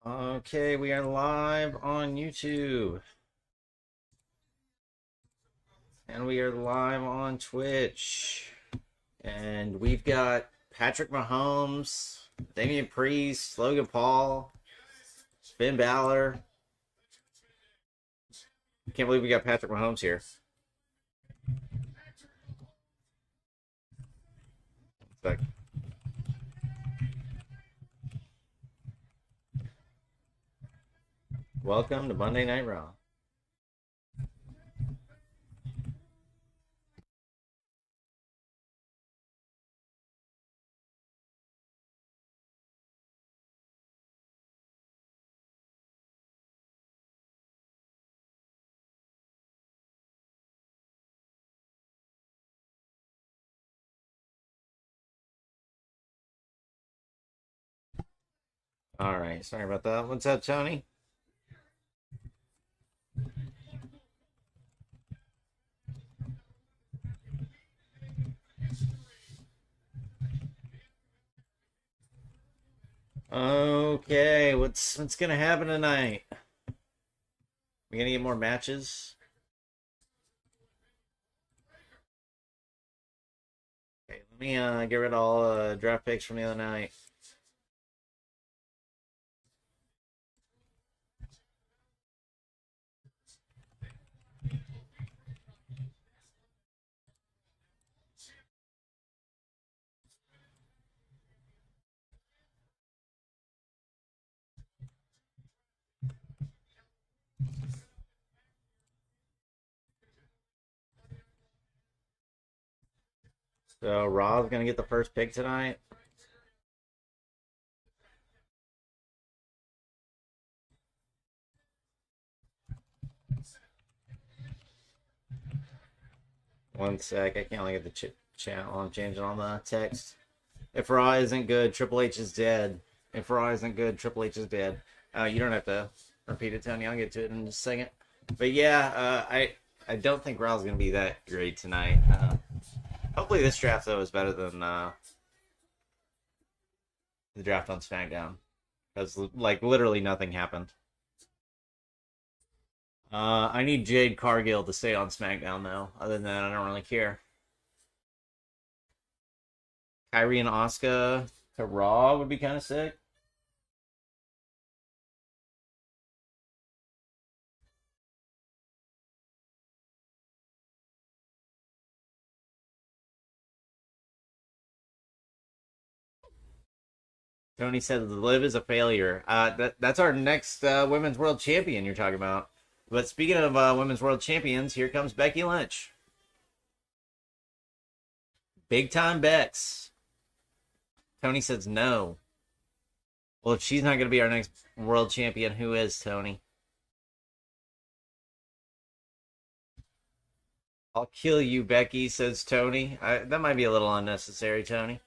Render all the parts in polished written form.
Okay, we are live on YouTube. And we are live on Twitch. And we've got Patrick Mahomes, Damian Priest, Logan Paul, Finn Balor. Can't believe we got Patrick Mahomes here. Like, welcome to Monday Night Raw. All right, sorry about that. What's up, Tony? Okay, what's gonna happen tonight? We gonna get more matches? Okay, let me get rid of all draft picks from the other night. So Raw's gonna get the first pick tonight. One sec, I can't look at the chat while I'm changing all the text. If Raw isn't good, Triple H is dead. If Raw isn't good, Triple H is dead. You don't have to repeat it, Tony. I'll get to it in just a second. But yeah, I don't think Raw's gonna be that great tonight. Hopefully this draft though is better than the draft on SmackDown, because like literally nothing happened. I need Jade Cargill to stay on SmackDown though. Other than that, I don't really care. Kyrie and Asuka to Raw would be kind of sick. Tony said the Liv is a failure. That's our next women's world champion you're talking about. But speaking of women's world champions, here comes Becky Lynch. Big time Bex. Tony says no. Well, if she's not going to be our next world champion, who is, Tony? I'll kill you, Becky, says Tony. That might be a little unnecessary, Tony.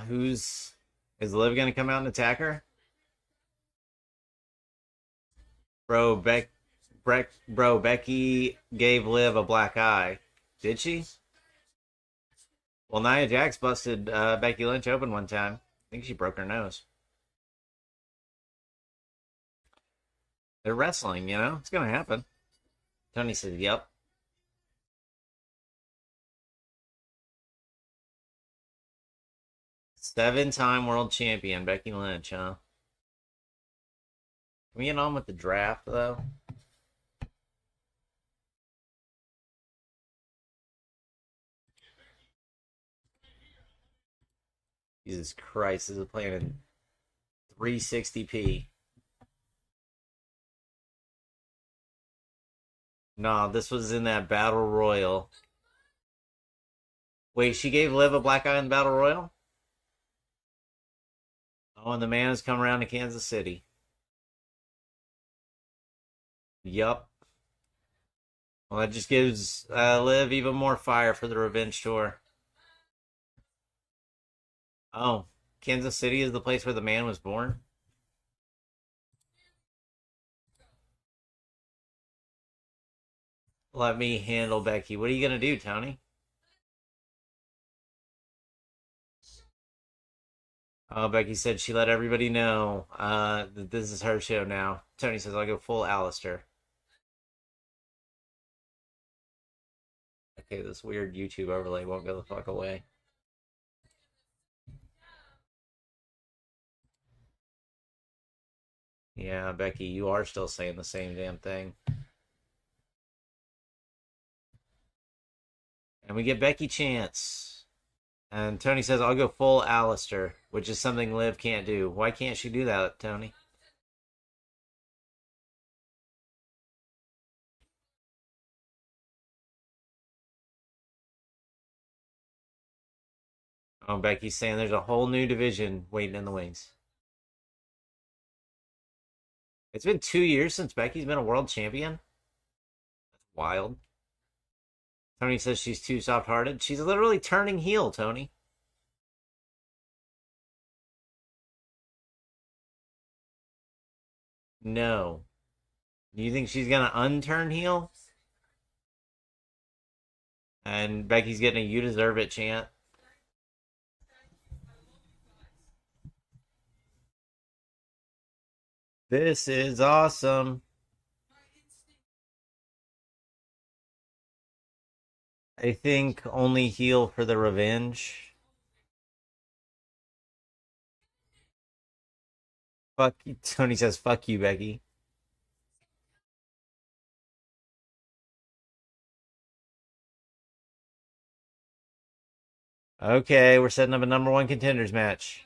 Is Liv gonna come out and attack her? Bro, Becky gave Liv a black eye. Did she? Well, Nia Jax busted Becky Lynch open one time. I think she broke her nose. They're wrestling, you know? It's gonna happen. Tony said, yep. Seven-time world champion, Becky Lynch, huh? Can we get on with the draft, though? Jesus Christ, this is playing in 360p. No, this was in that Battle Royal. Wait, she gave Liv a black eye in the Battle Royal? Oh, and the man has come around to Kansas City. Yup. Well, that just gives Liv even more fire for the revenge tour. Oh, Kansas City is the place where the man was born? Let me handle Becky. What are you going to do, Tony? Oh, Becky said she let everybody know that this is her show now. Tony says I'll go full Alistair. Okay, this weird YouTube overlay won't go the fuck away. Yeah, Becky, you are still saying the same damn thing. And we get Becky Chance. And Tony says, I'll go full Alistair, which is something Liv can't do. Why can't she do that, Tony? Oh, Becky's saying there's a whole new division waiting in the wings. It's been 2 years since Becky's been a world champion. That's wild. Tony says she's too soft-hearted. She's literally turning heel, Tony. No. Do you think she's gonna unturn heel? And Becky's getting a "you deserve it" chant. This is awesome. I think only heel for the revenge. Fuck you. Tony says, fuck you, Becky. Okay, we're setting up a #1 contenders match.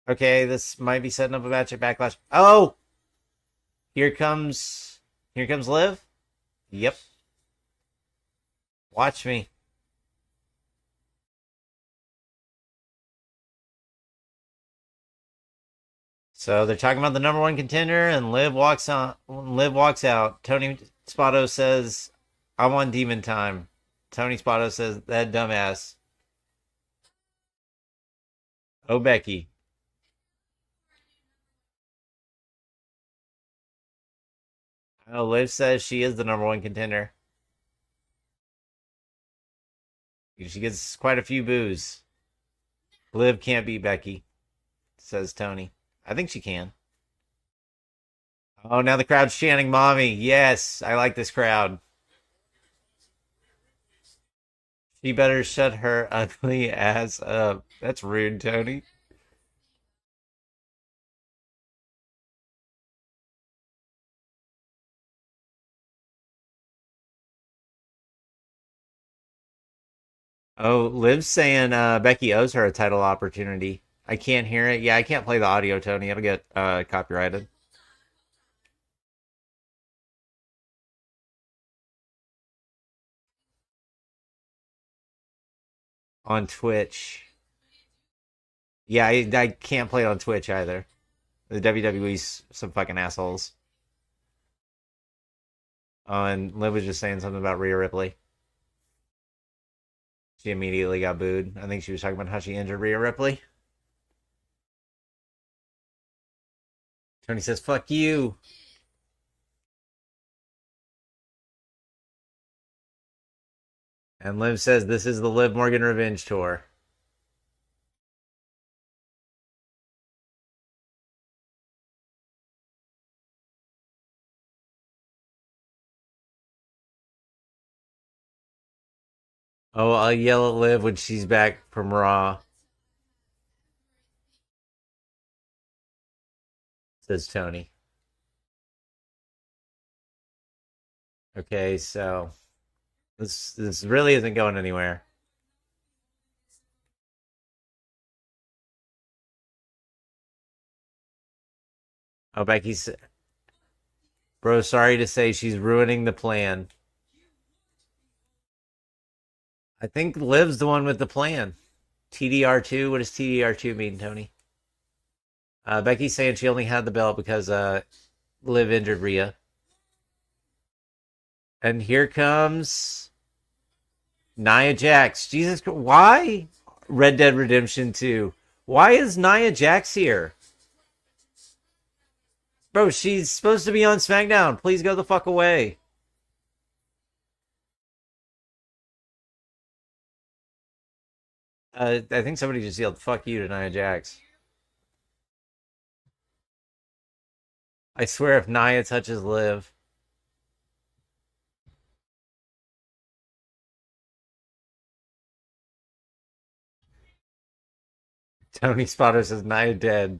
Okay, this might be setting up a match at Backlash. Oh! Here comes Liv. Yep. Watch me. So they're talking about the #1 contender, and Liv walks on. Liv walks out. Tony Spotto says, "I want Demon Time." Tony Spotto says, "That dumbass." Oh, Becky. Oh, Liv says she is the #1 contender. She gets quite a few boos. Liv can't beat Becky, says Tony. I think she can. Oh, now the crowd's chanting "Mommy." Yes, I like this crowd. She better shut her ugly ass up. That's rude, Tony. Oh, Liv's saying Becky owes her a title opportunity. I can't hear it. Yeah, I can't play the audio, Tony. It'll get copyrighted. On Twitch. Yeah, I can't play it on Twitch either. The WWE's some fucking assholes. Oh, and Liv was just saying something about Rhea Ripley. She immediately got booed. I think she was talking about how she injured Rhea Ripley. Tony says, fuck you. And Liv says, this is the Liv Morgan Revenge Tour. Oh, I'll yell at Liv when she's back from Raw, says Tony. Okay, so this really isn't going anywhere. Oh, Becky's... Bro, sorry to say she's ruining the plan. I think Liv's the one with the plan. TDR2? What does TDR2 mean, Tony? Becky's saying she only had the belt because Liv injured Rhea. And here comes Nia Jax. Jesus Christ. Why? Red Dead Redemption 2. Why is Nia Jax here? Bro, she's supposed to be on SmackDown. Please go the fuck away. I think somebody just yelled "fuck you" to Nia Jax. I swear, if Nia touches Liv, Tony Spotter says Nia dead.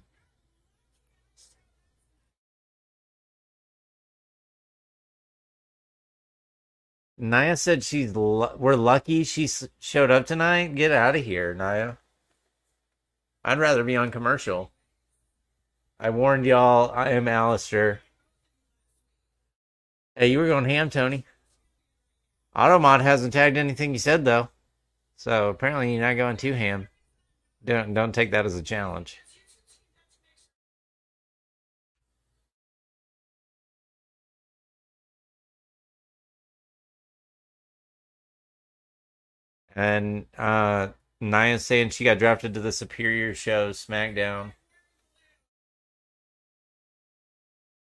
Nia said we're lucky she showed up tonight. Get out of here, Nia. I'd rather be on commercial. I warned y'all. I am Alistair. Hey, you were going ham, Tony. Automod hasn't tagged anything you said though, so apparently you're not going too ham. Don't take that as a challenge. And Nia's saying she got drafted to the Superior Show SmackDown,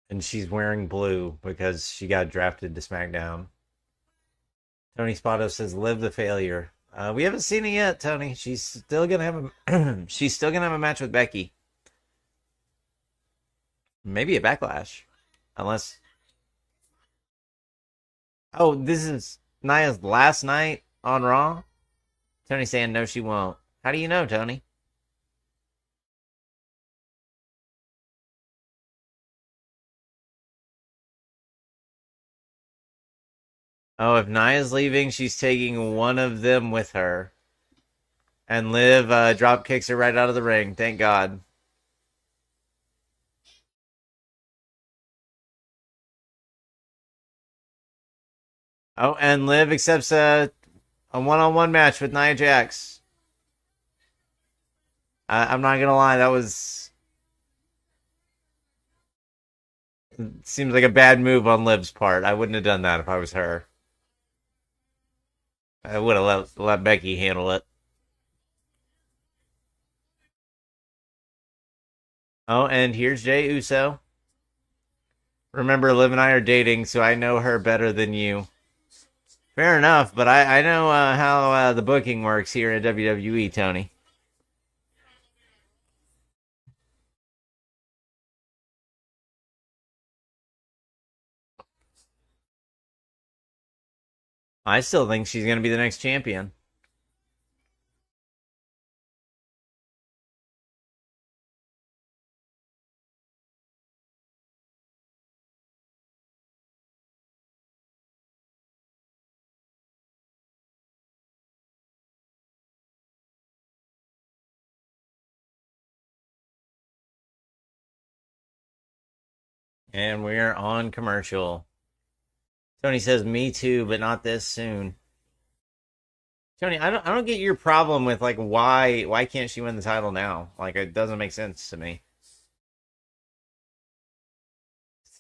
and she's wearing blue because she got drafted to SmackDown. Tony Spotto says, "Live the failure." We haven't seen it yet, Tony. She's still gonna have she's still gonna have a match with Becky. Maybe a backlash, unless. Oh, this is Nia's last night on Raw. Tony saying no, she won't. How do you know, Tony? Oh, if Nia's leaving, she's taking one of them with her. And Liv drop kicks her right out of the ring. Thank God. Oh, and Liv accepts a one-on-one match with Nia Jax. I'm not gonna lie, that was seems like a bad move on Liv's part. I wouldn't have done that if I was her. I would have let Becky handle it. Oh, and here's Jey Uso. Remember, Liv and I are dating, so I know her better than you. Fair enough, but I know how the booking works here at WWE, Tony. I still think she's going to be the next champion. And we're on commercial. Tony says, "Me too, but not this soon." Tony, I don't get your problem with like why can't she win the title now? Like it doesn't make sense to me.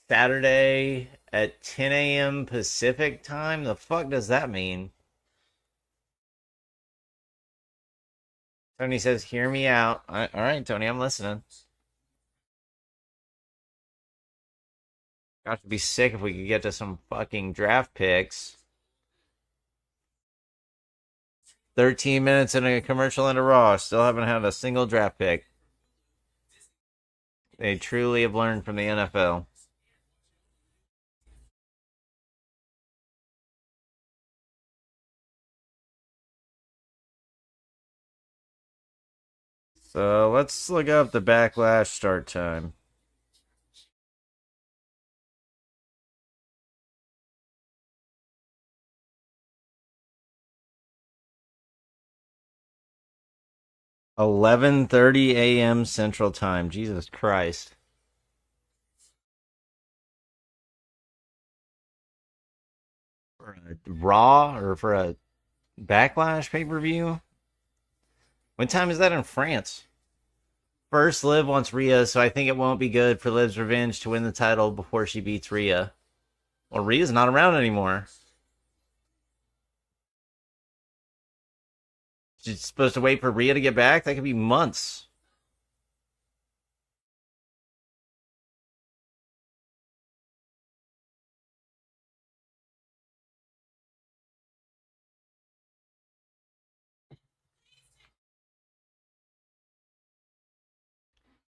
Saturday at 10 a.m. Pacific time. The fuck does that mean? Tony says, "Hear me out." All right, Tony, I'm listening. Got to be sick if we could get to some fucking draft picks. 13 minutes in a commercial into Raw. Still haven't had a single draft pick. They truly have learned from the NFL. So let's look up the Backlash start time. "11:30 a.m. Central Time." Jesus Christ. For a Raw or for a Backlash pay per view? What time is that in France? First, Liv wants Rhea, so I think it won't be good for Liv's revenge to win the title before she beats Rhea. Well, Rhea's not around anymore. She's supposed to wait for Rhea to get back? That could be months.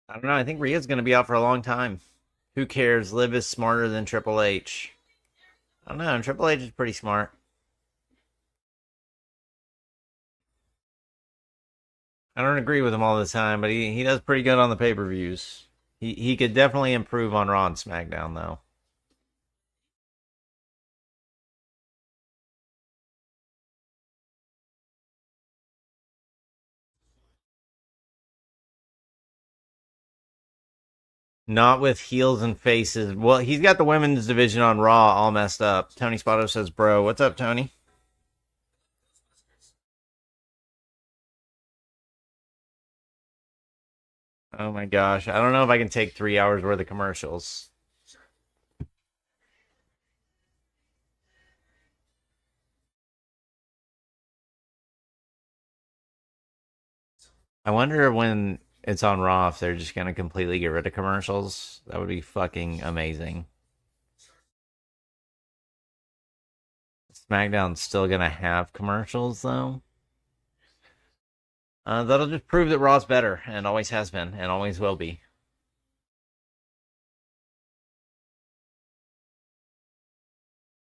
I don't know. I think Rhea's going to be out for a long time. Who cares? Liv is smarter than Triple H. I don't know. Triple H is pretty smart. I don't agree with him all the time, but he does pretty good on the pay-per-views. He could definitely improve on Raw and SmackDown, though. Not with heels and faces. Well, he's got the women's division on Raw all messed up. Tony Spotto says, bro. What's up, Tony? Oh my gosh. I don't know if I can take 3 hours worth of commercials. I wonder when it's on Raw if they're just going to completely get rid of commercials. That would be fucking amazing. SmackDown's still going to have commercials, though. That'll just prove that Raw's better, and always has been, and always will be.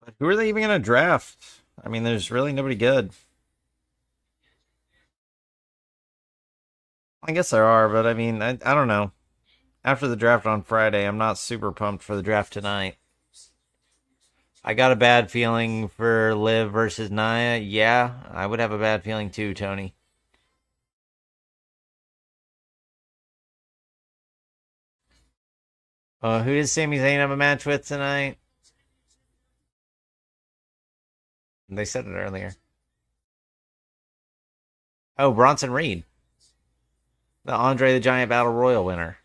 But who are they even going to draft? I mean, there's really nobody good. I guess there are, but I mean, I don't know. After the draft on Friday, I'm not super pumped for the draft tonight. I got a bad feeling for Liv versus Nia. Yeah, I would have a bad feeling too, Tony. Who does Sami Zayn have a match with tonight? They said it earlier. Oh, Bronson Reed, the Andre the Giant Battle Royal winner.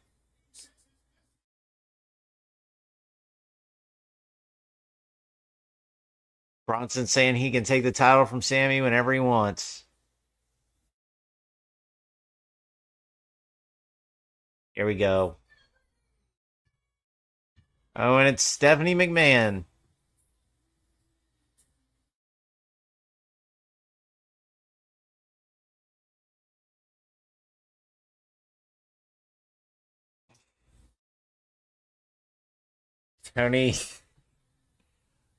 Bronson saying he can take the title from Sammy whenever he wants. Here we go. Oh, and it's Stephanie McMahon. Tony.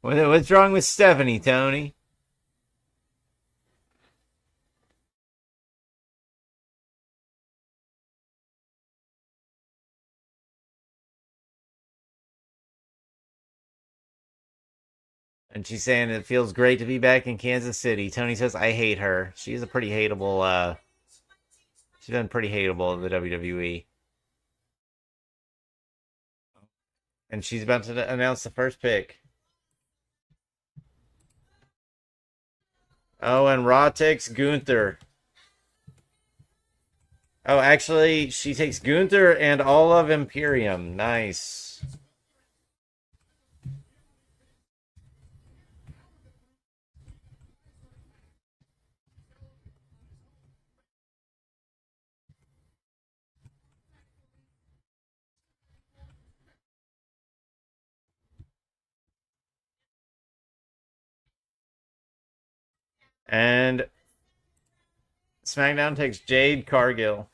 What's wrong with Stephanie, Tony? And she's saying it feels great to be back in Kansas City. Tony says, I hate her. She's a pretty hateable, she's been pretty hateable in the WWE. And she's about to announce the first pick. Oh, and Raw takes Gunther. Oh, actually, she takes Gunther and all of Imperium. Nice. And SmackDown takes Jade Cargill.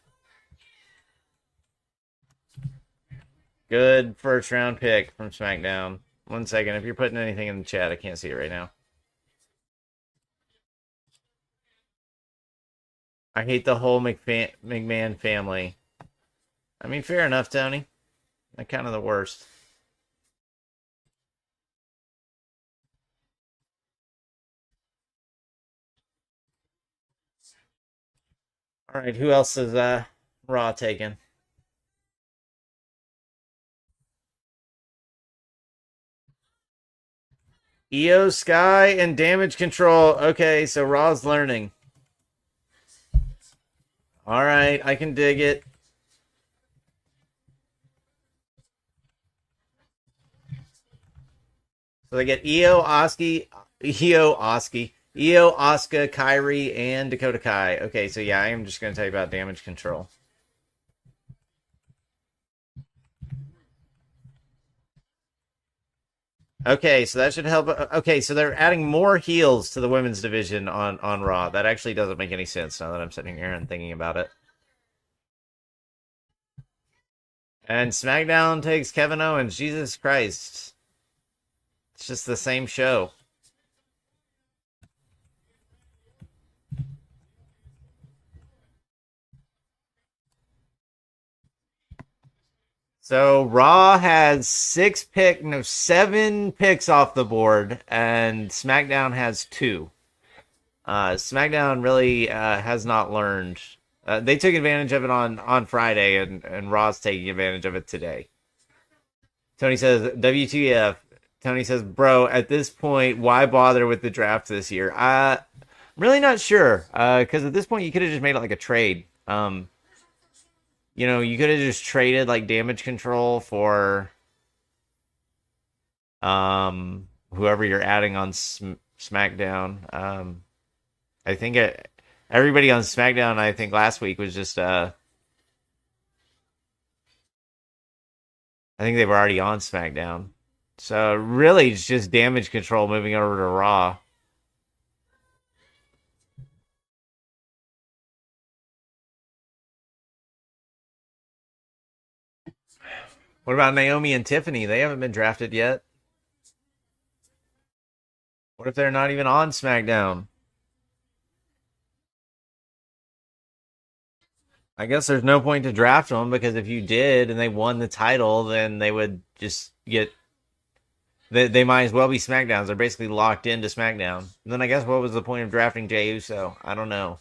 Good first round pick from SmackDown. 1 second. If you're putting anything in the chat, I can't see it right now. I hate the whole McMahon family. I mean, fair enough, Tony. They're kind of the worst. All right, who else is Raw taking? Io Sky and Damage Control. Okay, so Raw's learning. All right, I can dig it. So they get Io, Asuka, Kyrie, and Dakota Kai. Okay, so yeah, I am just going to tell you about Damage Control. Okay, so that should help. Okay, so they're adding more heels to the women's division on Raw. That actually doesn't make any sense now that I'm sitting here and thinking about it. And SmackDown takes Kevin Owens. Jesus Christ. It's just the same show. So Raw has 7 picks off the board, and SmackDown has 2. SmackDown really has not learned. They took advantage of it on Friday, and Raw's taking advantage of it today. Tony says, WTF. Tony says, bro, at this point, why bother with the draft this year? I'm really not sure, because at this point, you could have just made it like a trade. You could have just traded like damage control for whoever you're adding on SmackDown. I think everybody on SmackDown, I think last week was just I think they were already on SmackDown. So really it's just damage control moving over to Raw. What about Naomi and Tiffany? They haven't been drafted yet. What if they're not even on SmackDown? I guess there's no point to draft them because if you did and they won the title, then they would just get. They might as well be SmackDowns. They're basically locked into SmackDown. And then I guess what was the point of drafting Jey Uso? I don't know.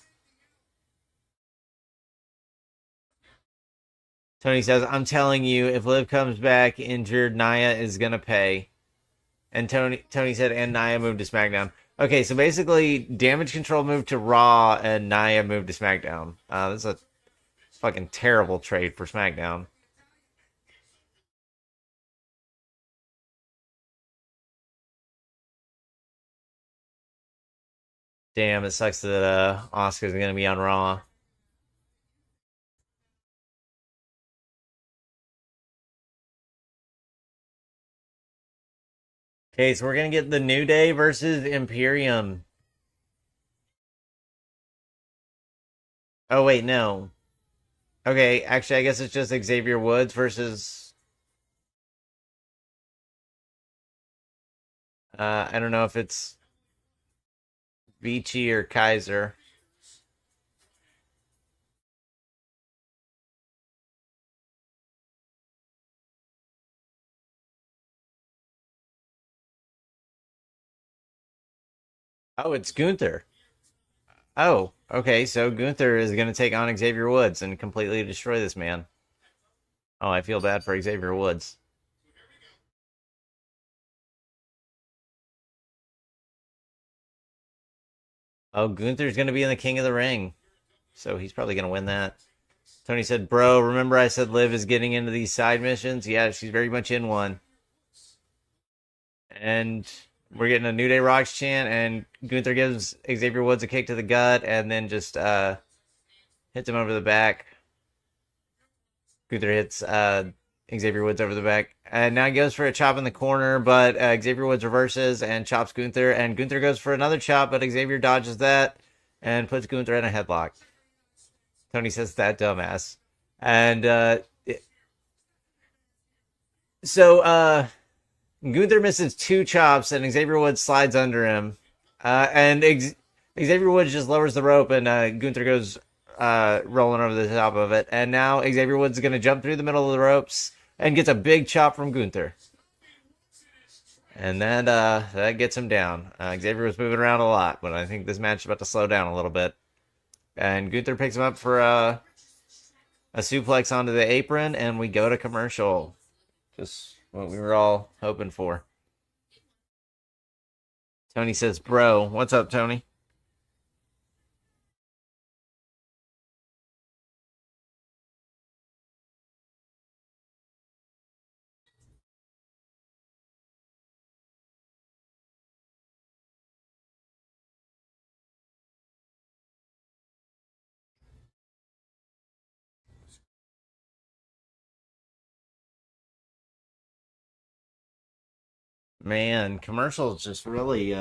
Tony says, I'm telling you, if Liv comes back injured, Nia is going to pay. And Tony said, and Nia moved to SmackDown. Okay, so basically, Damage Control moved to Raw, and Nia moved to SmackDown. This is a fucking terrible trade for SmackDown. Damn, it sucks that Oscar's going to be on Raw. Okay, so we're going to get the New Day versus Imperium. Oh, wait, no. Okay, actually, I guess it's just Xavier Woods versus... I don't know if it's Vici or Kaiser. Oh, it's Gunther. Oh, okay, so Gunther is going to take on Xavier Woods and completely destroy this man. Oh, I feel bad for Xavier Woods. Oh, Gunther's going to be in the King of the Ring. So he's probably going to win that. Tony said, bro, remember I said Liv is getting into these side missions? Yeah, she's very much in one. And we're getting a New Day Rocks chant, and Gunther gives Xavier Woods a kick to the gut and then just hits him over the back. Gunther hits Xavier Woods over the back. And now he goes for a chop in the corner, but Xavier Woods reverses and chops Gunther. And Gunther goes for another chop, but Xavier dodges that and puts Gunther in a headlock. Tony says, that dumbass. And Gunther misses 2 chops, and Xavier Woods slides under him. And Xavier Woods just lowers the rope, and Gunther goes rolling over the top of it. And now Xavier Woods is going to jump through the middle of the ropes and gets a big chop from Gunther. And that gets him down. Xavier was moving around a lot, but I think this match is about to slow down a little bit. And Gunther picks him up for a suplex onto the apron, and we go to commercial. Just what we were all hoping for. Tony says, bro. What's up, Tony? Man, commercials just really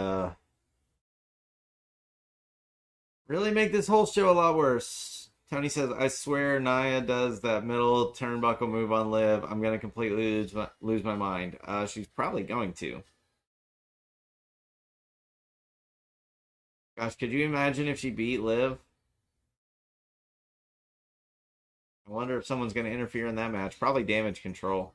make this whole show a lot worse. Tony says, I swear Nia does that middle turnbuckle move on Liv. I'm going to completely lose my mind. She's probably going to. Gosh, could you imagine if she beat Liv? I wonder if someone's going to interfere in that match. Probably Damage Control.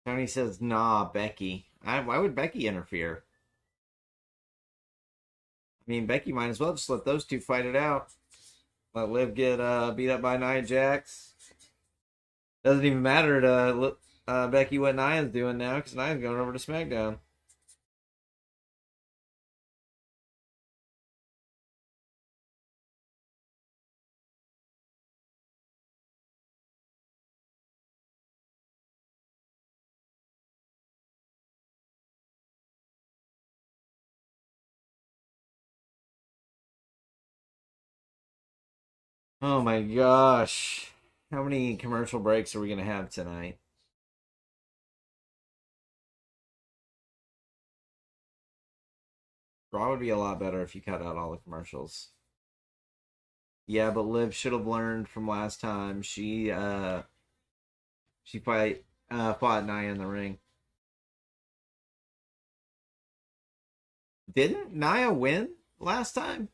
Tony says, nah, Becky. Why would Becky interfere? I mean, Becky might as well just let those two fight it out. Let Liv get beat up by Nia Jax. Doesn't even matter to Becky what Nia's doing now because Nia's going over to SmackDown. Oh my gosh. How many commercial breaks are we going to have tonight? Raw would be a lot better if you cut out all the commercials. Yeah, but Liv should have learned from last time. She fought Nia in the ring. Didn't Nia win last time?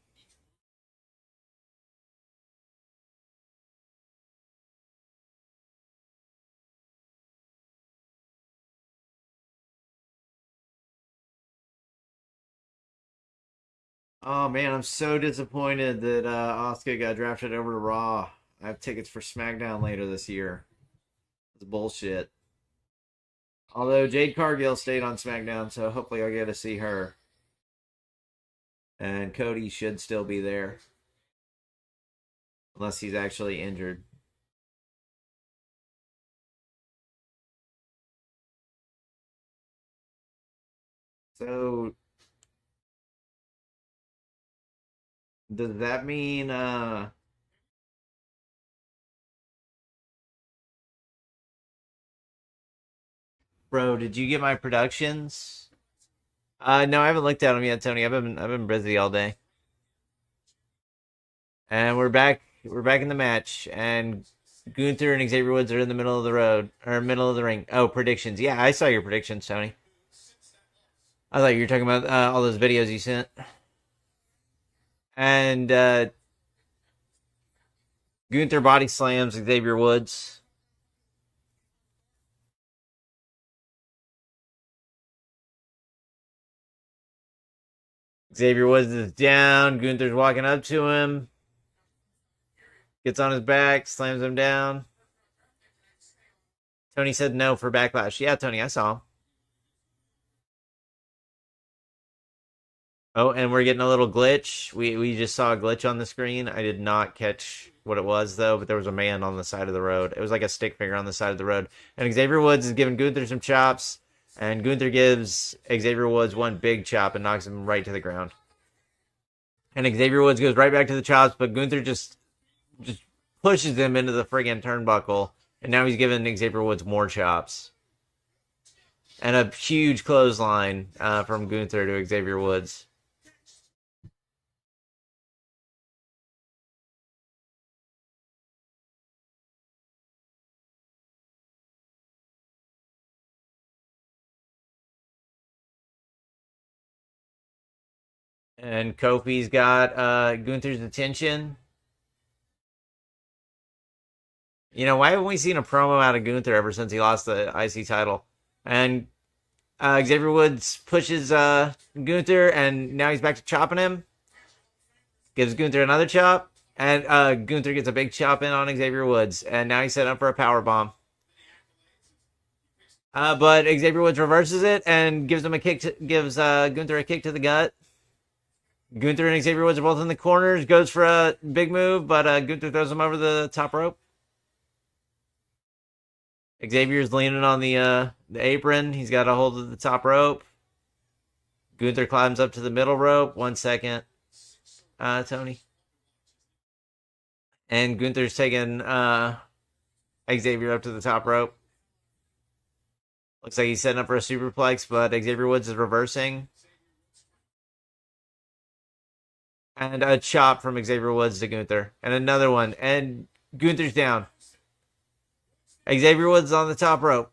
Oh man, I'm so disappointed that Asuka got drafted over to Raw. I have tickets for SmackDown later this year. It's bullshit. Although Jade Cargill stayed on SmackDown, so hopefully I'll get to see her. And Cody should still be there. Unless he's actually injured. So does that mean bro, did you get my productions? No, I haven't looked at them yet, Tony. I've been busy all day. And we're back. We're back in the match, and Gunther and Xavier Woods are in the middle of the road or middle of the ring. Oh, predictions. Yeah, I saw your predictions, Tony. I thought you were talking about all those videos you sent. And Gunther body slams Xavier Woods. Xavier Woods is down. Gunther's walking up to him. Gets on his back, slams him down. Tony said no for Backlash. Yeah, Tony, I saw him. Oh, and we're getting a little glitch. We just saw a glitch on the screen. I did not catch what it was, though, but there was a man on the side of the road. It was like a stick figure on the side of the road. And Xavier Woods is giving Gunther some chops, and Gunther gives Xavier Woods one big chop and knocks him right to the ground. And Xavier Woods goes right back to the chops, but Gunther just pushes him into the friggin' turnbuckle, and now he's giving Xavier Woods more chops. And a huge clothesline from Gunther to Xavier Woods. And Kofi's got Gunther's attention. You know, why haven't we seen a promo out of Gunther ever since he lost the IC title? And Xavier Woods pushes Gunther, and now he's back to chopping him. Gives Gunther another chop, and Gunther gets a big chop in on Xavier Woods, and now he's set up for a power bomb. But Xavier Woods reverses it and gives Gunther a kick to the gut. Gunther and Xavier Woods are both in the corners. Goes for a big move, but Gunther throws him over the top rope. Xavier's leaning on the apron. He's got a hold of the top rope. Gunther climbs up to the middle rope. 1 second. Tony. And Gunther's taking Xavier up to the top rope. Looks like he's setting up for a superplex, but Xavier Woods is reversing. And a chop from Xavier Woods to Gunther. And another one. And Gunther's down. Xavier Woods on the top rope.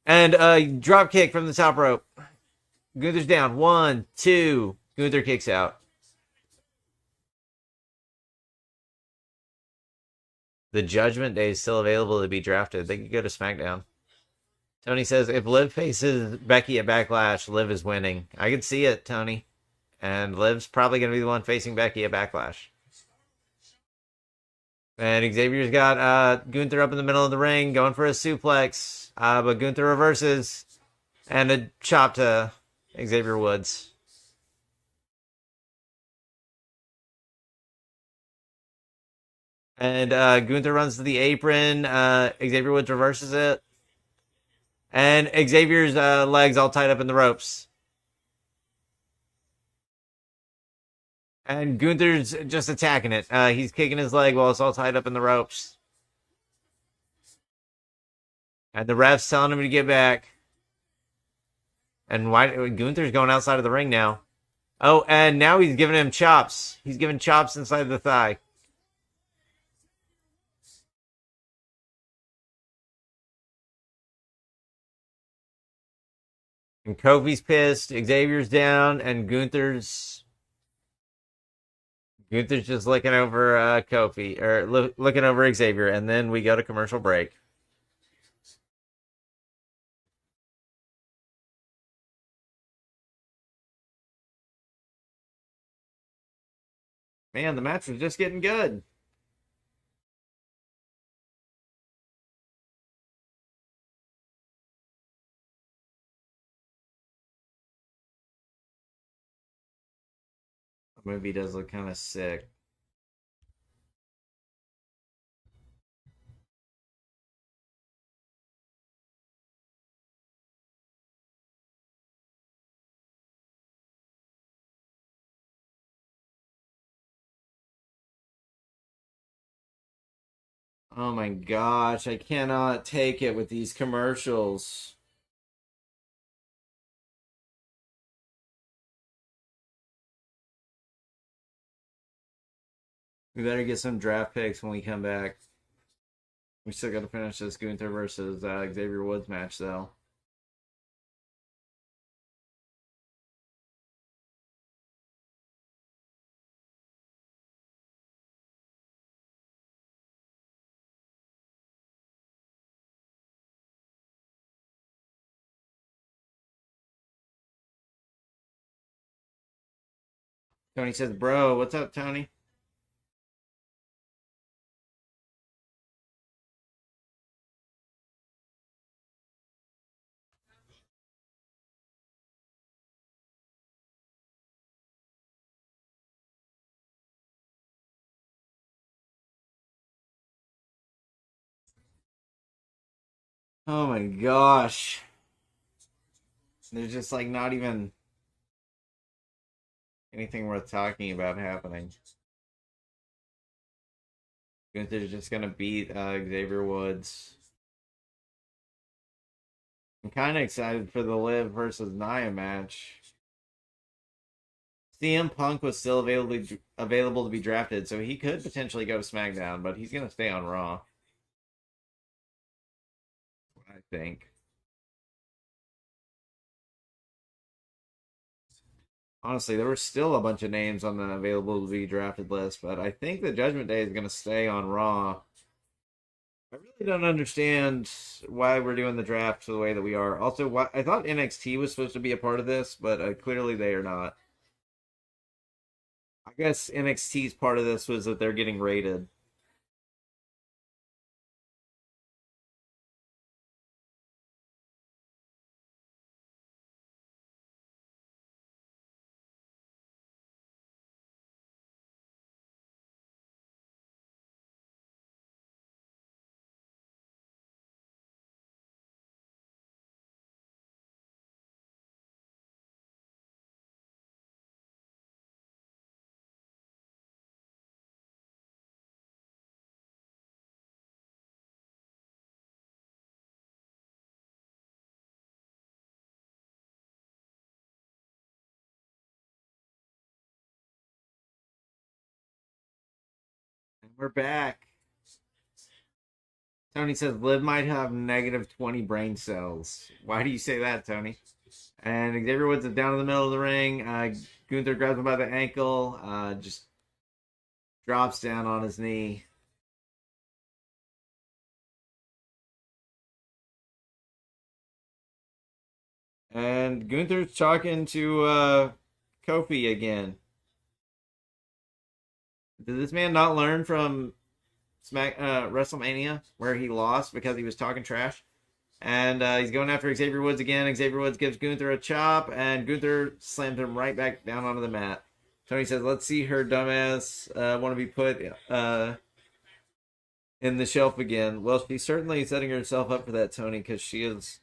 And a drop kick from the top rope. Gunther's down. 1, 2. Gunther kicks out. The Judgment Day is still available to be drafted. They could go to SmackDown. Tony says, if Liv faces Becky at Backlash, Liv is winning. I can see it, Tony. And Liv's probably going to be the one facing Becky at Backlash. And Xavier's got Gunther up in the middle of the ring, going for a suplex. But Gunther reverses. And a chop to Xavier Woods. And Gunther runs to the apron. Xavier Woods reverses it. And Xavier's legs all tied up in the ropes. And Gunther's just attacking it. He's kicking his leg while it's all tied up in the ropes. And the ref's telling him to get back. And Gunther's going outside of the ring now. Oh, and now he's giving him chops. He's giving chops inside the thigh. And Kofi's pissed. Xavier's down. And Gunther's just looking over Kofi. Or looking over Xavier. And then we go to commercial break. Man, the match was just getting good. The movie does look kind of sick. Oh my gosh, I cannot take it with these commercials. We better get some draft picks when we come back. We still got to finish this Gunther versus Xavier Woods match, though. Tony says, bro, what's up, Tony? Oh my gosh. There's just like not even anything worth talking about happening. Gunther's just gonna beat Xavier Woods. I'm kind of excited for the Liv versus Nia match. CM Punk was still available to be drafted, so he could potentially go to SmackDown, but he's gonna stay on Raw. I think. Honestly, there were still a bunch of names on the available to be drafted list, but I think the Judgment Day is going to stay on Raw. I really don't understand why we're doing the draft the way that we are. Also, I thought NXT was supposed to be a part of this, but clearly they are not. I guess NXT's part of this was that they're getting rated. We're back. Tony says Liv might have negative 20 brain cells. Why do you say that, Tony? And Xavier Woods is down in the middle of the ring. Gunther grabs him by the ankle, just drops down on his knee. And Gunther's talking to Kofi again. Did this man not learn from WrestleMania where he lost because he was talking trash? And he's going after Xavier Woods again. Xavier Woods gives Gunther a chop, and Gunther slams him right back down onto the mat. Tony says, let's see her dumbass want to be put in the shelf again. Well, she's certainly setting herself up for that, Tony, because she is...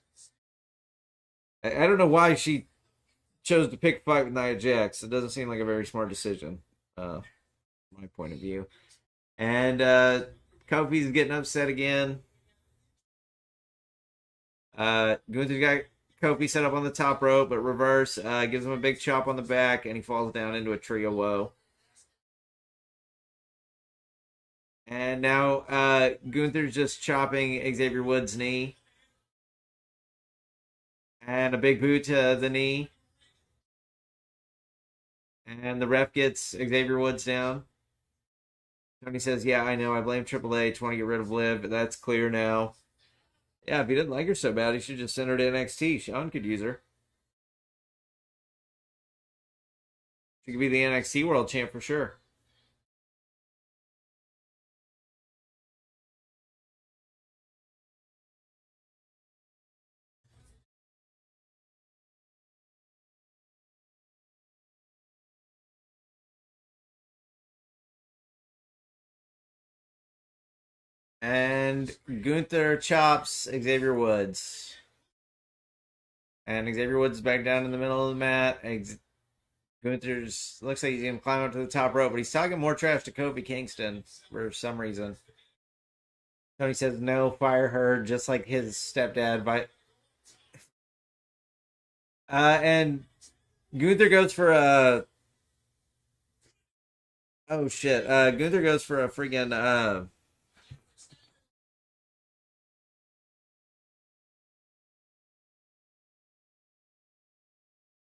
I don't know why she chose to pick a fight with Nia Jax. It doesn't seem like a very smart decision, my point of view. And Kofi's getting upset again. Gunther's got Kofi set up on the top rope, but reverse gives him a big chop on the back, and he falls down into a tree of woe. And now Gunther's just chopping Xavier Woods' knee. And a big boot to the knee. And the ref gets Xavier Woods down. Tony says, yeah, I know. I blame Triple H. Want to get rid of Liv. That's clear now. Yeah, if he didn't like her so bad, he should just send her to NXT. Sean could use her. She could be the NXT World Champ for sure. And Gunther chops Xavier Woods. And Xavier Woods is back down in the middle of the mat. Gunther's looks like he's going to climb up to the top rope, but he's talking more trash to Kofi Kingston for some reason. Tony says, no, fire her, just like his stepdad. And Gunther goes for a... Oh, shit. Gunther goes for a freaking...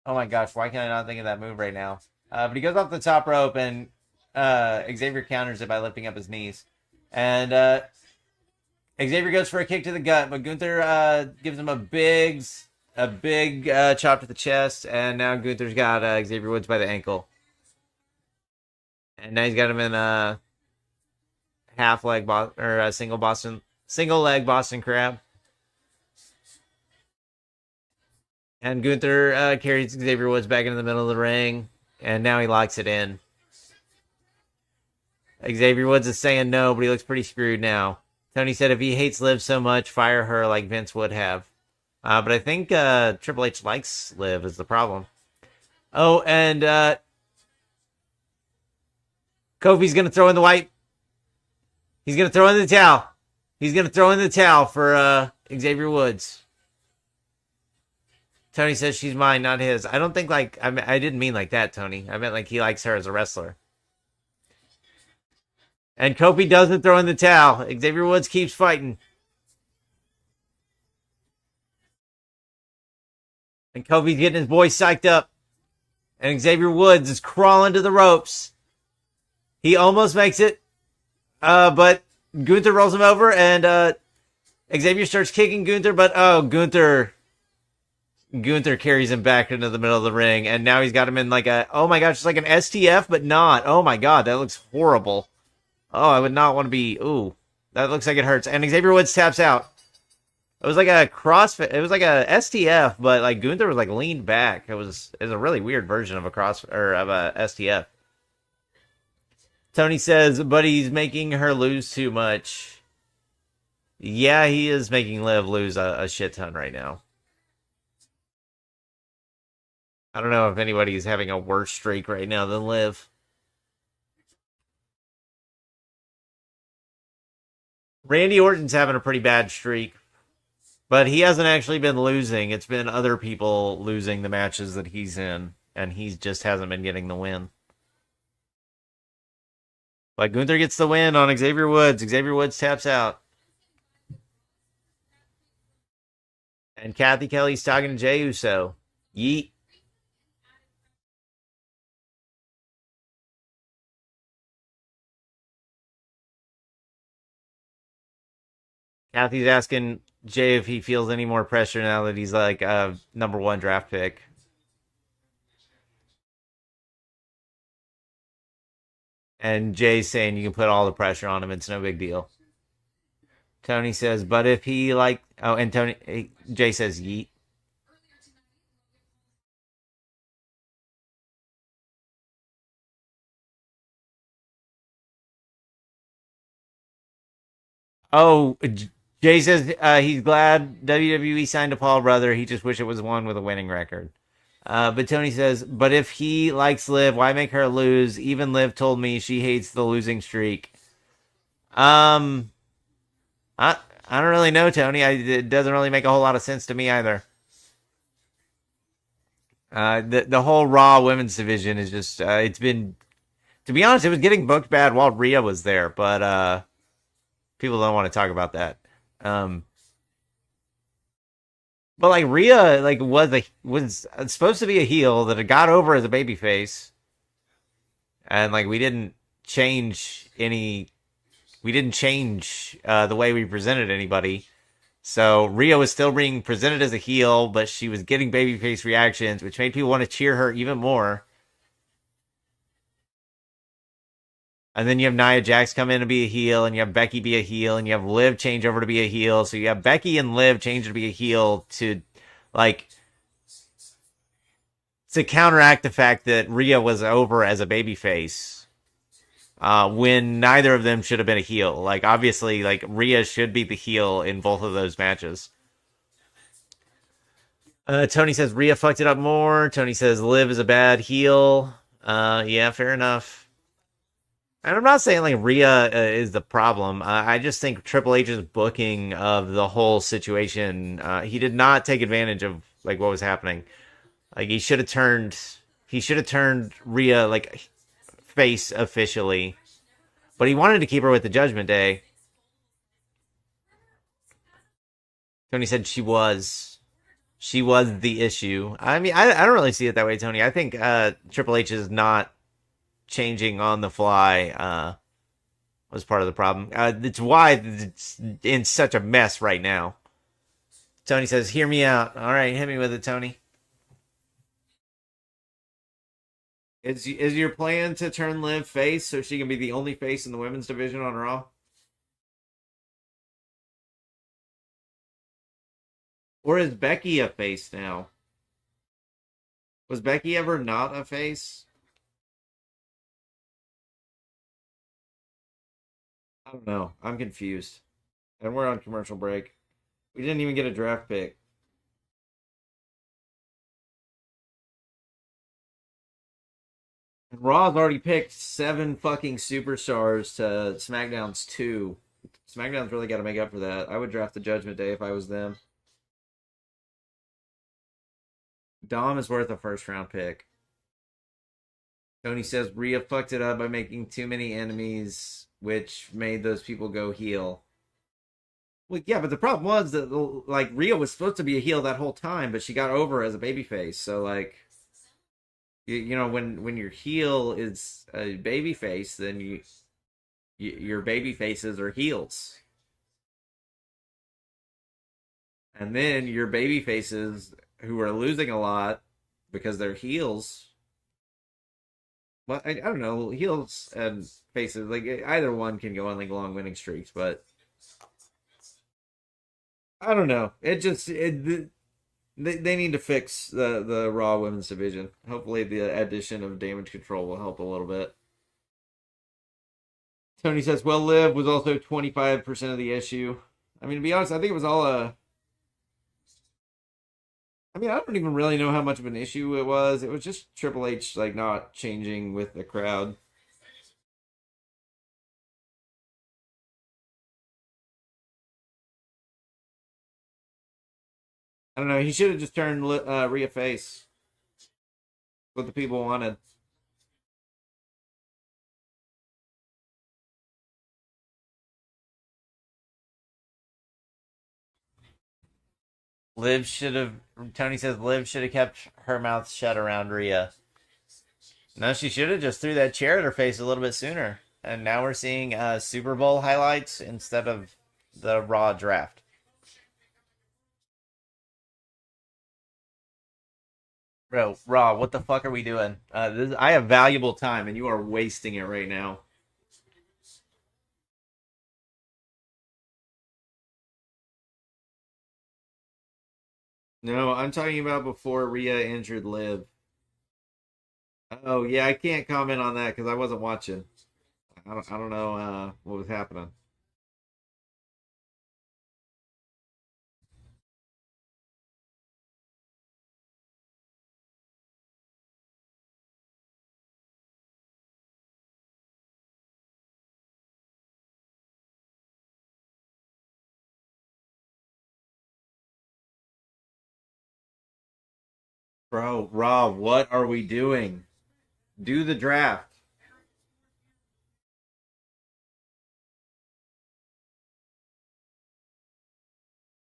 Oh my gosh, why can I not think of that move right now? But he goes off the top rope, and Xavier counters it by lifting up his knees. And Xavier goes for a kick to the gut, but Gunther gives him a big chop to the chest, and now Gunther's got Xavier Woods by the ankle. And now he's got him in a single leg Boston Crab. And Gunther carries Xavier Woods back into the middle of the ring, and now he locks it in. Xavier Woods is saying no, but he looks pretty screwed now. Tony said if he hates Liv so much, fire her like Vince would have. But I think Triple H likes Liv is the problem. Oh, and Kofi's going to throw in the white. He's going to throw in the towel. He's going to throw in the towel for Xavier Woods. Tony says she's mine, not his. I don't think I didn't mean like that, Tony. I meant like he likes her as a wrestler. And Kofi doesn't throw in the towel. Xavier Woods keeps fighting. And Kofi's getting his boys psyched up. And Xavier Woods is crawling to the ropes. He almost makes it. But Gunther rolls him over. And Xavier starts kicking Gunther. But Gunther carries him back into the middle of the ring. And now he's got him in like oh my gosh, it's like an STF, but not. Oh my god, that looks horrible. Oh, I would not want to be... Ooh, that looks like it hurts. And Xavier Woods taps out. It was like a CrossFit. It was like a STF, but like Gunther was like leaned back. It was a really weird version of a STF. Tony says, but he's making her lose too much. Yeah, he is making Liv lose a shit ton right now. I don't know if anybody's having a worse streak right now than Liv. Randy Orton's having a pretty bad streak. But he hasn't actually been losing. It's been other people losing the matches that he's in. And he just hasn't been getting the win. But Gunther gets the win on Xavier Woods. Xavier Woods taps out. And Kathy Kelly's talking to Jey Uso. Yeet. Kathy's asking Jey if he feels any more pressure now that he's like a #1 draft pick. And Jay's saying you can put all the pressure on him. It's no big deal. Tony says, but if he like, oh, and Jay says yeet. Oh, Jay says he's glad WWE signed a Paul brother. He just wish it was one with a winning record. But Tony says, but if he likes Liv, why make her lose? Even Liv told me she hates the losing streak. I I don't really know, Tony. It doesn't really make a whole lot of sense to me either. The whole Raw women's division is just it's been, to be honest, it was getting booked bad while Rhea was there, but people don't want to talk about that. Um, but like Rhea, like was supposed to be a heel that had got over as a babyface, and like we didn't change the way we presented anybody. So Rhea was still being presented as a heel, but she was getting babyface reactions, which made people want to cheer her even more. And then you have Nia Jax come in to be a heel, and you have Becky be a heel, and you have Liv change over to be a heel. So you have Becky and Liv change to be a heel like, to counteract the fact that Rhea was over as a babyface. When neither of them should have been a heel. Like, obviously, like, Rhea should be the heel in both of those matches. Tony says Rhea fucked it up more. Tony says Liv is a bad heel. Yeah, fair enough. And I'm not saying like Rhea is the problem. I just think Triple H's booking of the whole situation, he did not take advantage of like what was happening. Like he should have turned Rhea like face officially, but he wanted to keep her with the Judgment Day. Tony said she was the issue. I mean, I don't really see it that way, Tony. I think Triple H is not changing on the fly was part of the problem. It's why it's in such a mess right now. Tony says, hear me out. All right, hit me with it, Tony. Is your plan to turn Liv face so she can be the only face in the women's division on Raw? Or is Becky a face now? Was Becky ever not a face? I don't know. I'm confused. And we're on commercial break. We didn't even get a draft pick. And Raw's already picked 7 fucking superstars to SmackDown's 2. SmackDown's really got to make up for that. I would draft the Judgment Day if I was them. Dom is worth a first round pick. Tony says Rhea fucked it up by making too many enemies, which made those people go heel. Well, yeah, but the problem was that like Rhea was supposed to be a heel that whole time, but she got over as a babyface. So like, you know, when your heel is a babyface, then your baby faces are heels, and then your baby faces who are losing a lot because they're heels. Well, I don't know, heels and faces, like either one can go on like long winning streaks, but I don't know. They need to fix the Raw Women's division. Hopefully, the addition of Damage Control will help a little bit. Tony says, "Well, Liv was also 25% of the issue." I mean, to be honest, I think it was all a. I mean, I don't even really know how much of an issue it was. It was just Triple H like not changing with the crowd. I don't know. He should have just turned Rhea face. What the people wanted. Liv should have. Tony says Liv should have kept her mouth shut around Rhea. No, she should have just threw that chair at her face a little bit sooner. And now we're seeing Super Bowl highlights instead of the Raw draft. Bro, Raw, what the fuck are we doing? I have valuable time, and you are wasting it right now. No, I'm talking about before Rhea injured Liv. Oh yeah, I can't comment on that because I wasn't watching. I don't know what was happening. Bro, Raw, what are we doing? Do the draft.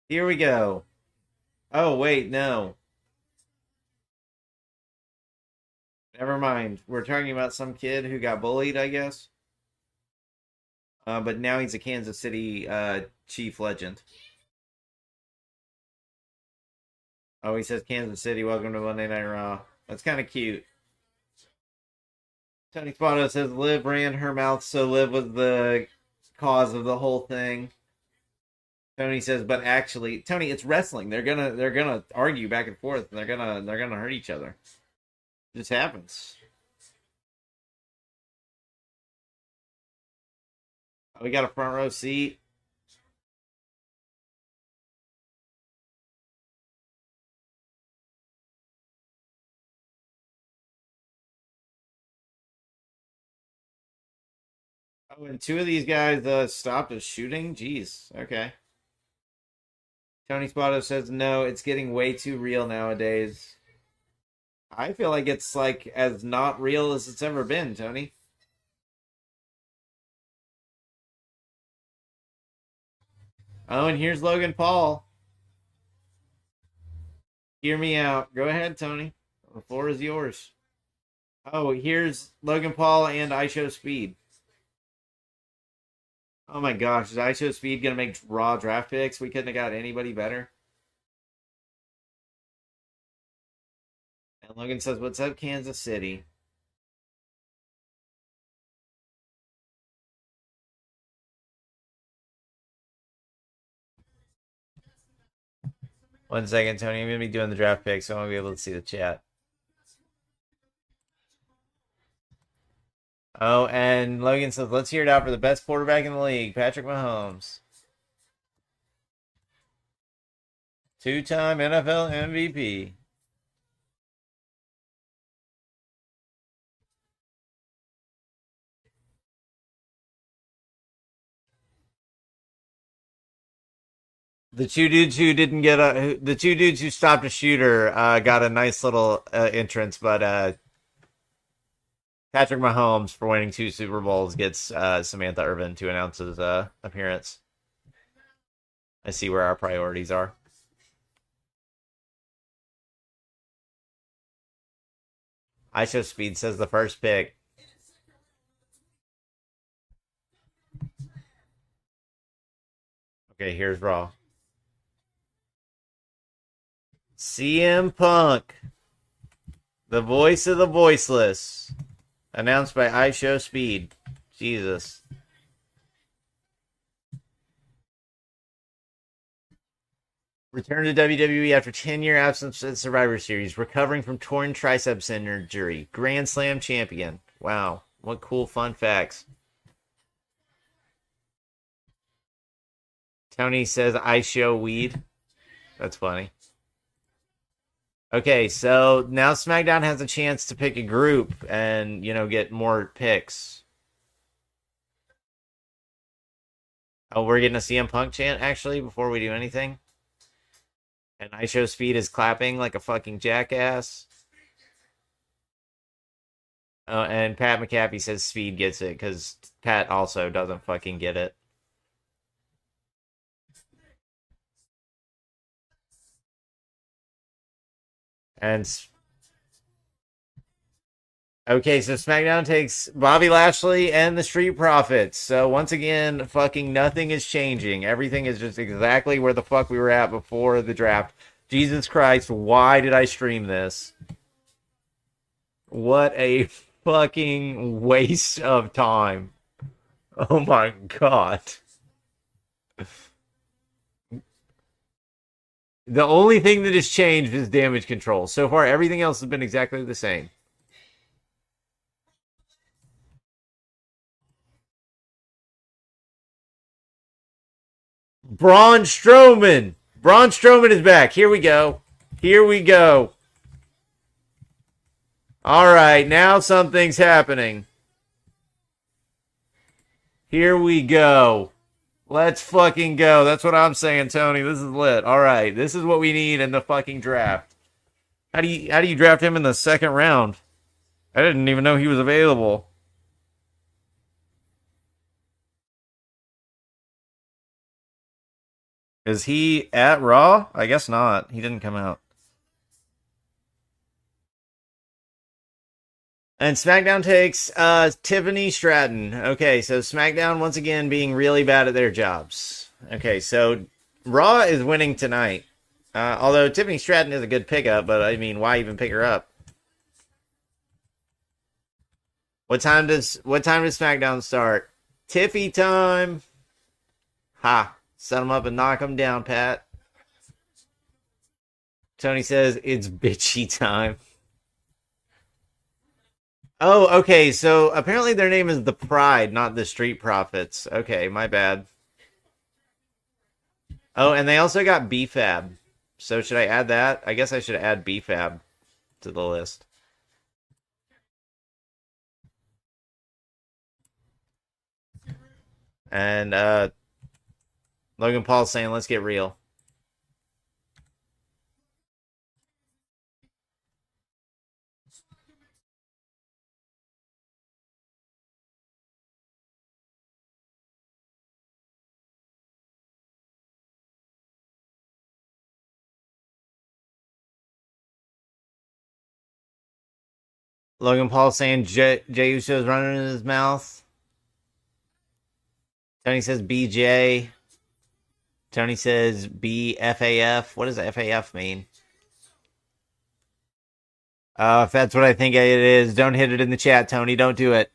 Here we go. Oh wait, no. Never mind. We're talking about some kid who got bullied, I guess. But now he's a Kansas City Chief legend. Oh, he says Kansas City, welcome to Monday Night Raw. That's kind of cute. Tony Spotto says Liv ran her mouth, so Liv was the cause of the whole thing. Tony says, but actually, Tony, it's wrestling. They're gonna argue back and forth, and they're gonna hurt each other. It just happens. We got a front row seat. Oh, and two of these guys stopped a shooting. Jeez. Okay. Tony Spotto says no. It's getting way too real nowadays. I feel like it's like as not real as it's ever been, Tony. Oh, and here's Logan Paul. Hear me out. Go ahead, Tony. The floor is yours. Oh, here's Logan Paul and I Show Speed. Oh my gosh, is I Show Speed gonna make Raw draft picks? We couldn't have got anybody better. And Logan says, "What's up, Kansas City?" One second, Tony. I'm gonna be doing the draft picks, so I won't be able to see the chat. Oh, and Logan says, "Let's hear it out for the best quarterback in the league, Patrick Mahomes, two-time NFL MVP." The two dudes who didn't get the two dudes who stopped a shooter got a nice little entrance, but Patrick Mahomes, for winning two Super Bowls, gets Samantha Irvin to announce his appearance. I see where our priorities are. I Show Speed says the first pick. Okay, here's Raw. CM Punk, the voice of the voiceless, announced by I Show Speed. Jesus. Return to WWE after 10-year absence at Survivor Series, recovering from torn triceps injury. Grand Slam champion. Wow, what cool fun facts. Tony says I show weed. That's funny. Okay, so now SmackDown has a chance to pick a group and, get more picks. Oh, we're getting a CM Punk chant, actually, before we do anything. And I Show Speed is clapping like a fucking jackass. Oh, and Pat McAfee says Speed gets it, because Pat also doesn't fucking get it. And okay, so SmackDown takes Bobby Lashley and the Street Profits. So once again, fucking nothing is changing. Everything is just exactly where the fuck we were at before the draft. Jesus Christ, why did I stream this? What a fucking waste of time. Oh my god. The only thing that has changed is damage control. So far, everything else has been exactly the same. Braun Strowman. Braun Strowman is back. Here we go. Here we go. All right, now something's happening. Here we go. Let's fucking go. That's what I'm saying, Tony. This is lit. All right, this is what we need in the fucking draft. How do you draft him in the second round? I didn't even know he was available. Is he at Raw? I guess not. He didn't come out. And SmackDown takes Tiffany Stratton. Okay, so SmackDown once again being really bad at their jobs. Okay, so Raw is winning tonight. Although Tiffany Stratton is a good pickup, but I mean, why even pick her up? What time does SmackDown start? Tiffy time. Ha! Set them up and knock them down, Pat. Tony says it's bitchy time. Oh, okay. So apparently their name is the Pride, not the Street Profits. Okay, my bad. Oh, and they also got BFAB. So should I add that? I guess I should add BFAB to the list. And Logan Paul's saying, let's get real. Logan Paul saying Jey Uso's running in his mouth. Tony says BJ. Tony says BFAF. What does FAF mean? If that's what I think it is, don't hit it in the chat, Tony. Don't do it.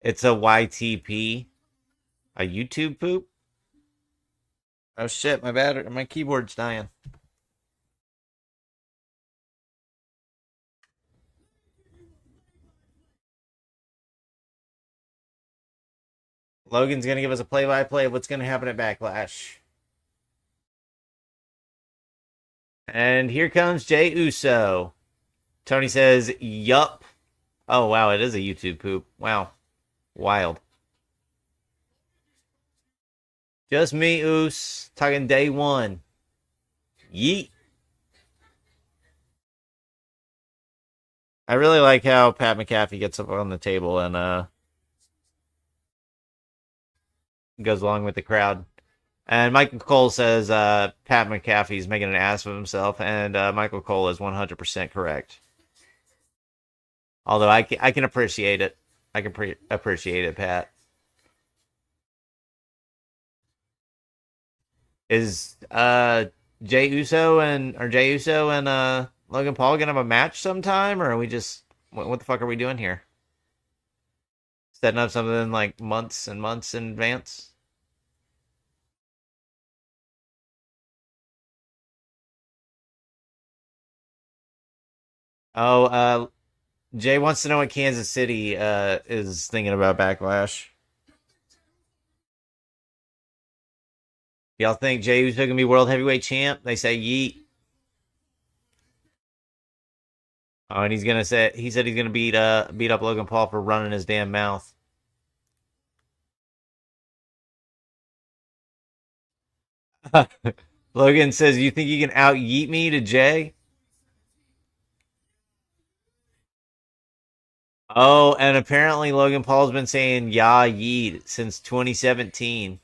It's a YTP. A YouTube poop? Oh shit, my keyboard's dying. Logan's gonna give us a play-by-play of what's gonna happen at Backlash. And here comes Jey Uso. Tony says, yup. Oh wow, it is a YouTube poop. Wow. Wild. Just me, Oos. Talking day one. Yeet. I really like how Pat McAfee gets up on the table and goes along with the crowd. And Michael Cole says Pat McAfee's making an ass of himself, and Michael Cole is 100% correct. Although I can appreciate it. I can appreciate it, Pat. Is Jey Uso and Logan Paul gonna have a match sometime, or are we just what the fuck are we doing here? Setting up something like months and months in advance? Oh, Jay wants to know what Kansas City is thinking about Backlash. Y'all think Jey Uso gonna be world heavyweight champ? They say yeet. Oh, and he said he's gonna beat up Logan Paul for running his damn mouth. Logan says, "You think you can out yeet me to Jay?" Oh, and apparently Logan Paul's been saying "Ya Yeet" since 2017.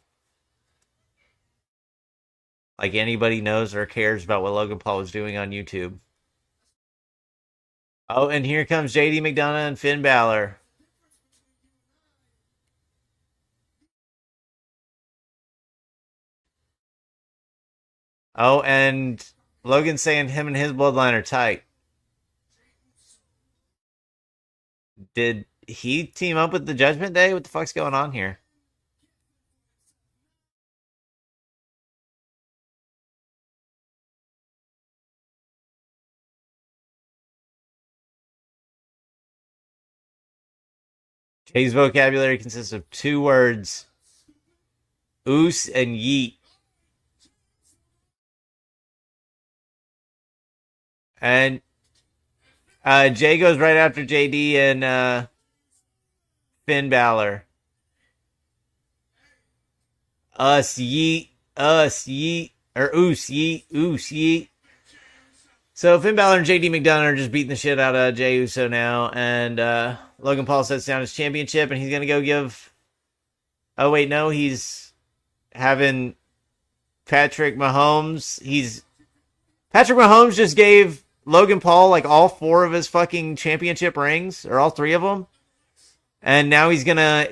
Like anybody knows or cares about what Logan Paul was doing on YouTube. Oh, and here comes JD McDonough and Finn Balor. Oh, and Logan's saying him and his bloodline are tight. Did he team up with the Judgment Day? What the fuck's going on here? Jay's vocabulary consists of two words: oos and yeet. And Jay goes right after JD and Finn Balor. Us yeet, or oos yeet, oos yeet. So Finn Balor and JD McDonough are just beating the shit out of Jey Uso now, and Logan Paul sets down his championship, and he's gonna go give. Oh wait, no, he's having Patrick Mahomes. Patrick Mahomes just gave Logan Paul like all four of his fucking championship rings, or all three of them. And now he's gonna.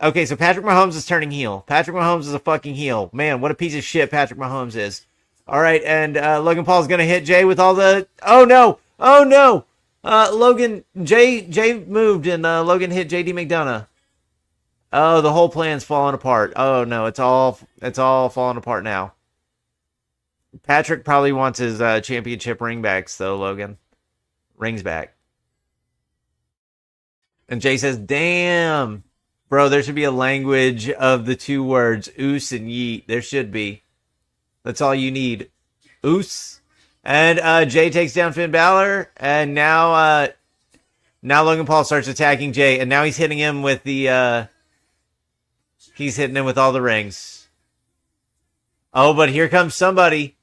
Okay, so Patrick Mahomes is turning heel. Patrick Mahomes is a fucking heel. Man, what a piece of shit Patrick Mahomes is. All right, and Logan Paul's gonna hit Jay with all the. Oh no! Oh no! Jay moved and Logan hit JD McDonough. Oh, the whole plan's falling apart. Oh no, it's all falling apart now. Patrick probably wants his championship ring back, though. Logan, rings back. And Jay says, "Damn, bro, there should be a language of the two words oos and yeet. There should be. That's all you need. Oos." And Jay takes down Finn Balor, and now Logan Paul starts attacking Jay, and now he's hitting him with the he's hitting him with all the rings. Oh, but here comes somebody.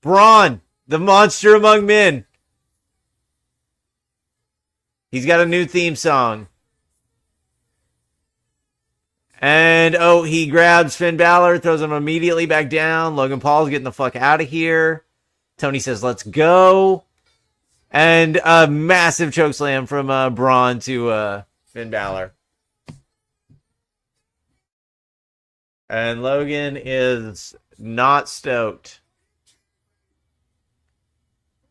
Braun, the monster among men. He's got a new theme song. And, oh, he grabs Finn Balor, throws him immediately back down. Logan Paul's getting the fuck out of here. Tony says, let's go. And a massive chokeslam from Braun to Finn Balor. And Logan is not stoked.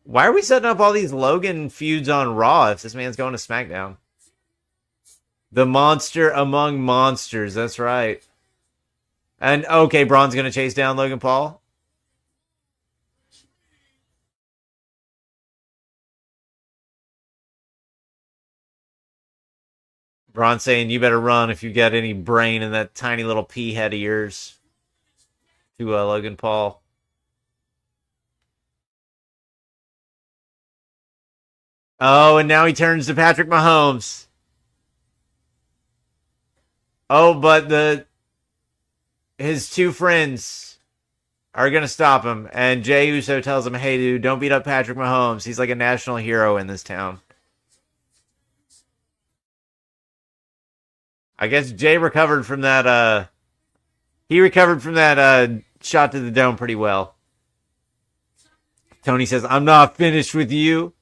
Why are we setting up all these Logan feuds on Raw if this man's going to SmackDown? The monster among monsters. That's right. And, okay, Braun's going to chase down Logan Paul. Braun saying, you better run if you got any brain in that tiny little pea head of yours. To Logan Paul. Oh, and now he turns to Patrick Mahomes. Oh, but his two friends are going to stop him. And Jey Uso tells him, hey, dude, don't beat up Patrick Mahomes. He's like a national hero in this town. I guess Jay recovered from that. He recovered from that shot to the dome pretty well. Tony says, I'm not finished with you.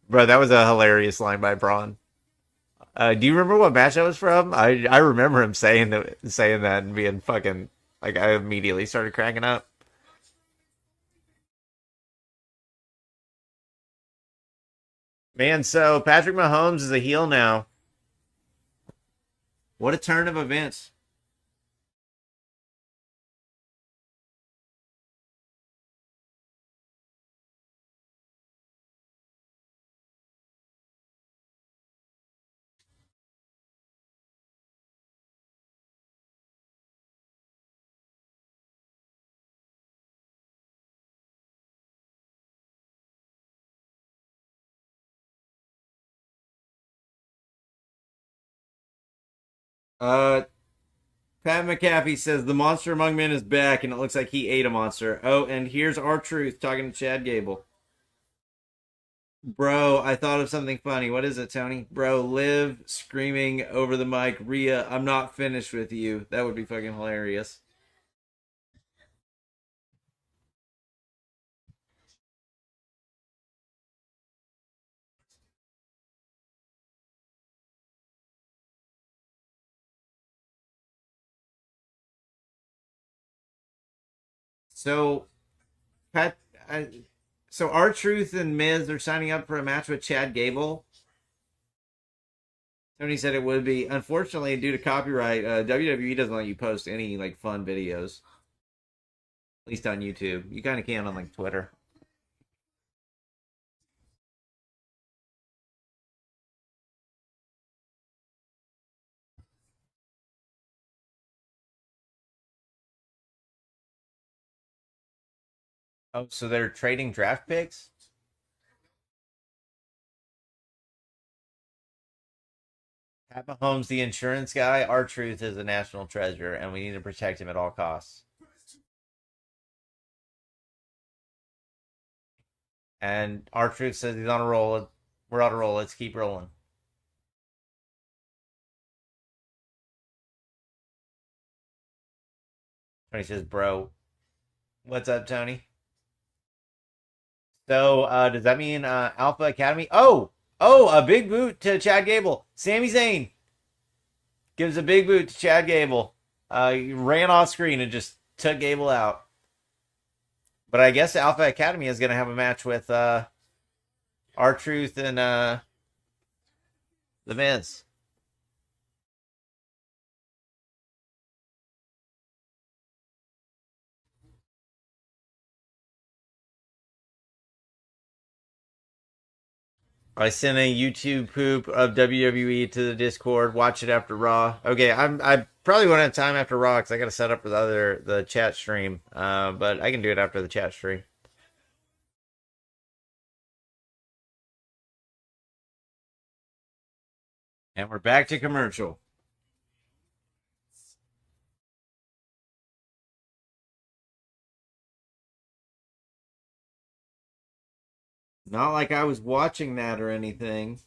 Bro, that was a hilarious line by Braun. Do you remember what match that was from? I remember him saying that and being fucking like I immediately started cracking up. Man, so Patrick Mahomes is a heel now. What a turn of events. Uh, Pat McAfee says the monster among men is back, and it looks like he ate a monster. Oh, and here's R-Truth talking to Chad Gable. Bro, I thought of something funny. What is it, Tony? Bro, Liv screaming over the mic, Rhea, I'm not finished with you. That would be fucking hilarious. So, Pat, so R Truth and Miz are signing up for a match with Chad Gable. Tony said it would be. Unfortunately, due to copyright, WWE doesn't let you post any like fun videos, at least on YouTube. You kind of can on like Twitter. Oh, so they're trading draft picks? Pat Mahomes, the insurance guy. R Truth is a national treasure, and we need to protect him at all costs. And R Truth says he's on a roll. We're on a roll. Let's keep rolling. Tony says, "Bro, what's up, Tony?" So, does that mean Alpha Academy? A big boot to Chad Gable. Sami Zayn gives a big boot to Chad Gable. He ran off screen and just took Gable out. But I guess Alpha Academy is going to have a match with R Truth and The Miz. I sent a YouTube poop of WWE to the Discord. Watch it after Raw. Okay, I probably won't have time after Raw because I got to set up for the chat stream. But I can do it after the chat stream. And we're back to commercial. Not like I was watching that or anything.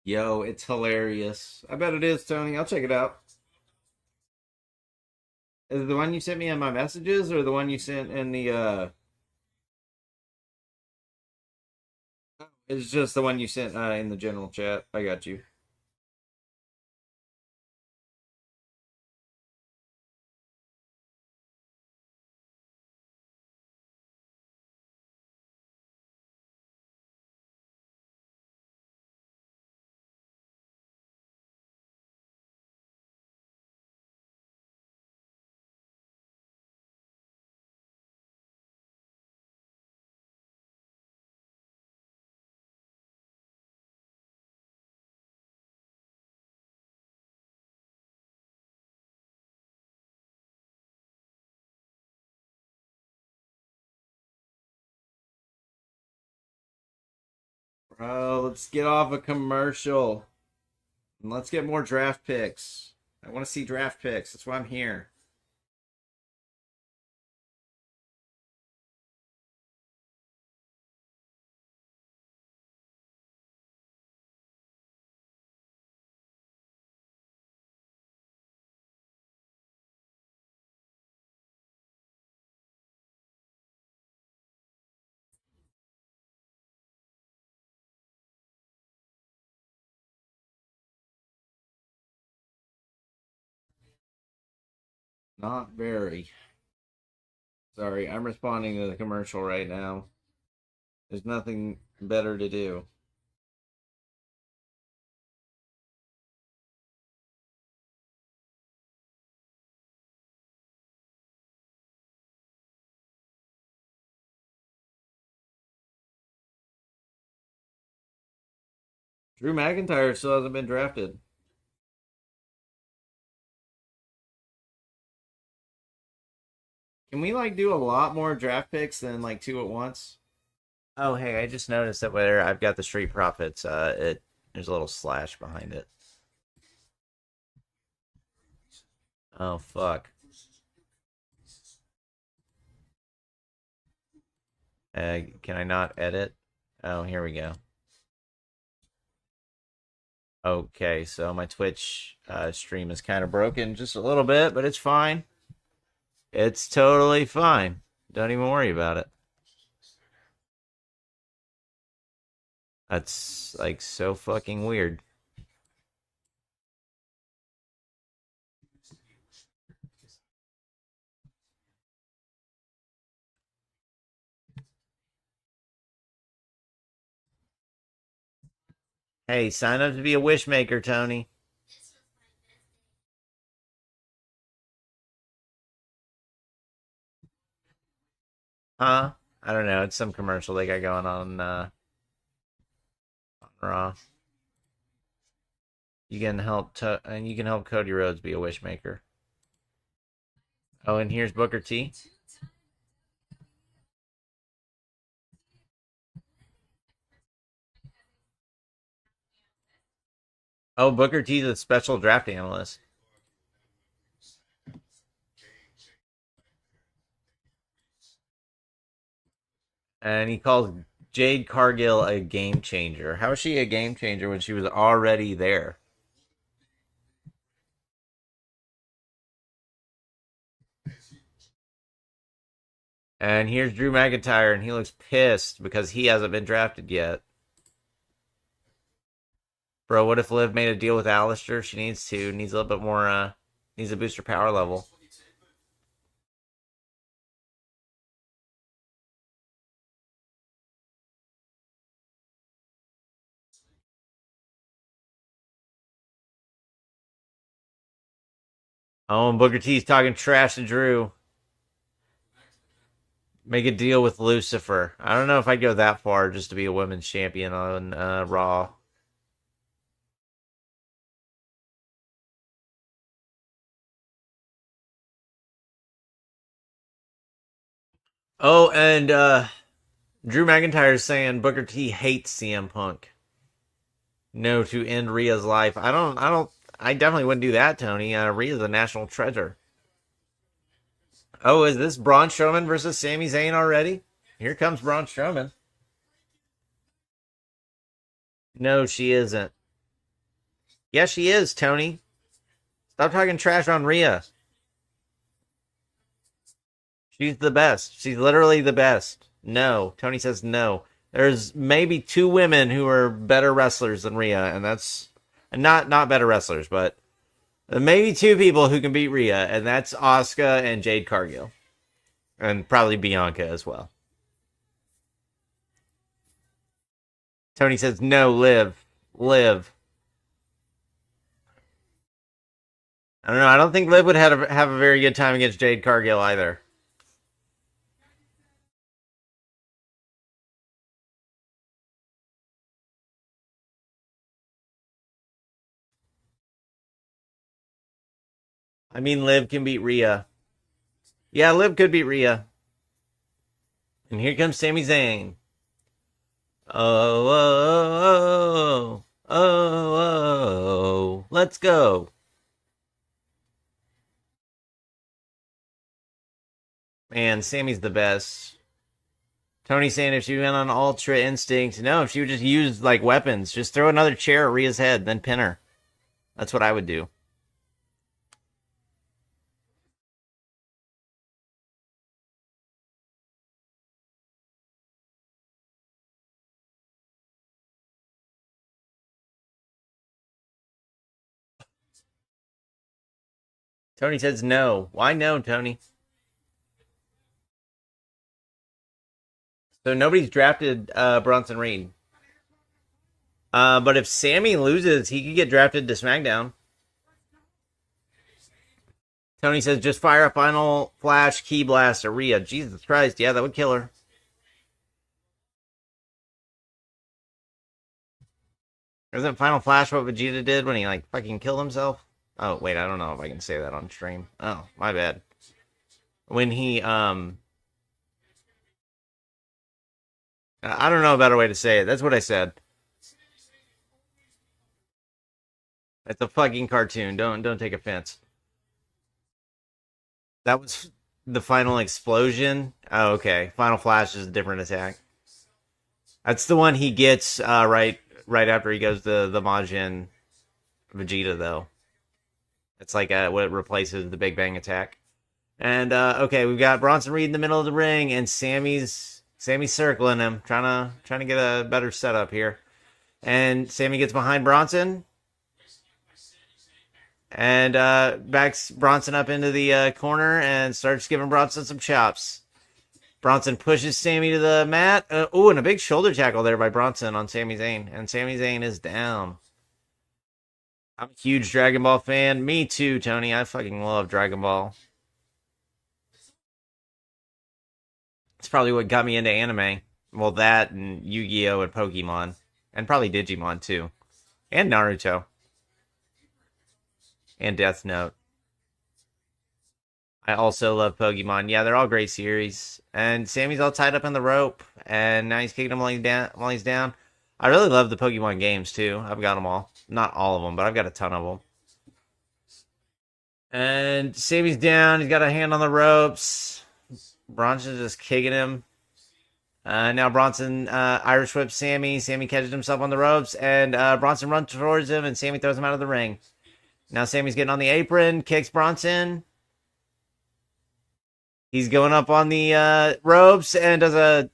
Yo, it's hilarious. I bet it is, Tony. I'll check it out. Is it the one you sent me on my messages or the one you sent in the it's just the one you sent in the general chat. I got you. Let's get off a commercial and let's get more draft picks. I want to see draft picks. That's why I'm here. Not very. Sorry, I'm responding to the commercial right now. There's nothing better to do. Drew McIntyre still hasn't been drafted. Can we like do a lot more draft picks than like two at once? Oh, hey, I just noticed that where I've got the Street Profits, there's a little slash behind it. Oh fuck. Can I not edit? Oh, here we go. Okay, so my Twitch stream is kind of broken just a little bit, but it's fine. It's totally fine. Don't even worry about it. That's like so fucking weird. Hey, sign up to be a wish maker, Tony. Huh? I don't know. It's some commercial they got going on Raw. You can help and you can help Cody Rhodes be a wish maker. Oh, and here's Booker T. Oh, Booker T's a special draft analyst. And he calls Jade Cargill a game changer. How is she a game changer when she was already there? And here's Drew McIntyre, and he looks pissed because he hasn't been drafted yet. Bro, what if Liv made a deal with Alistair? She needs to. Needs a little bit more, needs to boost her power level. Oh, and Booker T's talking trash to Drew. Make a deal with Lucifer. I don't know if I'd go that far just to be a women's champion on Raw. Oh, and Drew McIntyre is saying Booker T hates CM Punk. No, to end Rhea's life. I definitely wouldn't do that, Tony. Rhea's a national treasure. Oh, is this Braun Strowman versus Sami Zayn already? Here comes Braun Strowman. No, she isn't. Yes, she is, Tony. Stop talking trash on Rhea. She's the best. She's literally the best. No. Tony says no. There's maybe two women who are better wrestlers than Rhea, and that's not better wrestlers, but maybe two people who can beat Rhea, and that's Asuka and Jade Cargill. And probably Bianca as well. Tony says no, Liv. Liv. I don't know. I don't think Liv would have a very good time against Jade Cargill either. I mean, Liv can beat Rhea. Yeah, Liv could beat Rhea. And here comes Sami Zayn. Oh, oh, oh, oh, oh, let's go. Man, Sammy's the best. Tony saying if she went on Ultra Instinct, no, if she would just use like weapons, just throw another chair at Rhea's head, then pin her. That's what I would do. Tony says no. Why no, Tony? So nobody's drafted Bronson Reed. But if Sammy loses, he could get drafted to SmackDown. Tony says just fire a final flash key blast at Rhea. Jesus Christ, yeah, that would kill her. Isn't Final Flash what Vegeta did when he like fucking killed himself? Oh wait, I don't know if I can say that on stream. Oh, my bad. when he I don't know a better way to say it. That's what I said. It's a fucking cartoon. Don't take offense. That was the final explosion. Oh, okay. Final Flash is a different attack. That's the one he gets right after he goes to the Majin Vegeta though. It's like what replaces the Big Bang attack. And okay, we've got Bronson Reed in the middle of the ring, and Sammy's circling him, trying to get a better setup here. And Sammy gets behind Bronson and backs Bronson up into the corner and starts giving Bronson some chops. Bronson pushes Sammy to the mat. And a big shoulder tackle there by Bronson on Sami Zayn. And Sami Zayn is down. I'm a huge Dragon Ball fan. Me too, Tony. I fucking love Dragon Ball. It's probably what got me into anime. Well, that and Yu-Gi-Oh! And Pokemon. And probably Digimon too. And Naruto. And Death Note. I also love Pokemon. Yeah, they're all great series. And Sammy's all tied up in the rope, and now he's kicking him while he's down. I really love the Pokemon games too. I've got them all. Not all of them, but I've got a ton of them. And Sammy's down. He's got a hand on the ropes. Bronson's just kicking him. Now Bronson Irish whips Sammy. Sammy catches himself on the ropes, and Bronson runs towards him, and Sammy throws him out of the ring. Now Sammy's getting on the apron, kicks Bronson. He's going up on the ropes and does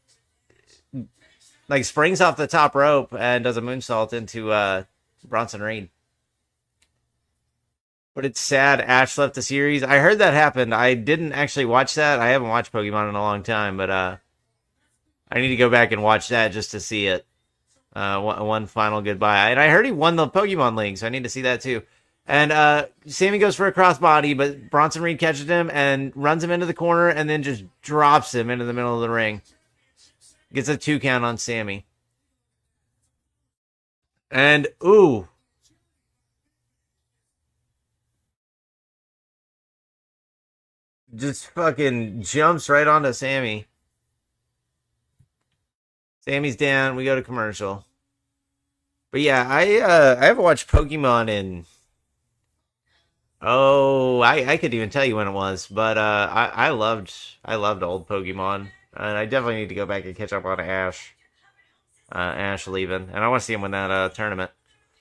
springs off the top rope and does a moonsault into Bronson Reed. But it's sad Ash left the series. I heard that happened. I didn't actually watch that. I haven't watched Pokemon in a long time, but I need to go back and watch that just to see it. One final goodbye. And I heard he won the Pokemon League, so I need to see that too. And Sammy goes for a crossbody, but Bronson Reed catches him and runs him into the corner and then just drops him into the middle of the ring. Gets a 2 count on Sammy. And, ooh. Just fucking jumps right onto Sammy. Sammy's down. We go to commercial. But yeah, I haven't watched Pokemon in... Oh, I could even tell you when it was, but I loved old Pokemon, and I definitely need to go back and catch up on Ash. Ash leaving, and I want to see him win that tournament.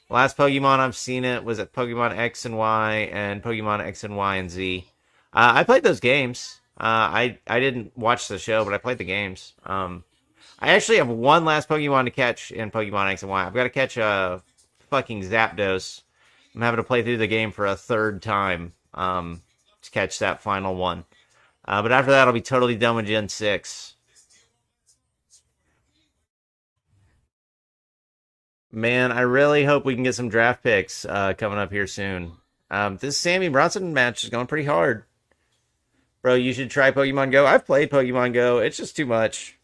Last Pokemon I've seen it was at Pokemon X and Y and Pokemon X and Y and Z. I played those games. I didn't watch the show, but I played the games. I actually have one last Pokemon to catch in Pokemon X and Y. I've got to catch a fucking Zapdos. I'm having to play through the game for a third time to catch that final one. But after that, I'll be totally done with Gen 6. Man, I really hope we can get some draft picks coming up here soon. This Sammy Bronson match is going pretty hard. Bro, you should try Pokemon Go. I've played Pokemon Go. It's just too much.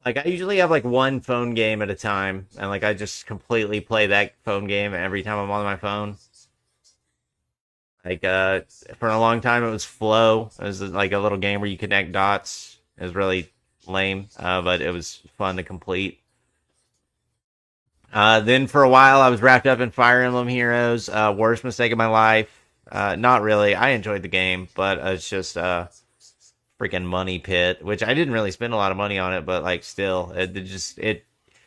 Like, I usually have, like, one phone game at a time, and, like, I just completely play that phone game every time I'm on my phone. Like, for a long time, it was Flow. It was, like, a little game where you connect dots. It was really lame, but it was fun to complete. Then for a while, I was wrapped up in Fire Emblem Heroes. Worst mistake of my life. Not really. I enjoyed the game, but it's just freaking money pit, which I didn't really spend a lot of money on it, but like still, it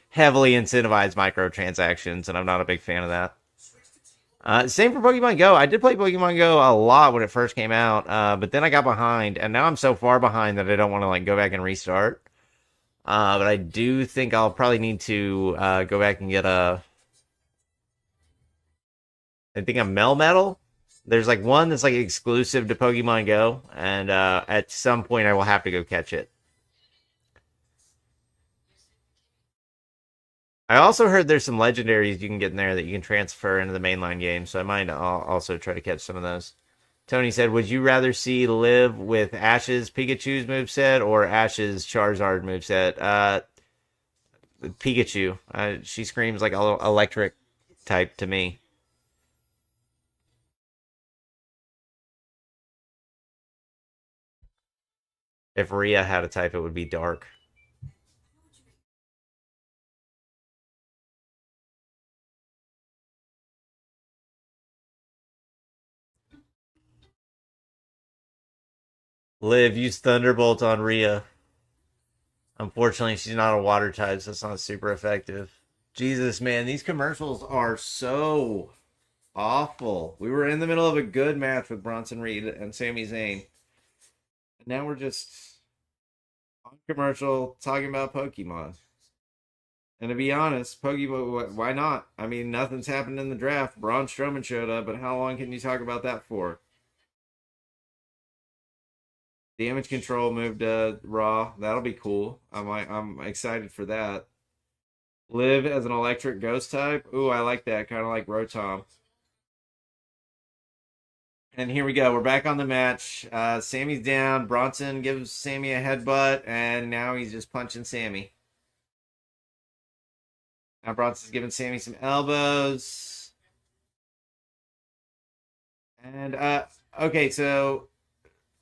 heavily incentivized microtransactions, and I'm not a big fan of that. Same for Pokemon Go. I did play Pokemon Go a lot when it first came out, but then I got behind, and now I'm so far behind that I don't want to like go back and restart. But I do think I'll probably need to go back and get I think a Melmetal. There's like one that's like exclusive to Pokemon Go, and at some point I will have to go catch it. I also heard there's some legendaries you can get in there that you can transfer into the mainline game, so I might also try to catch some of those. Tony said, would you rather see Liv with Ash's Pikachu's moveset or Ash's Charizard moveset? Pikachu. She screams like a little electric type to me. If Rhea had a type, it would be dark. Liv, use Thunderbolt on Rhea. Unfortunately, she's not a water type, so it's not super effective. Jesus, man, these commercials are so awful. We were in the middle of a good match with Bronson Reed and Sami Zayn. And now we're just on commercial talking about Pokemon. And to be honest, Pokemon, why not? I mean, nothing's happened in the draft. Braun Strowman showed up, but how long can you talk about that for? Damage Control moved to Raw. That'll be cool. I'm excited for that. Live as an electric ghost type. Ooh, I like that. Kind of like Rotom. And here we go. We're back on the match. Sammy's down. Bronson gives Sammy a headbutt, and now he's just punching Sammy. Now Bronson's giving Sammy some elbows. And okay, so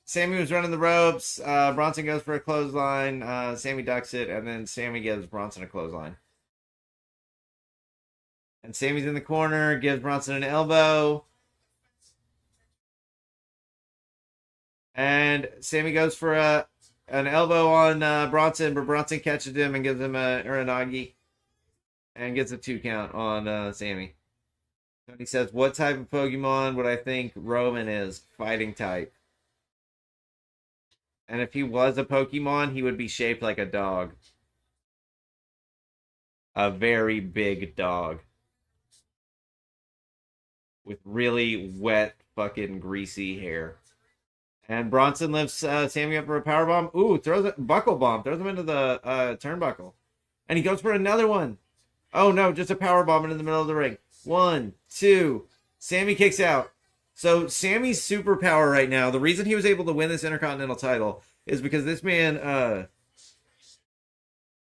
Sammy was running the ropes. Bronson goes for a clothesline. Sammy ducks it, and then Sammy gives Bronson a clothesline. And Sammy's in the corner, gives Bronson an elbow. And Sammy goes for an elbow on Bronson, but Bronson catches him and gives him a Uranagi. And gets a 2 count on Sammy. Tony says, what type of Pokemon would I think Roman is? Fighting type. And if he was a Pokemon, he would be shaped like a dog. A very big dog. With really wet, fucking greasy hair. And Bronson lifts Sammy up for a power bomb. Ooh, throws a buckle bomb. Throws him into the turnbuckle. And he goes for another one. Oh no, just a power bomb in the middle of the ring. 1, 2. Sammy kicks out. So Sammy's superpower right now, the reason he was able to win this Intercontinental title is because this man,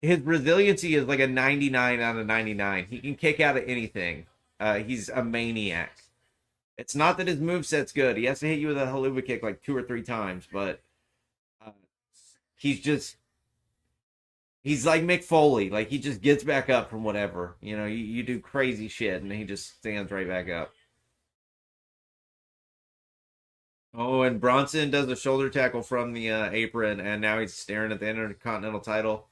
his resiliency is like a 99 out of 99. He can kick out of anything. He's a maniac. It's not that his moveset's good. He has to hit you with a haluva kick like 2 or 3 times, but he's like Mick Foley. Like, he just gets back up from whatever. You know, you do crazy shit, and he just stands right back up. Oh, and Bronson does a shoulder tackle from the apron, and now he's staring at the Intercontinental title.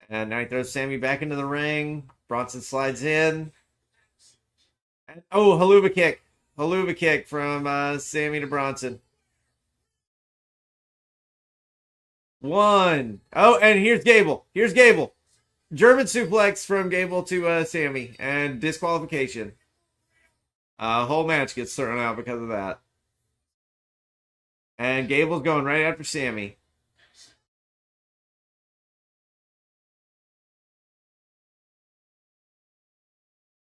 And now he throws Sammy back into the ring. Bronson slides in. And, oh, haluva kick. Haluva kick from Sammy to Bronson. 1. Oh, and here's Gable. Here's Gable. German suplex from Gable to Sammy. And disqualification. Whole match gets thrown out because of that. And Gable's going right after Sammy.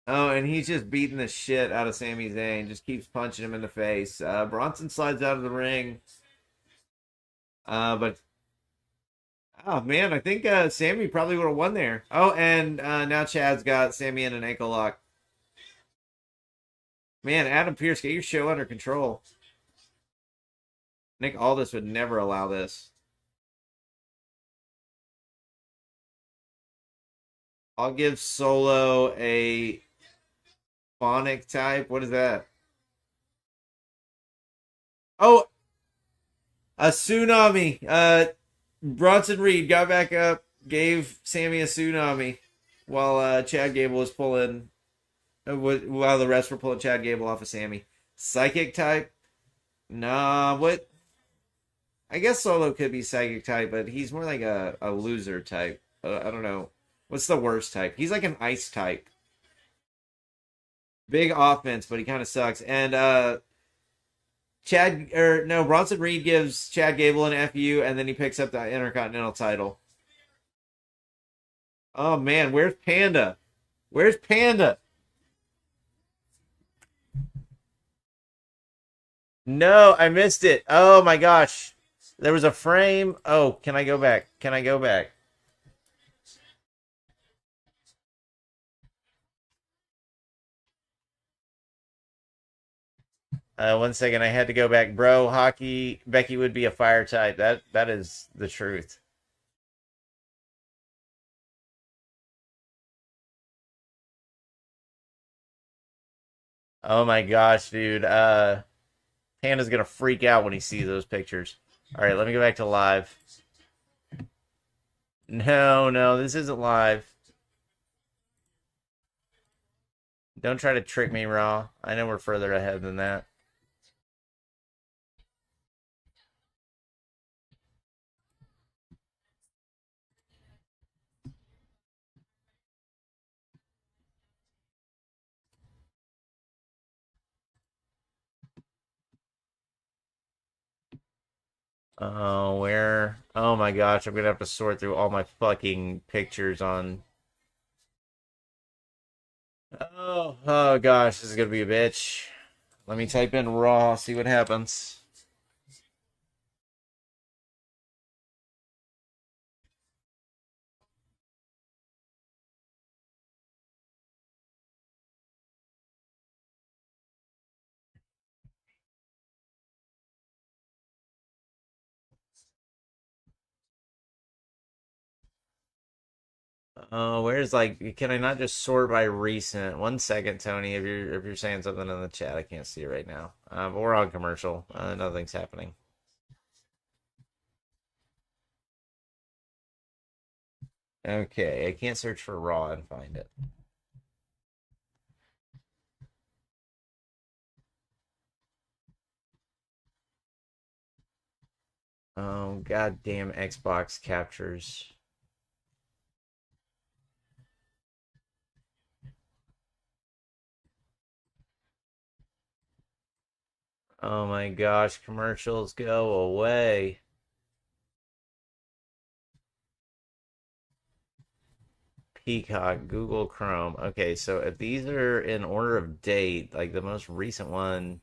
Oh, and he's just beating the shit out of Sami Zayn. Just keeps punching him in the face. Bronson slides out of the ring. But oh man, I think Sammy probably would have won there. Oh, and now Chad's got Sammy in an ankle lock. Man, Adam Pearce, get your show under control. Nick Aldis would never allow this. I'll give Solo a phonic type. What is that? Oh, a tsunami. Bronson Reed got back up, gave Sammy a tsunami while Chad Gable was pulling, while the rest were pulling Chad Gable off of Sammy. Psychic type? Nah, what? I guess Solo could be psychic type, but he's more like a loser type. I don't know. What's the worst type? He's like an ice type. Big offense, but he kind of sucks. And Bronson Reed gives Chad Gable an FU, and then he picks up the Intercontinental title. Oh man, where's Panda? Where's Panda? No, I missed it. Oh my gosh. There was a frame. Oh, can I go back? Can I go back? One second, I had to go back, bro. Hockey, Becky would be a fire type. That is the truth. Oh my gosh, dude. Panda's gonna freak out when he sees those pictures. All right, let me go back to live. No, no, this isn't live. Don't try to trick me, Raw. I know we're further ahead than that. Oh, where? Oh my gosh, I'm gonna have to sort through all my fucking pictures on. Oh gosh, this is gonna be a bitch. Let me type in Raw, see what happens. Oh, where's like? Can I not just sort by recent? One second, Tony. If you're saying something in the chat, I can't see it right now. But we're on commercial. Nothing's happening. Okay, I can't search for Raw and find it. Oh, goddamn Xbox captures. Oh my gosh, commercials go away. Peacock, Google Chrome. Okay, so if these are in order of date, like the most recent one,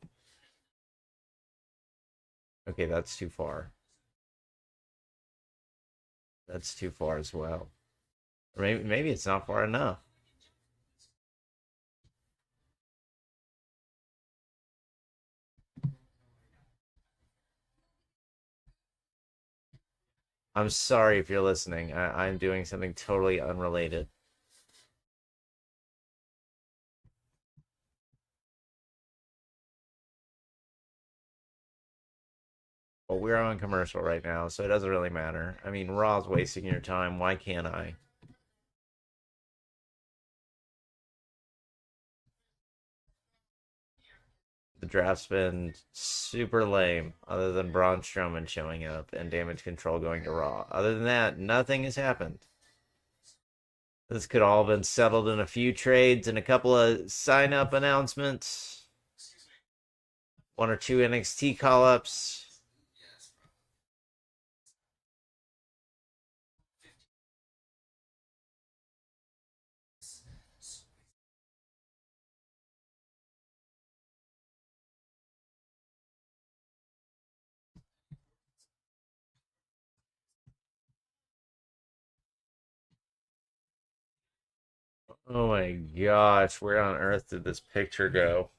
okay, that's too far. That's too far as well. Or maybe it's not far enough. I'm sorry if you're listening. I'm doing something totally unrelated. Well, we're on commercial right now, so it doesn't really matter. I mean, Raw's wasting your time. Why can't I? The draft's been super lame, other than Braun Strowman showing up and Damage Control going to Raw. Other than that, nothing has happened. This could all have been settled in a few trades and a couple of sign up announcements, one or two NXT call ups. Oh my gosh, where on earth did this picture go?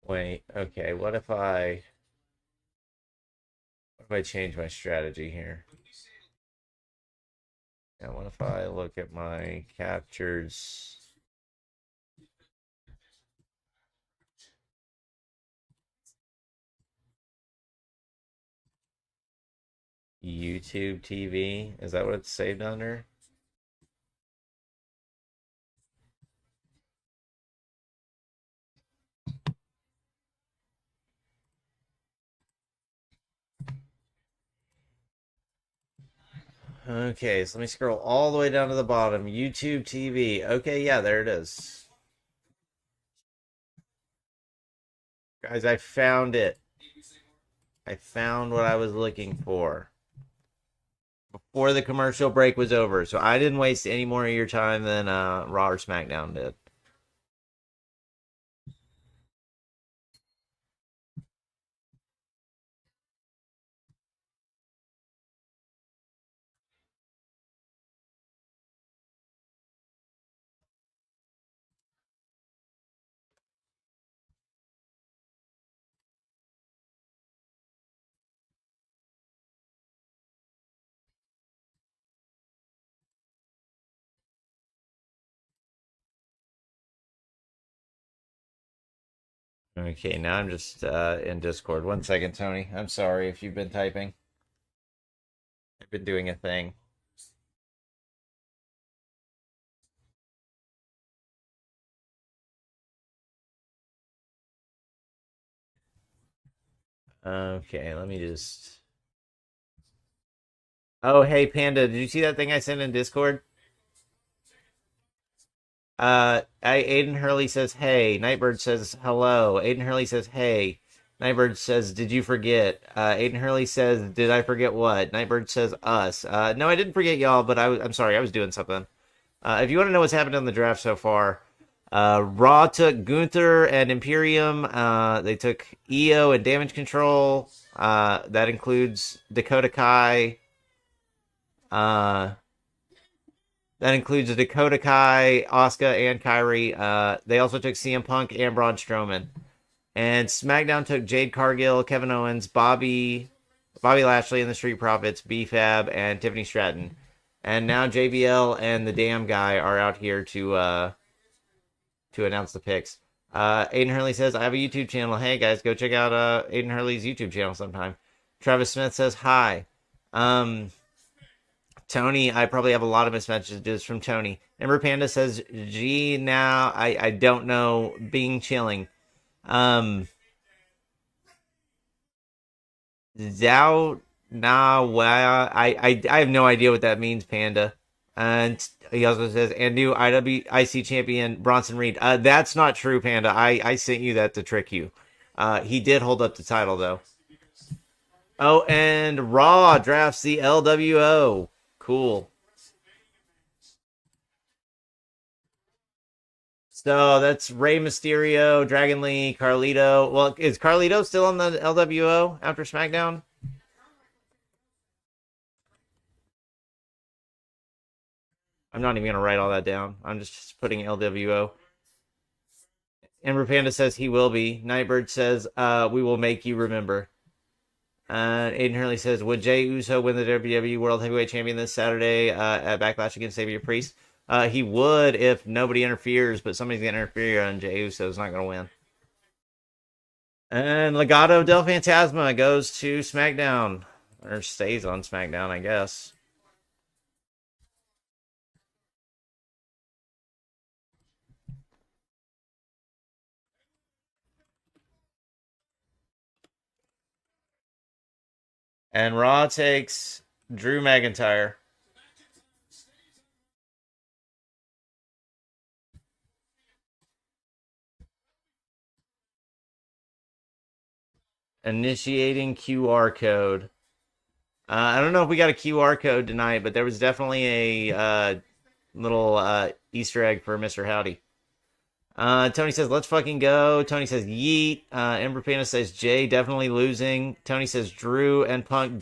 Wait, okay, what if I change my strategy here? Yeah, what if I look at my captures? YouTube TV? Is that what it's saved under? Okay, so let me scroll all the way down to the bottom. YouTube TV. Okay, yeah, there it is. Guys, I found it. I found what I was looking for before the commercial break was over. So I didn't waste any more of your time than Raw or SmackDown did. Okay, now I'm just in Discord. 1 second, Tony. I'm sorry if you've been typing. I've been doing a thing. Okay, let me just. Oh, hey, Panda, did you see that thing I sent in Discord? Aiden Hurley says, hey. Nightbird says, hello. Aiden Hurley says, hey. Nightbird says, did you forget? Aiden Hurley says, did I forget what? Nightbird says, us. No, I didn't forget y'all, but I'm sorry, I was doing something. If you want to know what's happened in the draft so far, Raw took Gunther and Imperium. They took EO and Damage Control. That includes Dakota Kai. That includes Dakota Kai, Asuka, and Kyrie. They also took CM Punk and Braun Strowman. And SmackDown took Jade Cargill, Kevin Owens, Bobby Lashley and the Street Profits, B-Fab, and Tiffany Stratton. And now JBL and the damn guy are out here to announce the picks. Aiden Hurley says, I have a YouTube channel. Hey, guys, go check out Aiden Hurley's YouTube channel sometime. Travis Smith says, hi. Tony, I probably have a lot of missed messages from Tony. Ember Panda says, gee, now, I don't know, being chilling. Zhao, nah, wow, I have no idea what that means, Panda. And he also says, and new IWIC champion Bronson Reed. That's not true, Panda. I sent you that to trick you. He did hold up the title, though. Oh, and Raw drafts the LWO. Cool. So that's Rey Mysterio, Dragon Lee, Carlito. Well, is Carlito still on the LWO after SmackDown? I'm not even going to write all that down. I'm just putting LWO. Ember Panda says he will be. Nightbird says, we will make you remember. Aiden Hurley says, would Jey Uso win the WWE World Heavyweight Champion this Saturday at Backlash against Xavier Priest? He would if nobody interferes, but somebody's going to interfere, and Jey Uso's not going to win. And Legado del Fantasma goes to SmackDown. Or stays on SmackDown, I guess. And Raw takes Drew McIntyre. Initiating QR code. I don't know if we got a QR code tonight, but there was definitely a little Easter egg for Mr. Howdy. Tony says, let's fucking go. Tony says, yeet. Ember Panda says, Jay definitely losing. Tony says, Drew and Punk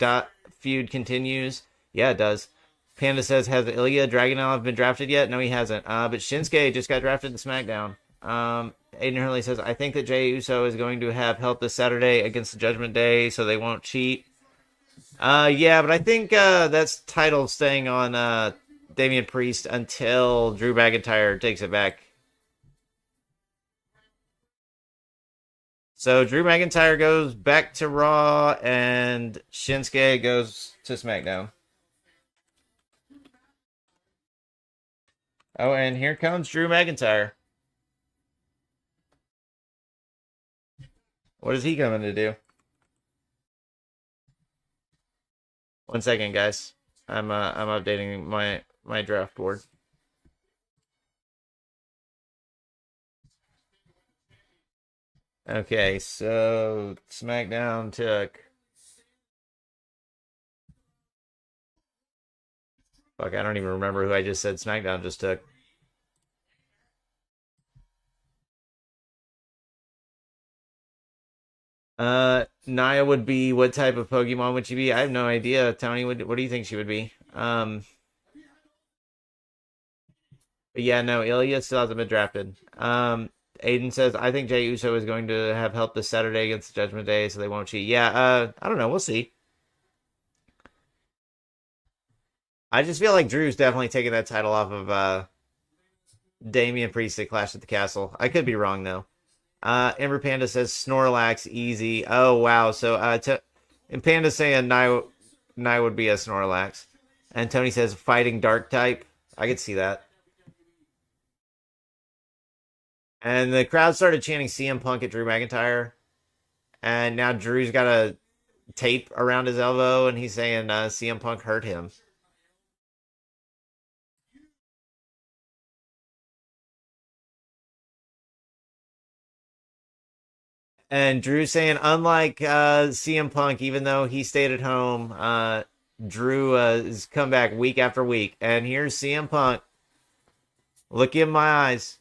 feud continues. Yeah, it does. Panda says, has Ilya Dragunov been drafted yet? No, he hasn't. But Shinsuke just got drafted to SmackDown. Aiden Hurley says, I think that Jey Uso is going to have help this Saturday against the Judgment Day, so they won't cheat. Yeah, but I think that's title staying on Damian Priest until Drew McIntyre takes it back. So Drew McIntyre goes back to Raw, and Shinsuke goes to SmackDown. Oh, and here comes Drew McIntyre. What is he coming to do? 1 second, guys. I'm updating my draft board. Okay, so SmackDown took. Fuck, I don't even remember who I just said SmackDown just took. Naya would be, what type of Pokemon would she be? I have no idea. Tony, what do you think she would be? But yeah, no, Ilya still hasn't been drafted. Aiden says, I think Jey Uso is going to have help this Saturday against the Judgment Day, so they won't cheat. Yeah, I don't know. We'll see. I just feel like Drew's definitely taking that title off of Damian Priest at Clash at the Castle. I could be wrong, though. Ember Panda says Snorlax easy. Oh wow. So and Panda saying Nye would be a Snorlax. And Tony says fighting dark type. I could see that. And the crowd started chanting CM Punk at Drew McIntyre. And now Drew's got a tape around his elbow and he's saying CM Punk hurt him. And Drew's saying, unlike CM Punk, even though he stayed at home, Drew has come back week after week. And here's CM Punk. Look in my eyes.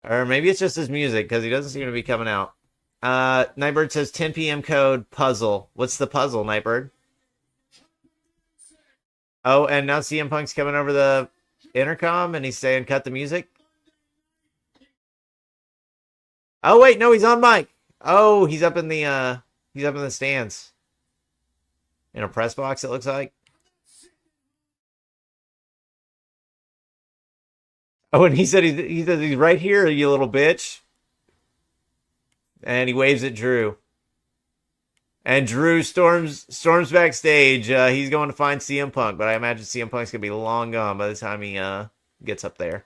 Or maybe it's just his music because he doesn't seem to be coming out. Nightbird says 10 p.m. code puzzle. What's the puzzle, Nightbird? Oh, and now CM Punk's coming over the intercom and he's saying cut the music. Oh wait, no, he's on mic. Oh, he's up in the stands. In a press box, it looks like. Oh, and he said he's right here, you little bitch. And he waves at Drew. And Drew storms backstage. He's going to find CM Punk, but I imagine CM Punk's gonna be long gone by the time he gets up there.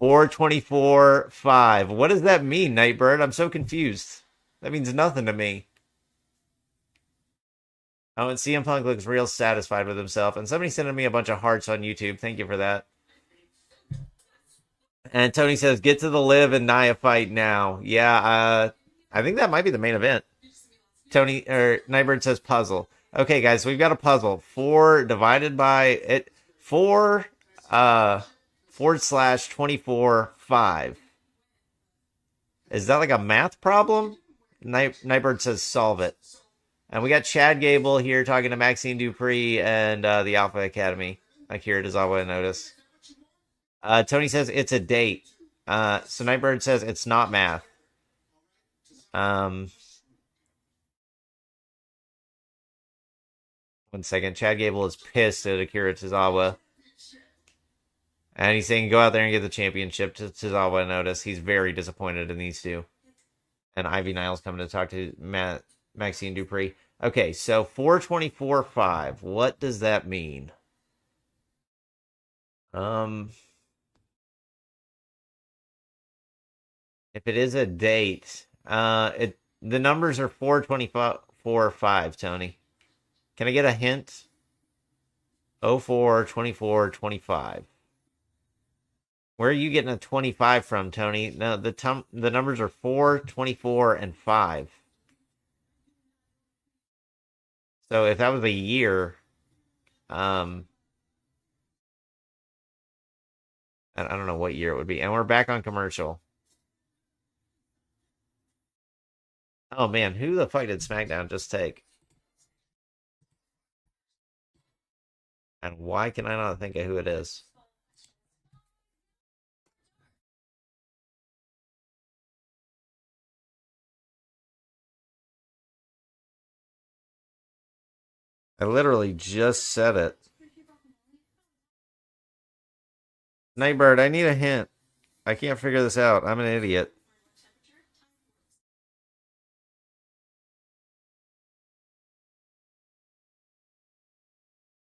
424.5. What does that mean, Nightbird? I'm so confused. That means nothing to me. Oh, and CM Punk looks real satisfied with himself. And somebody sending me a bunch of hearts on YouTube. Thank you for that. And Tony says, get to the Liv and Nia fight now. Yeah, I think that might be the main event. Nightbird says puzzle. Okay, guys, so we've got a puzzle. 4 divided by it. 4 /24/5. Is that like a math problem? Nightbird says solve it. And we got Chad Gable here talking to Maxine Dupree and the Alpha Academy. Akira Tozawa notice. Tony says it's a date. So Nightbird says it's not math. 1 second. Chad Gable is pissed at Akira Tozawa. And he's saying go out there and get the championship to Tozawa notice. He's very disappointed in these two. And Ivy Niles coming to talk to Maxine Dupree. Okay, so 424.5. What does that mean? If it is a date, the numbers are 424.5, Tony. Can I get a hint? 04, 24, 25. Where are you getting a 25 from, Tony? No, the numbers are 4, 24, and 5. So if that was a year, I don't know what year it would be. And we're back on commercial. Oh man, who the fuck did SmackDown just take? And why can I not think of who it is? I literally just said it. Nightbird, I need a hint. I can't figure this out. I'm an idiot.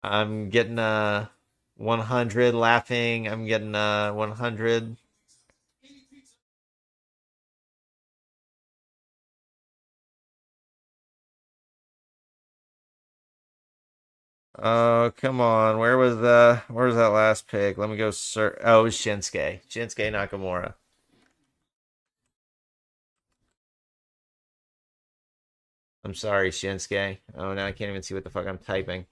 I'm getting 100 laughing. I'm getting 100. Oh, come on. Where was that last pick? Let me go search. Oh, it was Shinsuke. Shinsuke Nakamura. I'm sorry, Shinsuke. Oh, now I can't even see what the fuck I'm typing.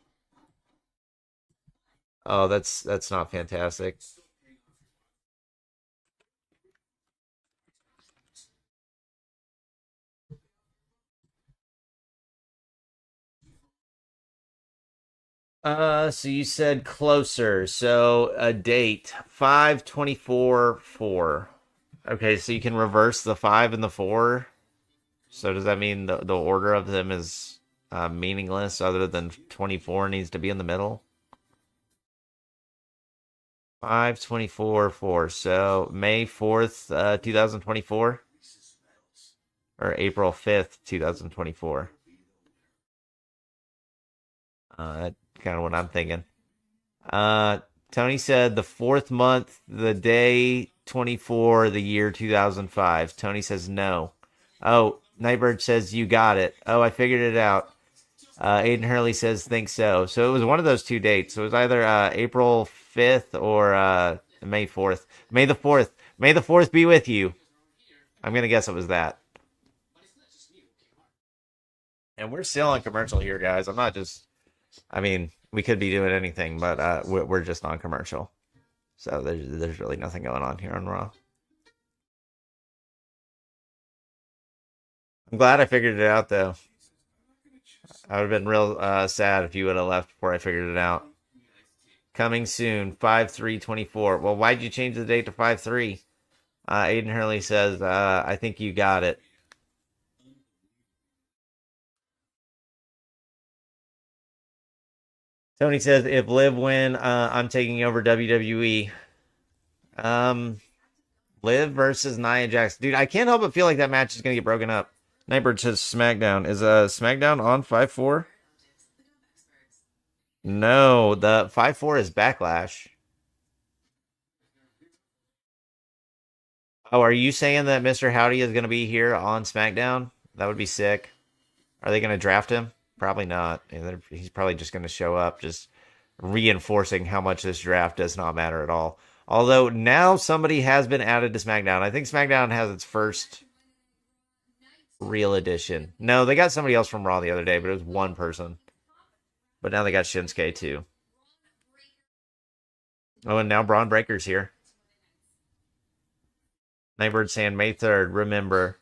Oh, that's not fantastic. So you said closer. So a date 5/24/4. Okay, so you can reverse the 5 and the 4. So does that mean the order of them is meaningless other than 24 needs to be in the middle? 5/24/4. So May 4th, 2024, or April 5th, 2024. That's kind of what I'm thinking. Uh, Tony said the fourth month, the day 24, the year 2005. Tony says no. Oh, Nightbird says you got it. Oh, I figured it out. Aiden Hurley says think so. So it was one of those two dates. So it was either April 5th or May 4th. May the 4th. May the 4th be with you. I'm going to guess it was that. And we're still on commercial here, guys. I'm not just, I mean, we could be doing anything, but we're just on commercial. So there's really nothing going on here on Raw. I'm glad I figured it out, though. I would have been real sad if you would have left before I figured it out. Coming soon, 5/3/24. Well, why'd you change the date to 5/3? Aiden Hurley says, I think you got it. Tony says, if Liv win, I'm taking over WWE. Liv versus Nia Jax. Dude, I can't help but feel like that match is going to get broken up. Nightbird says SmackDown. Is SmackDown on 5/4? No, the 5/4 is Backlash. Oh, are you saying that Mr. Howdy is going to be here on SmackDown? That would be sick. Are they going to draft him? Probably not. He's probably just going to show up, just reinforcing how much this draft does not matter at all. Although now somebody has been added to SmackDown. I think SmackDown has its first real edition. No, they got somebody else from Raw the other day, but it was one person. But now they got Shinsuke too. Oh, and now Braun Breaker's here. Nightbird saying May 3rd, remember.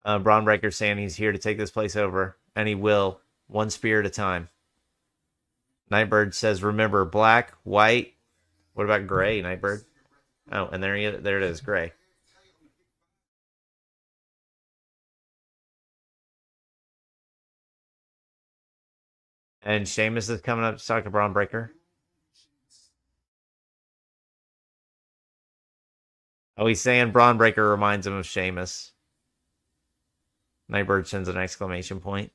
Braun Breaker saying he's here to take this place over, and he will, one spear at a time. Nightbird says, remember, black, white. What about gray, Nightbird? Oh, and there it is, gray. And Sheamus is coming up to talk to Braun Breaker. Oh, he's saying Braun Breaker reminds him of Sheamus. Nightbird sends an exclamation point.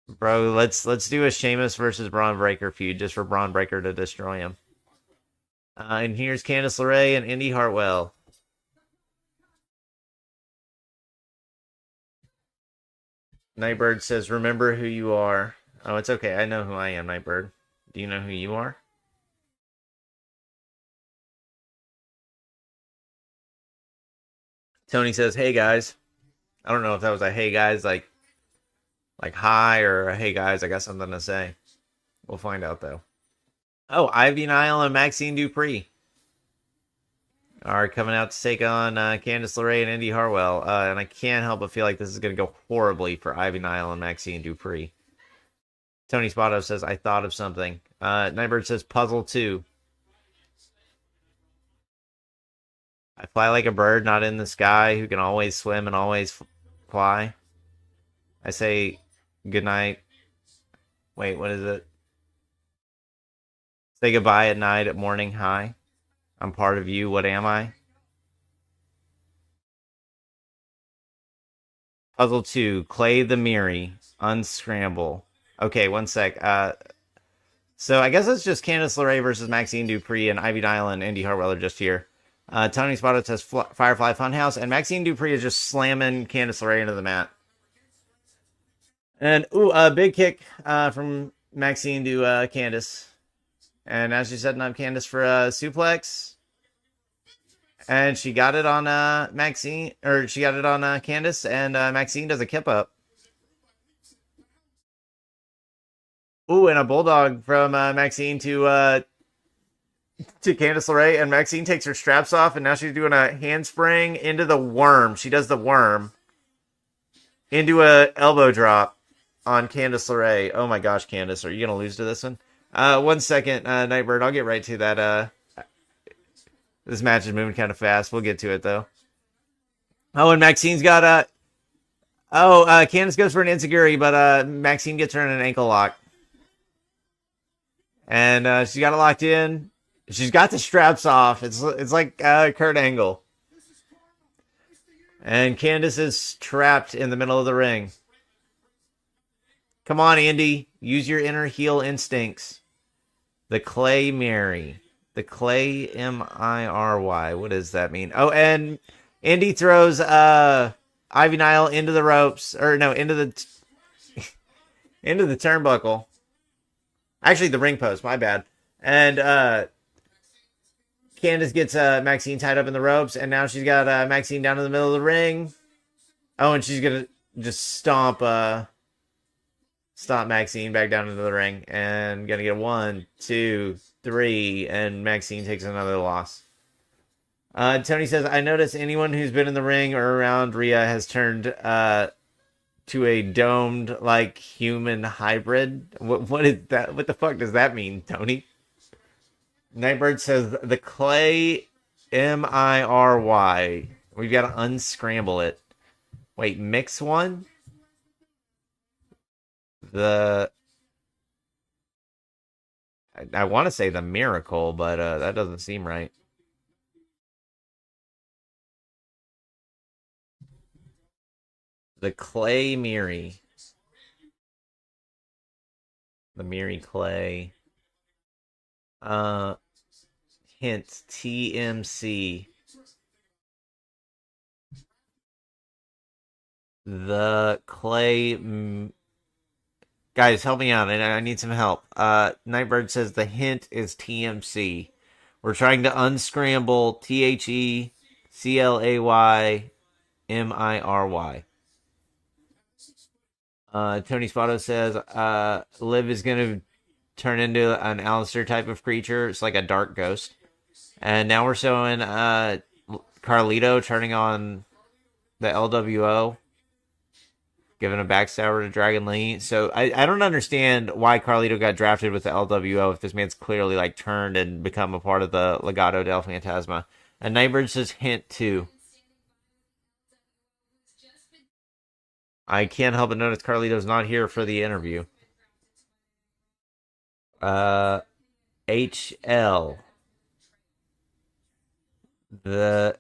Bro, let's do a Sheamus versus Braun Breaker feud just for Braun Breaker to destroy him. And here's Candice LeRae and Indy Hartwell. Nightbird says, remember who you are. Oh, it's okay. I know who I am, Nightbird. Do you know who you are? Tony says, hey, guys. I don't know if that was a hey, guys, like hi, or a hey, guys, I got something to say. We'll find out, though. Oh, Ivy Nile and Maxine Dupree are coming out to take on Candice LeRae and Indy Hartwell. And I can't help but feel like this is going to go horribly for Ivy Nile and Maxine Dupree. Tony Spotto says, I thought of something. Nightbird says, puzzle 2. I fly like a bird, not in the sky, who can always swim and always fly. I say, good night. Wait, what is it? Say goodbye at night, at morning, hi. I'm part of you, what am I? Puzzle 2, Clay the Miri, unscramble. Okay, one sec. So I guess it's just Candice LeRae versus Maxine Dupree, and Ivy Nile and Indy Hartwell are just here. Tony Spotted says Firefly Funhouse, and Maxine Dupree is just slamming Candice LeRae into the mat. And, a big kick from Maxine to Candice. And now she's setting up Candice for a suplex. And she got it on Maxine, or she got it on Candice, and Maxine does a kip up. Ooh, and a bulldog from Maxine to Candice LeRae, and Maxine takes her straps off, and now she's doing a handspring into the worm. She does the worm into a elbow drop on Candice LeRae. Oh my gosh, Candice, are you gonna lose to this one? 1 second, Nightbird. I'll get right to that. This match is moving kind of fast. We'll get to it though. Oh, and Maxine's got a. Candice goes for an enziguri, but Maxine gets her in an ankle lock, and she got it locked in. She's got the straps off. It's like Kurt Angle, and Candice is trapped in the middle of the ring. Come on, Indy, use your inner heel instincts. The Clay Mary. The Clay Miry. What does that mean? Oh, and Indy throws Ivy Nile into the ropes, or no, into the into the turnbuckle. Actually, the ring post. My bad. And Candice gets Maxine tied up in the ropes, and now she's got Maxine down in the middle of the ring. Oh, and she's gonna just stomp Maxine back down into the ring, and gonna get 1, 2, 3, and Maxine takes another loss. Tony says, I notice anyone who's been in the ring or around Rhea has turned to a domed, like, human hybrid. What is that? What the fuck does that mean, Tony? Nightbird says, the Clay Miry. We've got to unscramble it. Wait, mix one? I want to say the Miracle, but that doesn't seem right. The Clay Miri. The Miri Clay. Hint, TMC. The Clay... Guys, help me out. I need some help. Nightbird says the hint is TMC. We're trying to unscramble THECLAYMIRY. Tony Spotto says Liv is going to turn into an Alistair type of creature. It's like a dark ghost. And now we're showing Carlito turning on the LWO. Giving a backstabber to Dragon Lee. So I don't understand why Carlito got drafted with the LWO if this man's clearly like turned and become a part of the Legado del Fantasma. And Nightbird says hint too. I can't help but notice Carlito's not here for the interview. HL. The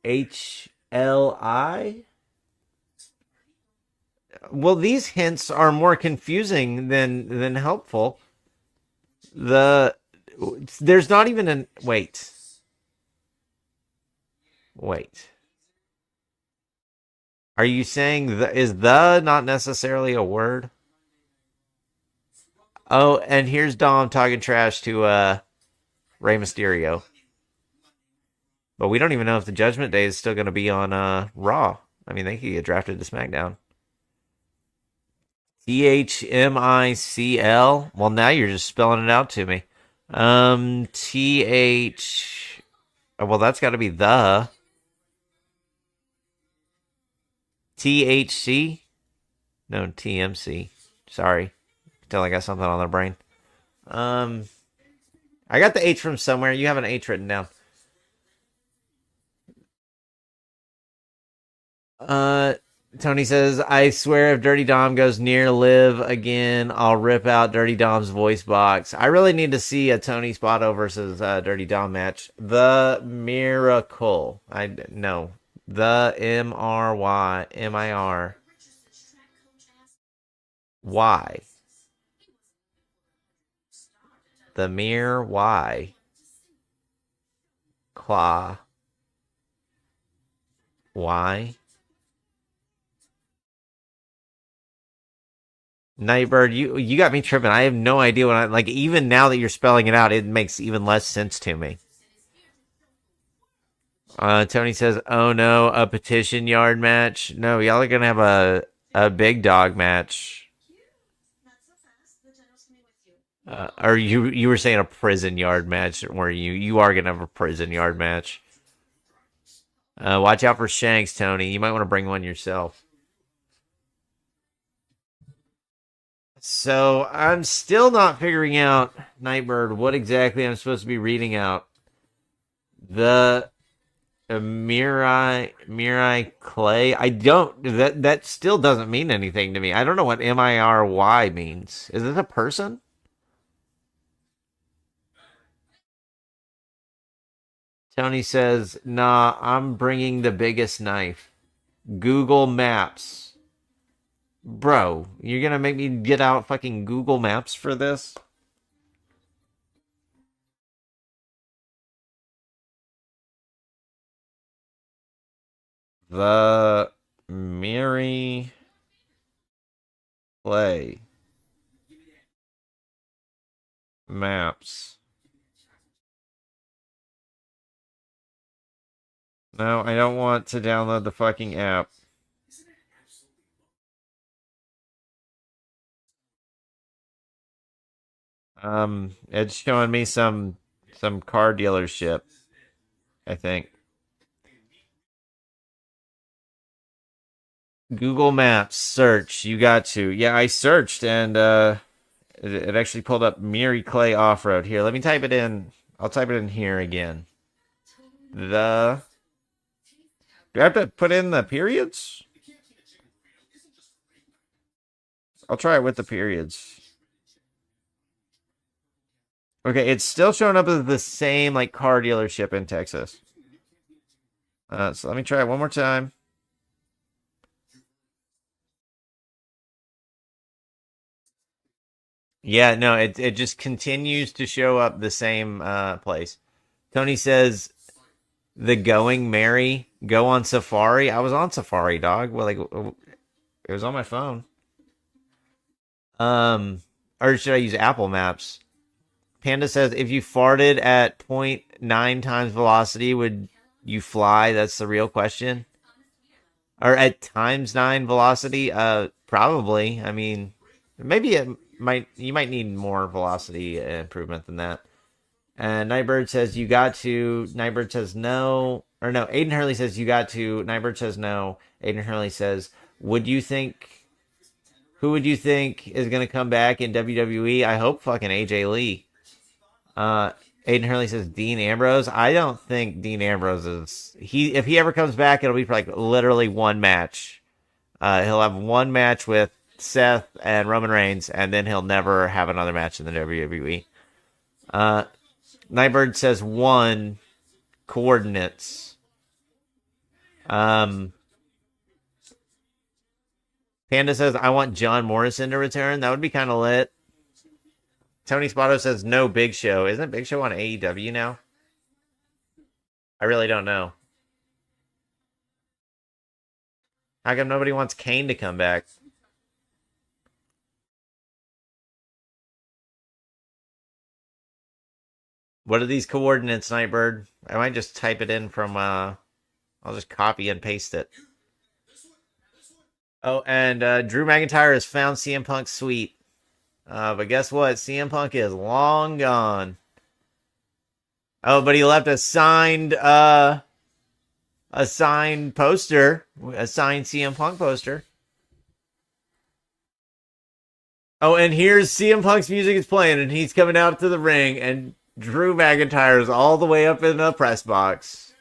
HLI? Well, these hints are more confusing than helpful. There's not even an wait. Are you saying is the not necessarily a word? Oh, and here's Dom talking trash to Rey Mysterio. But we don't even know if the Judgment Day is still going to be on Raw. I mean, they could get drafted to SmackDown. THMICL. Well, now you're just spelling it out to me. TH. Well, that's got to be the. THC. No, TMC. Sorry. Until I got something on the brain. I got the H from somewhere. You have an H written down. Tony says, I swear if Dirty Dom goes near Liv again, I'll rip out Dirty Dom's voice box. I really need to see a Tony Spotto versus Dirty Dom match. The Miracle. No. The MRY. Why? The Mir Y. Claw. Why? Nightbird, you got me tripping. I have no idea what like. Even now that you're spelling it out, it makes even less sense to me. Tony says, "Oh no, a petition yard match. No, y'all are gonna have a big dog match." Or you were saying a prison yard match, where you are gonna have a prison yard match. Watch out for Shanks, Tony. You might want to bring one yourself. So I'm still not figuring out, Nightbird, what exactly I'm supposed to be reading out. The Mirai Clay. I don't. That still doesn't mean anything to me. I don't know what Miry means. Is it a person? Tony says, "Nah, I'm bringing the biggest knife." Google Maps, bro. You're gonna make me get out fucking Google Maps for this? The Mary Clay Maps. No, I don't want to download the fucking app. It's showing me some car dealership, I think. Google Maps search. You got to. Yeah, I searched and it actually pulled up Mary Clay Off-Road. Here, let me type it in. I'll type it in here again. The Do I have to put in the periods? I'll try it with the periods. Okay, it's still showing up as the same like car dealership in Texas. So let me try it one more time. Yeah, no, it just continues to show up the same place. Tony says the Going Merry go on Safari. I was on Safari, dog. Well, like it was on my phone. Or should I use Apple Maps? Panda says if you farted at 0.9 times velocity, would you fly? That's the real question. Or at times 9 velocity? Probably. I mean, maybe you might need more velocity improvement than that. And Nightbird says you got to. Nightbird says no. Or no, Aiden Hurley says you got to. Nightbird says no. Aiden Hurley says, would you think, who would you think is going to come back in WWE? I hope fucking AJ Lee. Uh, Aiden Hurley says Dean Ambrose. I don't think Dean Ambrose is if he ever comes back, it'll be for like literally one match. He'll have one match with Seth and Roman Reigns, and then he'll never have another match in the WWE. Nightbird says one coordinates. Um, Panda says I want John Morrison to return. That would be kind of lit. Tony Spotto says no Big Show. Isn't Big Show on AEW now? I really don't know. How come nobody wants Kane to come back? What are these coordinates, Nightbird? I might just type it in from I'll just copy and paste it. Oh, and Drew McIntyre has found CM Punk's suite. But guess what? CM Punk is long gone. Oh, but he left a signed poster, a signed CM Punk poster. Oh, and here's CM Punk's music is playing, and he's coming out to the ring, and Drew McIntyre is all the way up in the press box.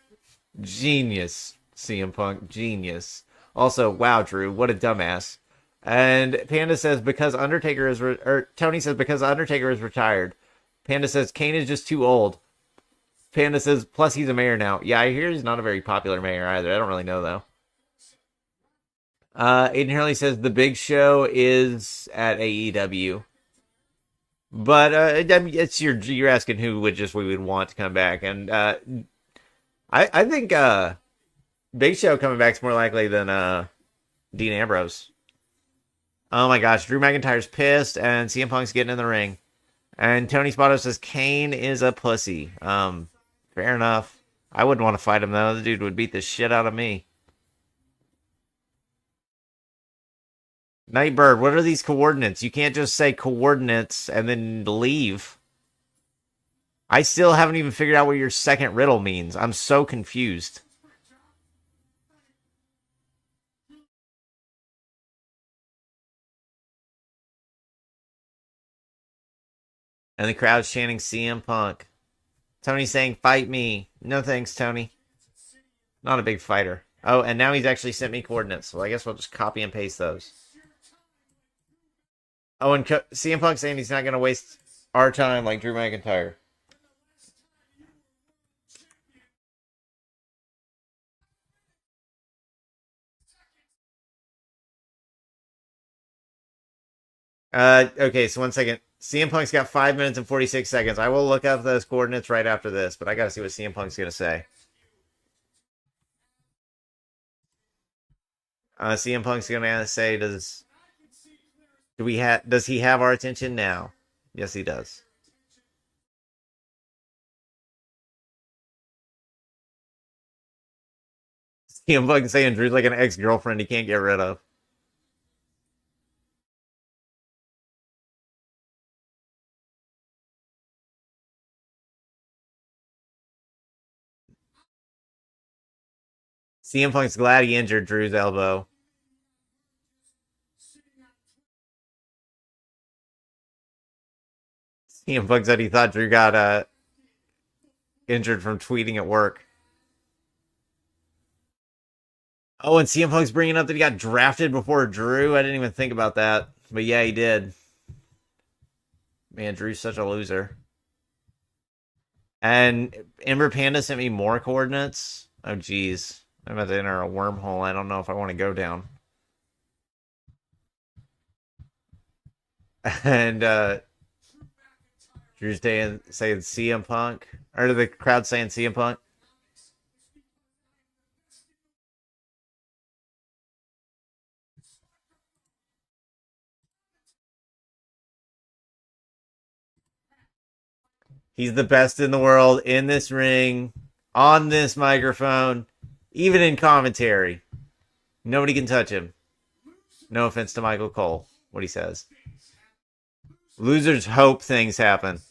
Genius, CM Punk, genius. Also, wow, Drew, what a dumbass. And Panda says because Undertaker is, or Tony says because Undertaker is retired. Panda says Kane is just too old. Panda says plus he's a mayor now. Yeah, I hear he's not a very popular mayor either. I don't really know though. Aiden Hurley says the Big Show is at AEW. But I mean, it's you're asking who we would want to come back, and I think Big Show coming back is more likely than Dean Ambrose. Oh my gosh, Drew McIntyre's pissed, and CM Punk's getting in the ring, and Tony Spotto says Kane is a pussy. Fair enough. I wouldn't want to fight him though. The dude would beat the shit out of me. Nightbird, what are these coordinates? You can't just say coordinates and then leave. I still haven't even figured out what your second riddle means. I'm so confused. And the crowd's chanting CM Punk. Tony's saying, fight me. No thanks, Tony. Not a big fighter. Oh, and now he's actually sent me coordinates. So I guess we'll just copy and paste those. Oh, and CM Punk saying he's not going to waste our time like Drew McIntyre. Okay, so 1 second. CM Punk's got 5 minutes and 46 seconds. I will look up those coordinates right after this, but I got to see what CM Punk's going to say. CM Punk's going to say, does he have our attention now? Yes, he does. CM Punk saying Drew's like an ex-girlfriend he can't get rid of. CM Punk's glad he injured Drew's elbow. CM Punk said he thought Drew got injured from tweeting at work. Oh, and CM Punk's bringing up that he got drafted before Drew. I didn't even think about that. But yeah, he did. Man, Drew's such a loser. And Ember Panda sent me more coordinates. Oh, geez. I'm about to enter a wormhole I don't know if I want to go down. And Drew's saying CM Punk. Or the crowd saying CM Punk. He's the best in the world in this ring, on this microphone, even in commentary. Nobody can touch him. No offense to Michael Cole, what he says. Losers hope things happen.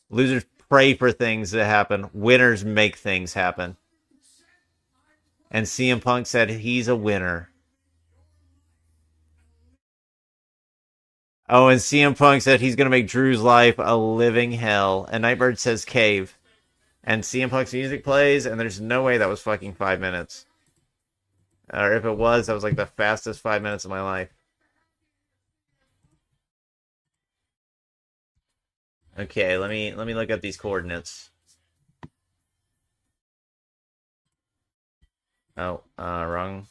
Losers pray for things to happen. Winners make things happen. And CM Punk said he's a winner. Oh, and CM Punk said he's going to make Drew's life a living hell. And Nightbird says cave. And CM Punk's music plays, and there's no way that was fucking 5 minutes. Or if it was, that was like the fastest 5 minutes of my life. Okay, let me look up these coordinates. Oh, wrong.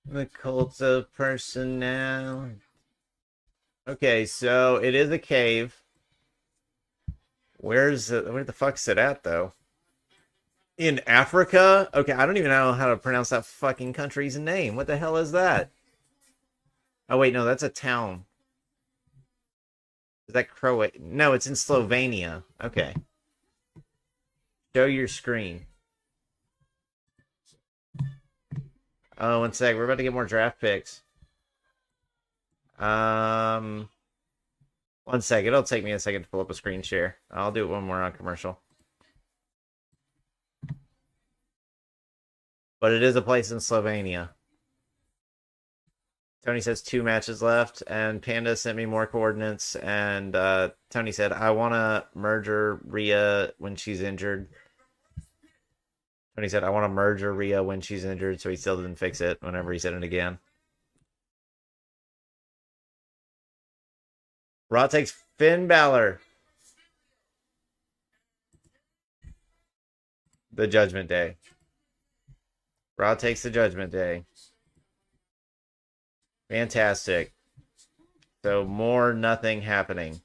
The cult of personnel. Okay, so it is a cave. Where the fuck's it at, though? In Africa? Okay, I don't even know how to pronounce that fucking country's name. What the hell is that? Oh, wait, no, that's a town. Is that Croatia? No, it's in Slovenia. Okay. Show your screen. Oh, 1 sec. We're about to get more draft picks. 1 sec. It'll take me a second to pull up a screen share. I'll do it when we're on commercial. But it is a place in Slovenia. Tony says 2 matches left, and Panda sent me more coordinates, and Tony said, I want to merger Rhea when she's injured. Tony said, I want to merger Rhea when she's injured, so he still didn't fix it whenever he said it again. Raw takes Finn Balor. The Judgment Day. Raw takes the Judgment Day. Fantastic. So more nothing happening.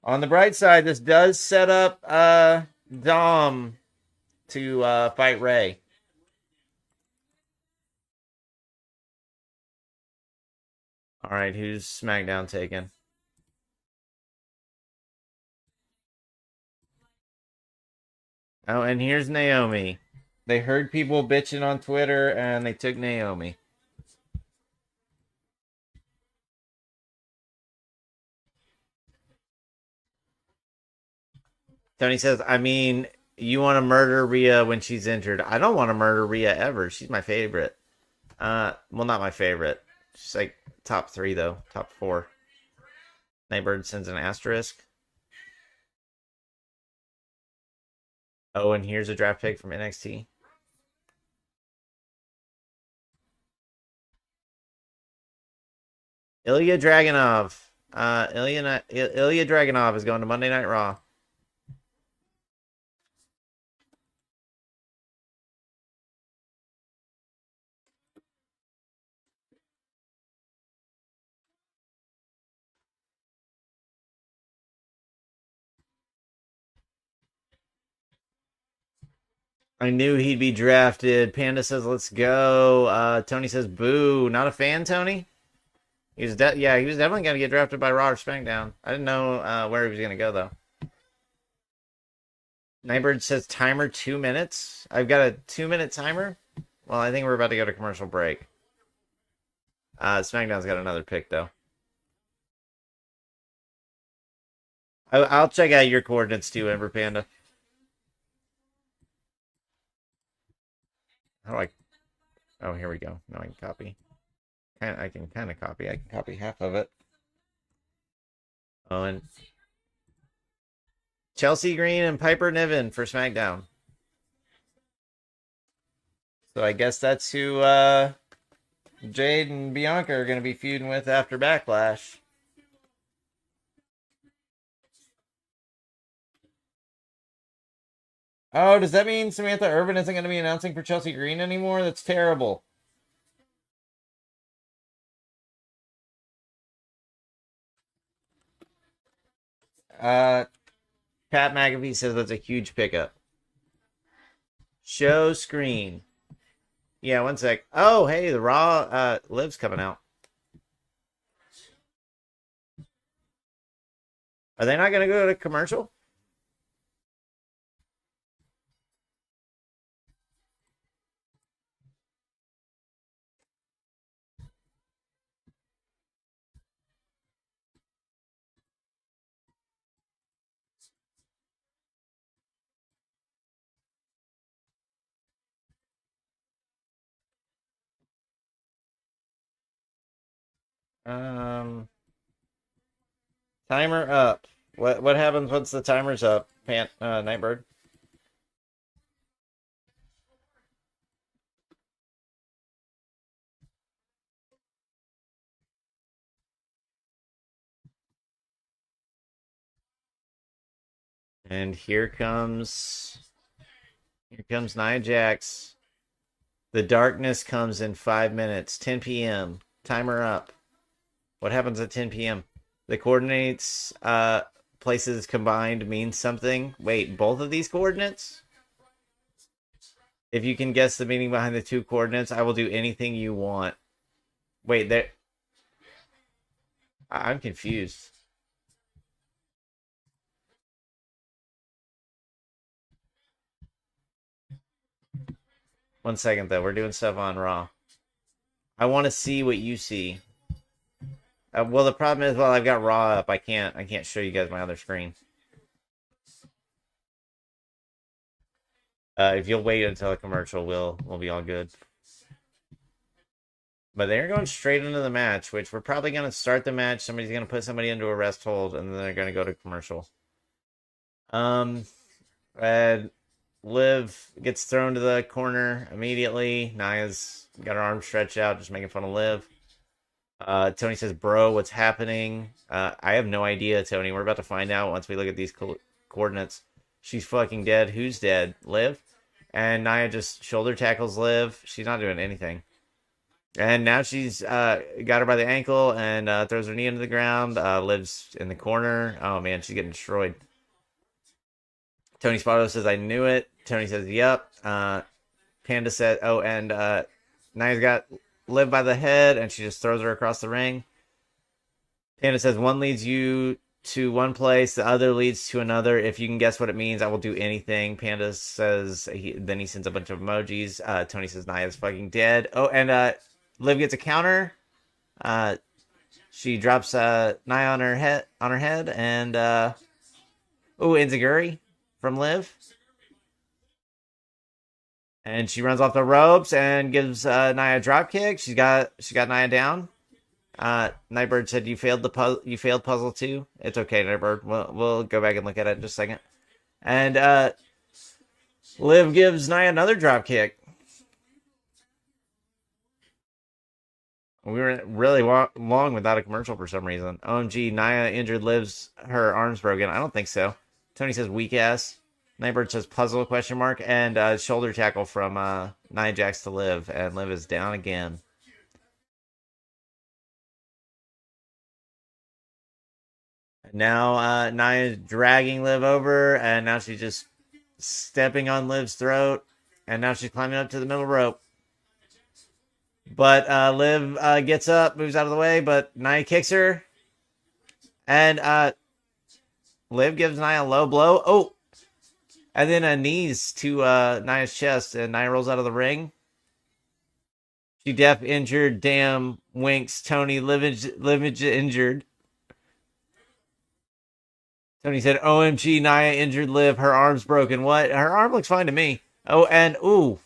On the bright side, this does set up Dom to fight Ray. All right, who's SmackDown taking? Oh, and here's Naomi. They heard people bitching on Twitter, and they took Naomi. Tony says, I mean, you want to murder Rhea when she's injured. I don't want to murder Rhea ever. She's my favorite. Well, not my favorite. She's like top 3 though, top 4. Nightbird sends an asterisk. Oh, and here's a draft pick from NXT. Ilya Dragunov. Ilya Dragunov is going to Monday Night Raw. I knew he'd be drafted. Panda says, let's go. Tony says, boo. Not a fan, Tony? He was he was definitely going to get drafted by Raw or SmackDown. I didn't know where he was going to go, though. Nightbird says, timer 2 minutes. I've got a 2-minute timer. Well, I think we're about to go to commercial break. SmackDown's got another pick, though. I'll check out your coordinates, too, Ember Panda. How do I... Oh, here we go. Now I can copy. I can kind of copy. I can copy half of it. Oh, and Chelsea Green and Piper Niven for SmackDown. So I guess that's who Jade and Bianca are going to be feuding with after Backlash. Oh, does that mean Samantha Irvin isn't going to be announcing for Chelsea Green anymore? That's terrible. Pat McAfee says that's a huge pickup. Show screen. Yeah, one sec. Oh, hey, the Raw Liv's coming out. Are they not going to go to commercial? Timer up. What happens once the timer's up, Nightbird? And here comes Nia Jax. The darkness comes in 5 minutes. 10 p.m. Timer up. What happens at 10 p.m.? The coordinates places combined means something. Wait, both of these coordinates? If you can guess the meaning behind the 2 coordinates, I will do anything you want. Wait, there. I'm confused. One second, though. We're doing stuff on Raw. I want to see what you see. Well, the problem is, I've got Raw up. I can't show you guys my other screen. If you'll wait until the commercial, we'll be all good. But they're going straight into the match, which we're probably going to start the match. Somebody's going to put somebody into a rest hold, and then they're going to go to commercial. And Liv gets thrown to the corner immediately. Nia's got her arms stretched out, just making fun of Liv. Tony says, bro, what's happening? I have no idea, Tony. We're about to find out once we look at these coordinates. She's fucking dead. Who's dead? Liv? And Nia just shoulder tackles Liv. She's not doing anything. And now she's got her by the ankle and throws her knee into the ground. Liv's in the corner. Oh, man, she's getting destroyed. Tony Spotto says, I knew it. Tony says, yep. Panda said, oh, and Nia's got Liv by the head, and she just throws her across the ring. Panda says, one leads you to one place, the other leads to another. If you can guess what it means, I will do anything. Panda says, then he sends a bunch of emojis. Tony says, Nia's fucking dead. Oh, and Liv gets a counter. She drops Nia on her head, and oh, Enziguri. from Liv. And she runs off the ropes and gives Nia a drop kick. She got Nia down. Nightbird said you failed the puzzle. You failed puzzle 2. It's okay, Nightbird. We'll go back and look at it in just a second. And Liv gives Nia another drop kick. We were really long without a commercial for some reason. OMG, Nia injured Liv's her arms broken. I don't think so. Tony says weak ass. Nightbird says puzzle question mark, and shoulder tackle from Nia Jax to Liv, and Liv is down again. Now Nia is dragging Liv over, and now she's just stepping on Liv's throat, and now she's climbing up to the middle rope. But Liv gets up, moves out of the way, but Nia kicks her, and Liv gives Nia a low blow. Oh! And then a knees to Nia's chest, and Nia rolls out of the ring. She def injured, damn, winks, Tony, Liv injured. Tony said, OMG, Nia injured Liv, her arm's broken. What? Her arm looks fine to me. Oh, and, ooh.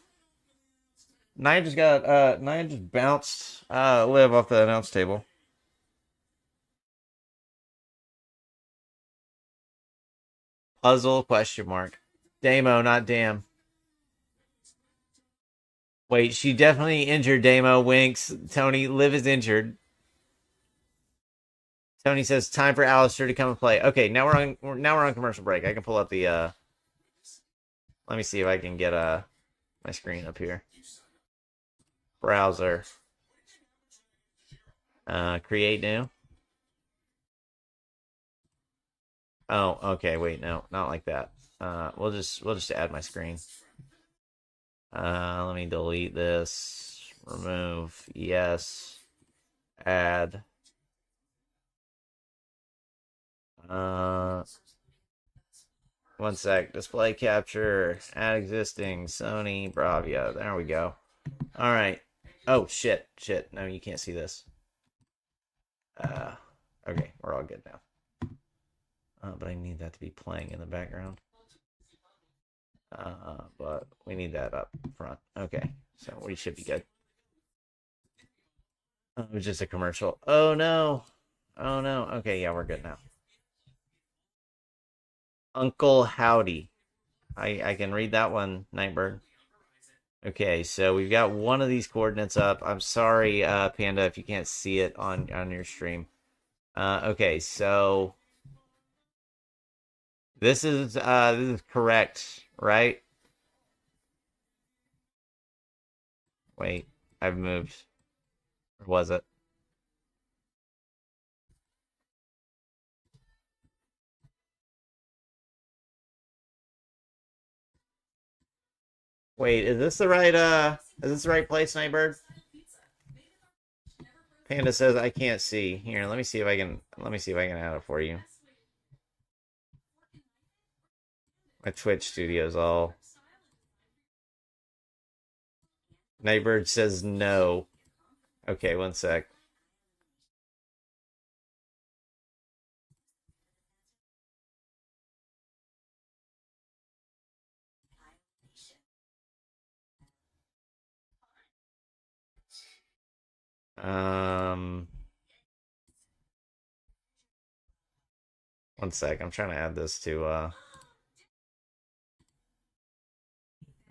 Nia just bounced Liv off the announce table. Puzzle question mark. Damo, not damn. Wait, she definitely injured Damo. Winks. Tony, Liv is injured. Tony says time for Alistair to come and play. Okay, now we're on commercial break. I can pull up the let me see if I can get my screen up here. Browser. Create new. Oh, okay, wait, no, not like that. We'll just add my screen. Let me delete this. Remove. Yes. Add. One sec. Display capture. Add existing. Sony. Bravia. There we go. All right. Oh shit. No, you can't see this. Okay, we're all good now. But I need that to be playing in the background. But we need that up front. Okay, so we should be good. It was just a commercial. Oh no. Okay, yeah, we're good now. Uncle Howdy. I can read that one, Nightbird. Okay, so we've got one of these coordinates up. I'm sorry, Panda, if you can't see it on your stream. Okay, so this is correct, right? Wait, I've moved. Or was it? Wait, is this the right place, Nightbird? Panda says I can't see. Here, let me see if I can add it for you. My Twitch studio's all. Nightbird says no. Okay, one sec. One sec. I'm trying to add this to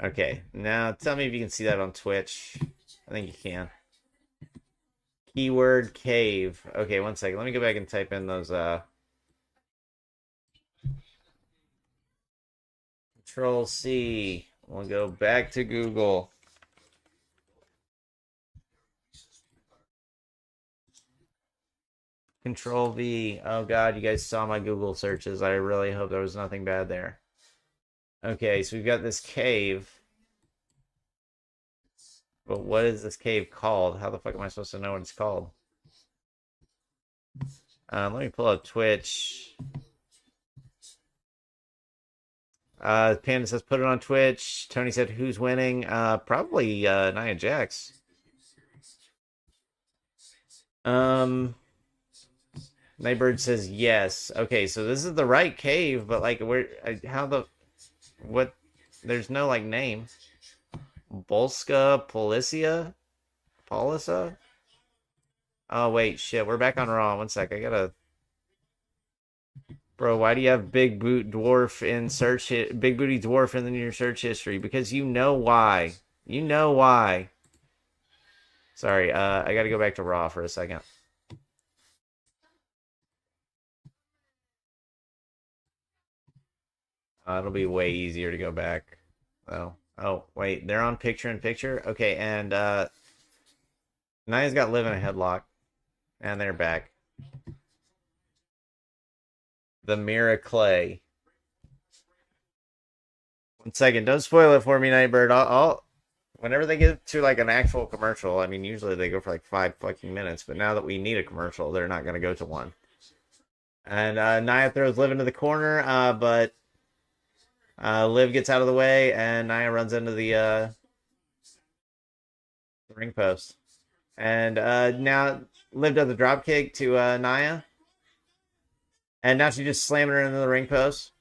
Okay, now tell me if you can see that on Twitch. I think you can. Keyword cave. Okay, one second. Let me go back and type in those Control C. We'll go back to Google. Control V. Oh god, you guys saw my Google searches. I really hope there was nothing bad there. Okay, so we've got this cave. But what is this cave called? How the fuck am I supposed to know what it's called? Let me pull up Twitch. Panda says put it on Twitch. Tony said who's winning? Probably Nia Jax. Nightbird says yes. Okay, so this is the right cave, but like how the What? There's no, like, name. Bolska Policia? Polisa? Oh, wait, shit. We're back on Raw. One sec. I gotta... Bro, why do you have Big Boot Dwarf in Big Booty Dwarf in your search history? Because you know why. You know why. Sorry, I gotta go back to Raw for a second. It'll be way easier to go back. Oh, wait, they're on picture-in-picture? Okay, and Nia's got Liv in a headlock. And they're back. The Mira Clay. 1 second, don't spoil it for me, Nightbird. I'll whenever they get to like an actual commercial, I mean, usually they go for like 5 fucking minutes, but now that we need a commercial, they're not going to go to one. And Nia throws Liv into the corner, but Liv gets out of the way, and Nia runs into the ring post. And now Liv does a drop kick to Nia. And now she's just slamming her into the ring post.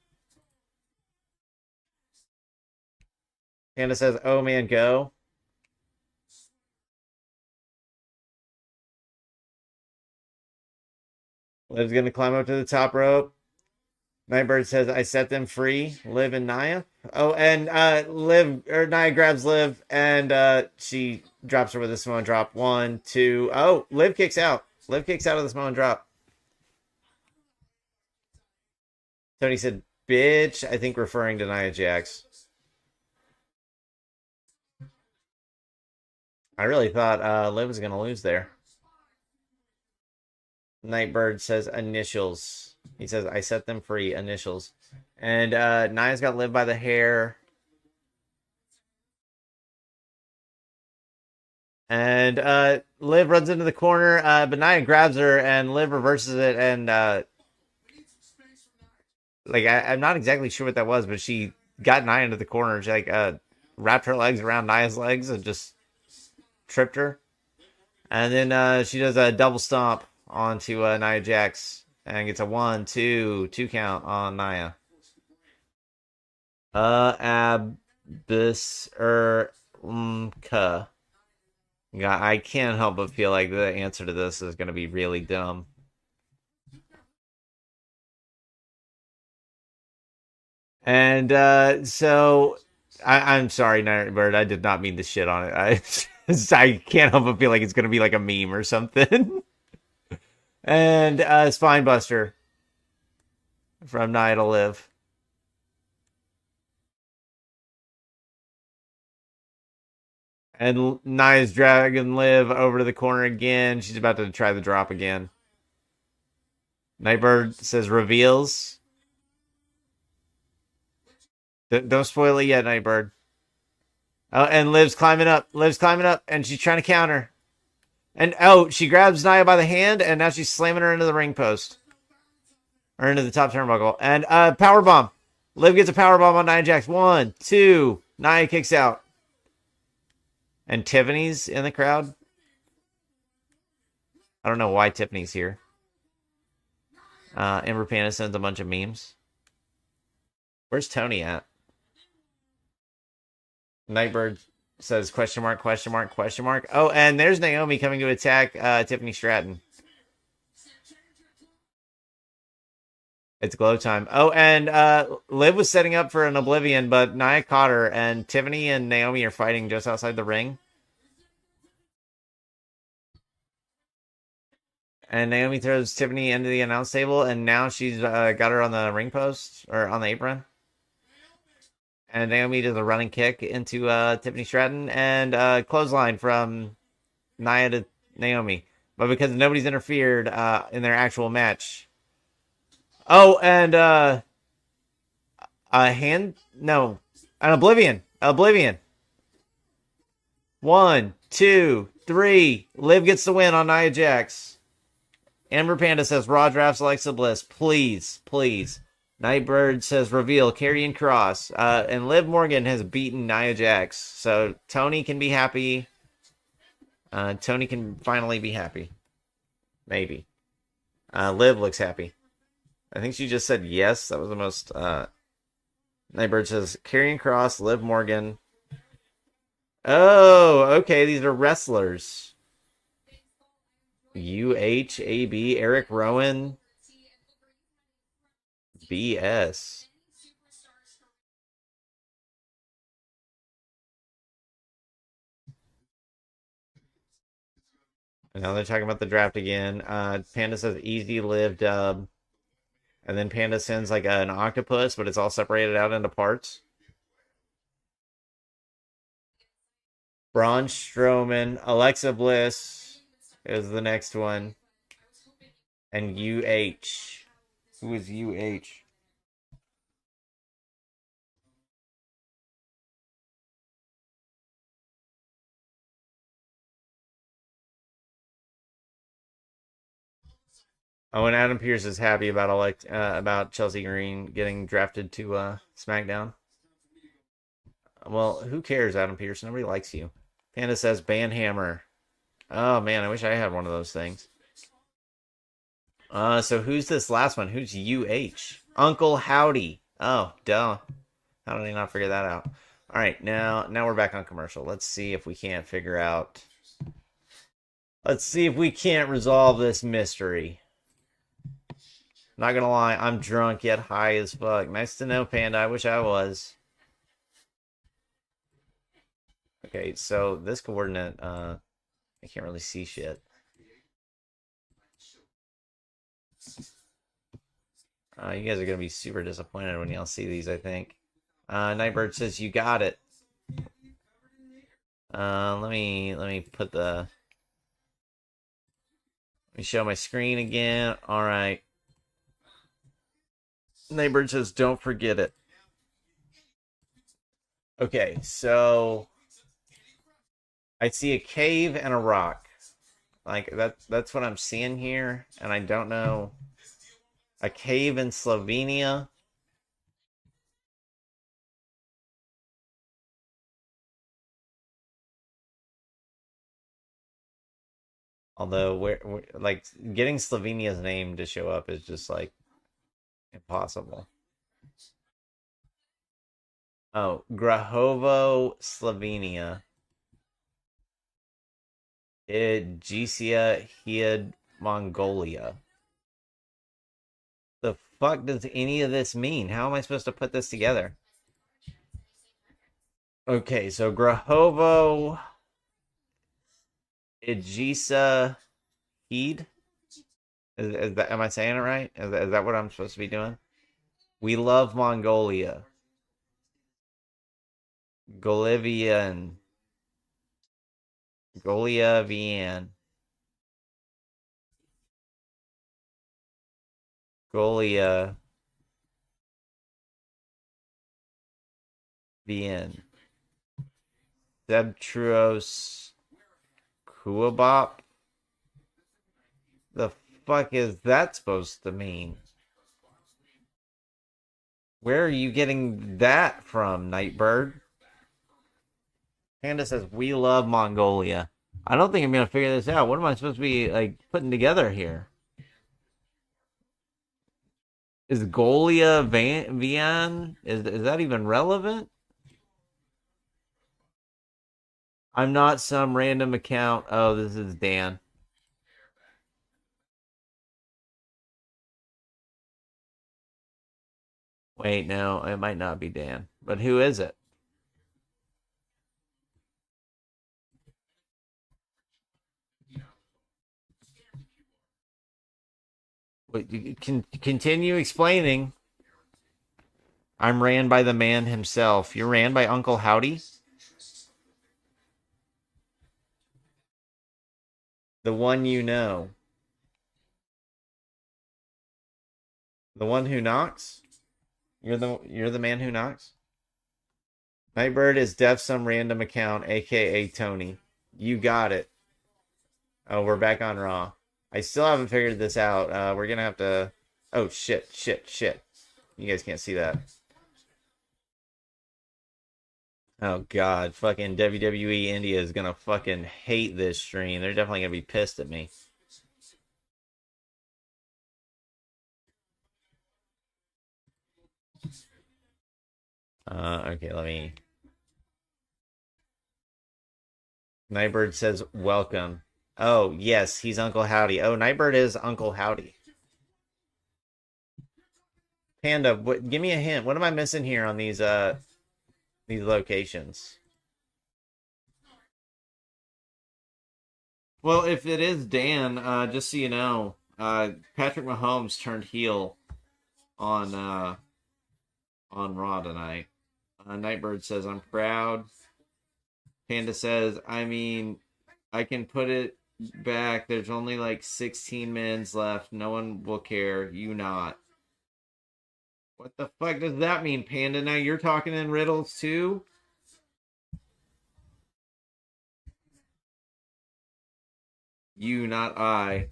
Candace says, "Oh man, go." Liv's going to climb up to the top rope. Nightbird says, "I set them free." Liv and Nia. Oh, and Nia grabs Liv, and she drops her with a Samoan drop. 1, 2. Oh, Liv kicks out. Liv kicks out of the Samoan drop. Tony said, "Bitch," I think referring to Nia Jax. I really thought Liv was going to lose there. Nightbird says, "Initials." He says, "I set them free." Initials. And Nia's got Liv by the hair. And Liv runs into the corner, but Nia grabs her, and Liv reverses it, and like I'm not exactly sure what that was, but she got Nia into the corner. She like wrapped her legs around Nia's legs and just tripped her. And then she does a double stomp onto Nia Jax and gets a 1, 2 count on Nia. Abisirka. Yeah, I can't help but feel like the answer to this is going to be really dumb. And so I'm sorry, Nightbird. I did not mean to shit on it. I can't help but feel like it's going to be like a meme or something. And Spinebuster from Nia to Liv. And Nia's dragging Liv over to the corner again. She's about to try the drop again. Nightbird says reveals. Don't spoil it yet, Nightbird. Oh, and Liv's climbing up. Liv's climbing up, and she's trying to counter. And, oh, she grabs Nia by the hand, and now she's slamming her into the ring post. Or into the top turnbuckle. And powerbomb. Liv gets a powerbomb on Nia Jax. 1, 2. Nia kicks out. And Tiffany's in the crowd. I don't know why Tiffany's here. Ember Panda sends a bunch of memes. Where's Tony at? Nightbird says question mark, question mark, question mark. Oh, and there's Naomi coming to attack Tiffany Stratton. It's glow time. Oh, and Liv was setting up for an Oblivion, but Nia caught her, and Tiffany and Naomi are fighting just outside the ring. And Naomi throws Tiffany into the announce table, and now she's got her on the ring post, or on the apron. And Naomi does a running kick into Tiffany Stratton, and clothesline from Nia to Naomi. But because nobody's interfered in their actual match. Oh, and an Oblivion. Oblivion. 1, 2, 3. Liv gets the win on Nia Jax. Amber Panda says Raw drafts Alexa Bliss. Please, please. Nightbird says reveal Karrion Kross. And Liv Morgan has beaten Nia Jax. So Tony can be happy. Tony can finally be happy. Maybe. Liv looks happy. I think she just said yes. That was the most Nightbird says Karrion Cross, Liv Morgan. Oh, okay. These are wrestlers. UHAB, Eric Rowan, BS. And now they're talking about the draft again. Panda says easy live dub. And then Panda sends like an octopus, but it's all separated out into parts. Braun Strowman, Alexa Bliss is the next one. And UH. Who is UH? Oh, and Adam Pearce is happy about Chelsea Green getting drafted to SmackDown. Well, who cares, Adam Pearce? Nobody likes you. Panda says Banhammer. Oh man, I wish I had one of those things. So who's this last one? Who's UH? Uncle Howdy. Oh, duh. How did I not figure that out? All right, now we're back on commercial. Let's see if we can't figure out. Let's see if we can't resolve this mystery. Not gonna lie, I'm drunk yet high as fuck. Nice to know, Panda. I wish I was. Okay, so this coordinate, I can't really see shit. You guys are gonna be super disappointed when y'all see these, I think. Nightbird says you got it. Let me put the. Let me show my screen again. All right. Nightbird says don't forget it. Okay, so I see a cave and a rock. Like that's what I'm seeing here, and I don't know. A cave in Slovenia. Although we're like getting Slovenia's name to show up is just like impossible. Oh, Grahovo, Slovenia. Gisia Hiad, Mongolia. The fuck does any of this mean? How am I supposed to put this together? Okay, so Grahovo, Igisa Heed. Is that, am I saying it right? Is that what I'm supposed to be doing? We love Mongolia. Golivian. Goliavian. Golia. Vian. Sebtruos Kuabop. The fuck is that supposed to mean? Where are you getting that from, Nightbird? Panda says, we love Mongolia. I don't think I'm going to figure this out. What am I supposed to be, like, putting together here? Is Golia Vian? Is that even relevant? I'm not some random account. Oh, this is Dan. Wait, no, it might not be Dan. But who is it? Wait, you can continue explaining. I'm ran by the man himself. You're ran by Uncle Howdy? The one you know. The one who knocks? You're the man who knocks? Nightbird is def some random account, aka Tony. You got it. Oh, we're back on Raw. I still haven't figured this out. We're gonna have to. Oh shit! You guys can't see that. Oh god, fucking WWE India is gonna fucking hate this stream. They're definitely gonna be pissed at me. Okay, let me. Nightbird says welcome. Oh, yes, he's Uncle Howdy. Oh, Nightbird is Uncle Howdy. Panda, give me a hint. What am I missing here on these locations? Well, if it is Dan, just so you know, Patrick Mahomes turned heel on Raw tonight. Nightbird says, I'm proud. Panda says, I mean, I can put it back. There's only like 16 minutes left. No one will care. You not. What the fuck does that mean, Panda? Now you're talking in riddles too? You, not I.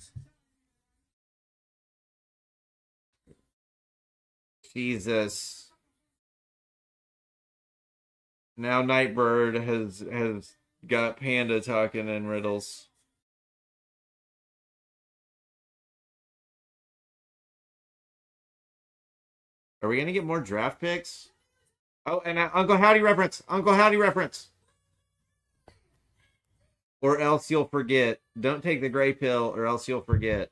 Jesus. Now Nightbird has got Panda talking in riddles. Are we gonna get more draft picks? Oh, and Uncle Howdy reference. Uncle Howdy reference. Or else you'll forget. Don't take the gray pill, or else you'll forget.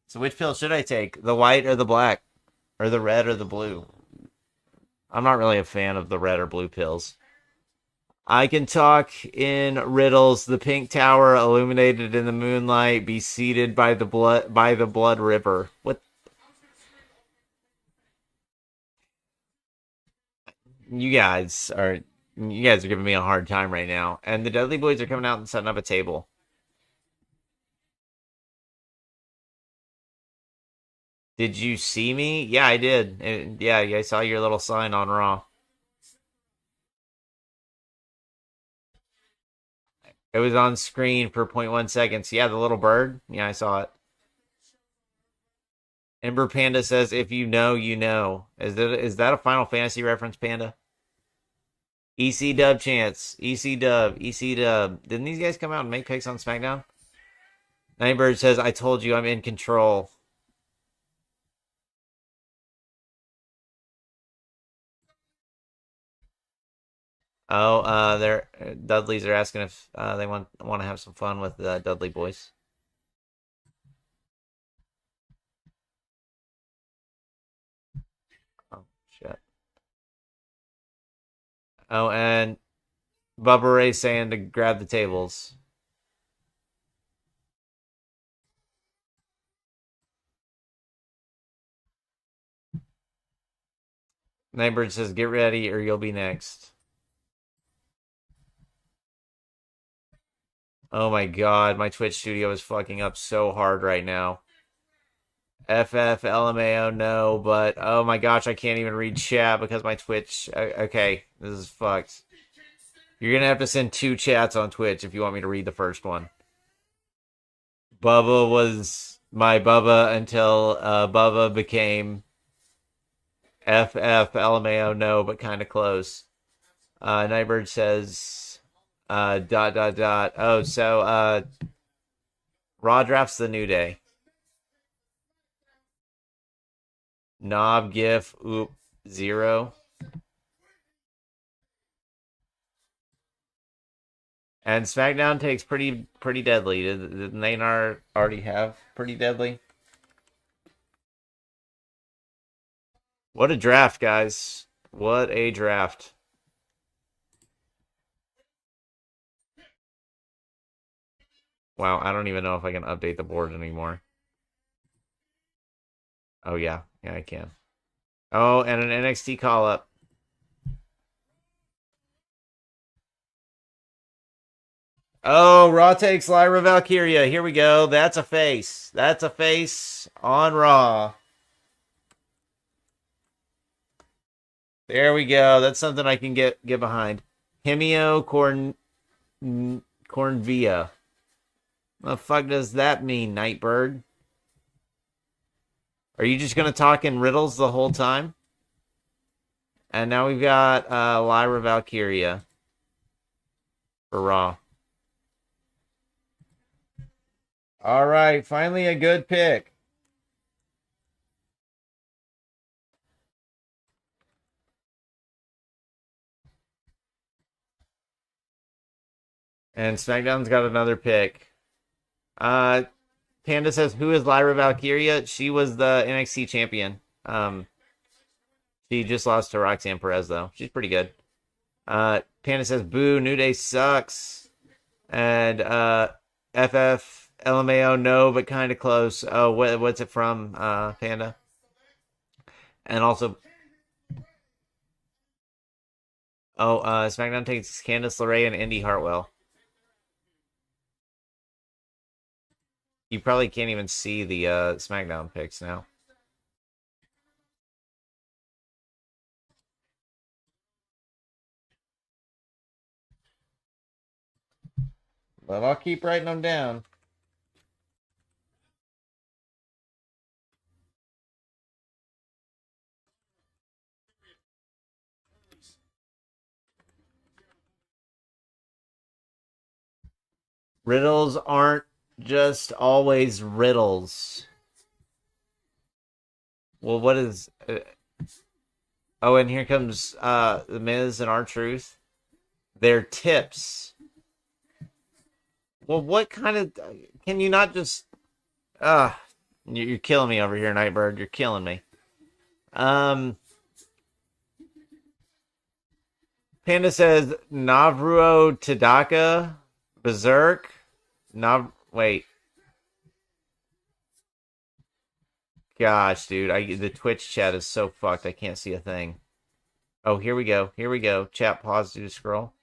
So which pill should I take? The white or the black? Or the red or the blue? I'm not really a fan of the red or blue pills. I can talk in riddles. The pink tower, illuminated in the moonlight, be seated by the blood river. What? You guys are giving me a hard time right now. And the Dudley Boys are coming out and setting up a table. Did you see me? Yeah, I did. Yeah, I saw your little sign on Raw. It was on screen for 0.1 seconds. Yeah, the little bird. Yeah, I saw it. Ember Panda says, "If you know, you know." Is that a Final Fantasy reference, Panda? EC Dub chance. EC Dub. EC Dub. Didn't these guys come out and make picks on SmackDown? Nightbird says, "I told you I'm in control." Oh, they're Dudleys are asking if they want to have some fun with the Dudley boys. Oh shit. Oh, and Bubba Ray saying to grab the tables. Nightbird says, "Get ready, or you'll be next." Oh my god, my Twitch studio is fucking up so hard right now. LMAO, no, but oh my gosh, I can't even read chat because my Twitch. Okay, this is fucked. You're gonna have to send 2 chats on Twitch if you want me to read the first one. Bubba was my Bubba until Bubba became LMAO, no, but kind of close. Nightbird says dot dot dot. Oh, so Raw drafts the New Day. Knob GIF oop 0. And SmackDown takes pretty deadly. Didn't they already have pretty deadly? What a draft, guys. What a draft. Wow, I don't even know if I can update the board anymore. Oh, yeah. Yeah, I can. Oh, and an NXT call-up. Oh, Raw takes Lyra Valkyria. Here we go. That's a face. That's a face on Raw. There we go. That's something I can get behind. Himio Cornvia. What the fuck does that mean, Nightbird? Are you just going to talk in riddles the whole time? And now we've got Lyra Valkyria for Raw. All right, finally a good pick. And SmackDown's got another pick. Panda says, who is Lyra Valkyria? She was the NXT champion. She just lost to Roxanne Perez, though. She's pretty good. Panda says, boo, New Day sucks. And FF LMAO, no, but kind of close. Oh, what's it from, Panda? And also, SmackDown takes Candice LeRae and Indy Hartwell. You probably can't even see the SmackDown picks now. But I'll keep writing them down. Riddles aren't just always riddles. Well, what is... oh, and here comes The Miz and R-Truth. They're tips. Well, what kind of... Can you not just... you're killing me over here, Nightbird. You're killing me. Panda says Navruo Tadaka, Berserk, wait. Gosh, dude, the Twitch chat is so fucked. I can't see a thing. Oh, here we go. Here we go. Chat pause to scroll.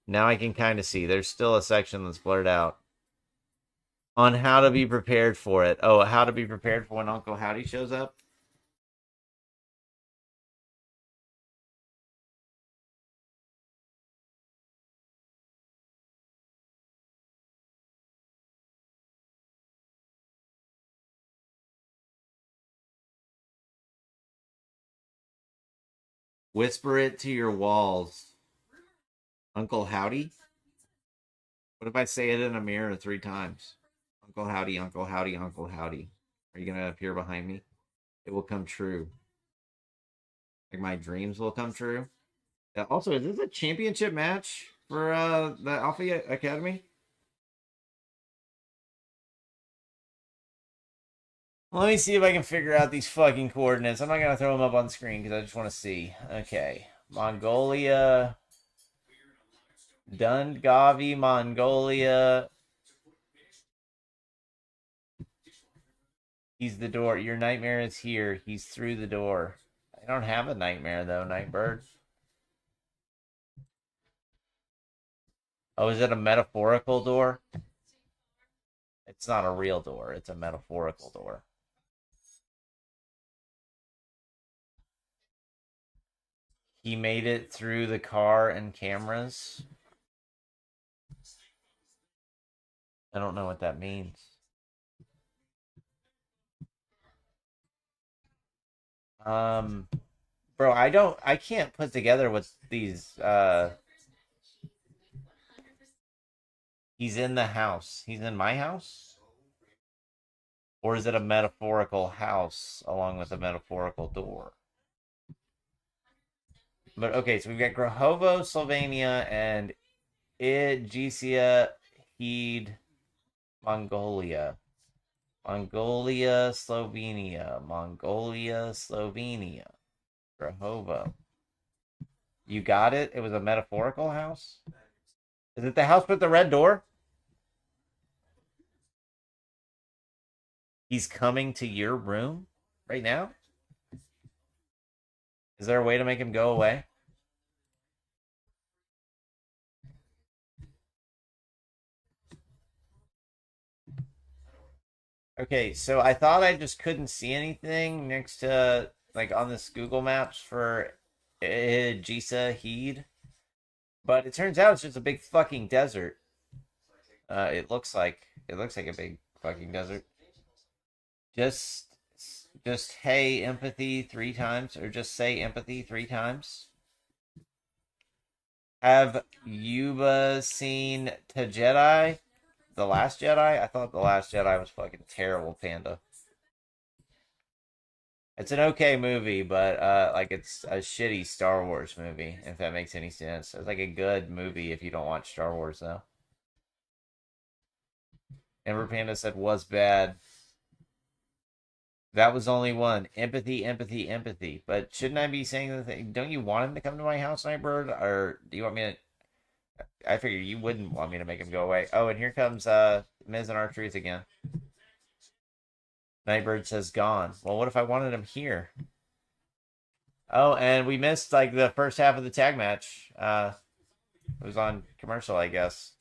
Now I can kind of see. There's still a section that's blurred out. On how to be prepared for it. Oh, how to be prepared for when Uncle Howdy shows up? Whisper it to your walls. Uncle Howdy? What if I say it in a mirror 3 times? Uncle Howdy, Uncle Howdy, Uncle Howdy. Are you going to appear behind me? It will come true. Like my dreams will come true. Also, is this a championship match for the Alpha Academy? Let me see if I can figure out these fucking coordinates. I'm not going to throw them up on the screen because I just want to see. Okay. Mongolia. Dungavi, Mongolia. He's the door. Your nightmare is here. He's through the door. I don't have a nightmare, though, Nightbird. Oh, is it a metaphorical door? It's not a real door. It's a metaphorical door. He made it through the car and cameras. I don't know what that means. Bro, I can't put together what these, he's in the house. He's in my house? Or is it a metaphorical house along with a metaphorical door? But okay, so we've got Grahovo, Slovenia, and Idgesia, Heed, Mongolia. Mongolia, Slovenia. Mongolia, Slovenia. Grahovo. You got it? It was a metaphorical house? Is it the house with the red door? He's coming to your room right now? Is there a way to make him go away? Okay, so I thought I just couldn't see anything next to, like, on this Google Maps for Idgesia, Heed. But it turns out it's just a big fucking desert. It looks like a big fucking desert. Just hey empathy 3 times, or just say empathy 3 times. Have Yuba seen To Jedi? The Last Jedi? I thought The Last Jedi was fucking terrible, Panda. It's an okay movie, but like it's a shitty Star Wars movie, if that makes any sense. It's like a good movie if you don't watch Star Wars though. Ember Panda said was bad. That was only one. Empathy, empathy, empathy. But shouldn't I be saying the thing? Don't you want him to come to my house, Nightbird? Or do you want me to? I figure you wouldn't want me to make him go away. Oh, and here comes Miz and R-Truth again. Nightbird says gone. Well, what if I wanted him here? Oh, and we missed like the first half of the tag match. It was on commercial, I guess.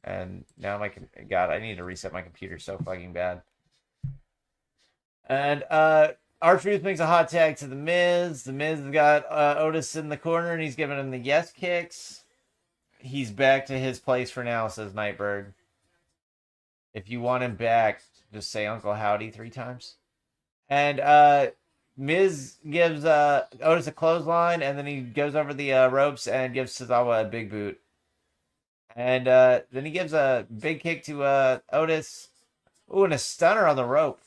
And now my God, I need to reset my computer so fucking bad. And R-Truth makes a hot tag to the Miz. The Miz has got Otis in the corner, and he's giving him the yes kicks. He's back to his place for now, says Nightbird. If you want him back, just say Uncle Howdy 3 times. And Miz gives Otis a clothesline, and then he goes over the ropes and gives Tozawa a big boot. And then he gives a big kick to Otis. Ooh, and a stunner on the rope.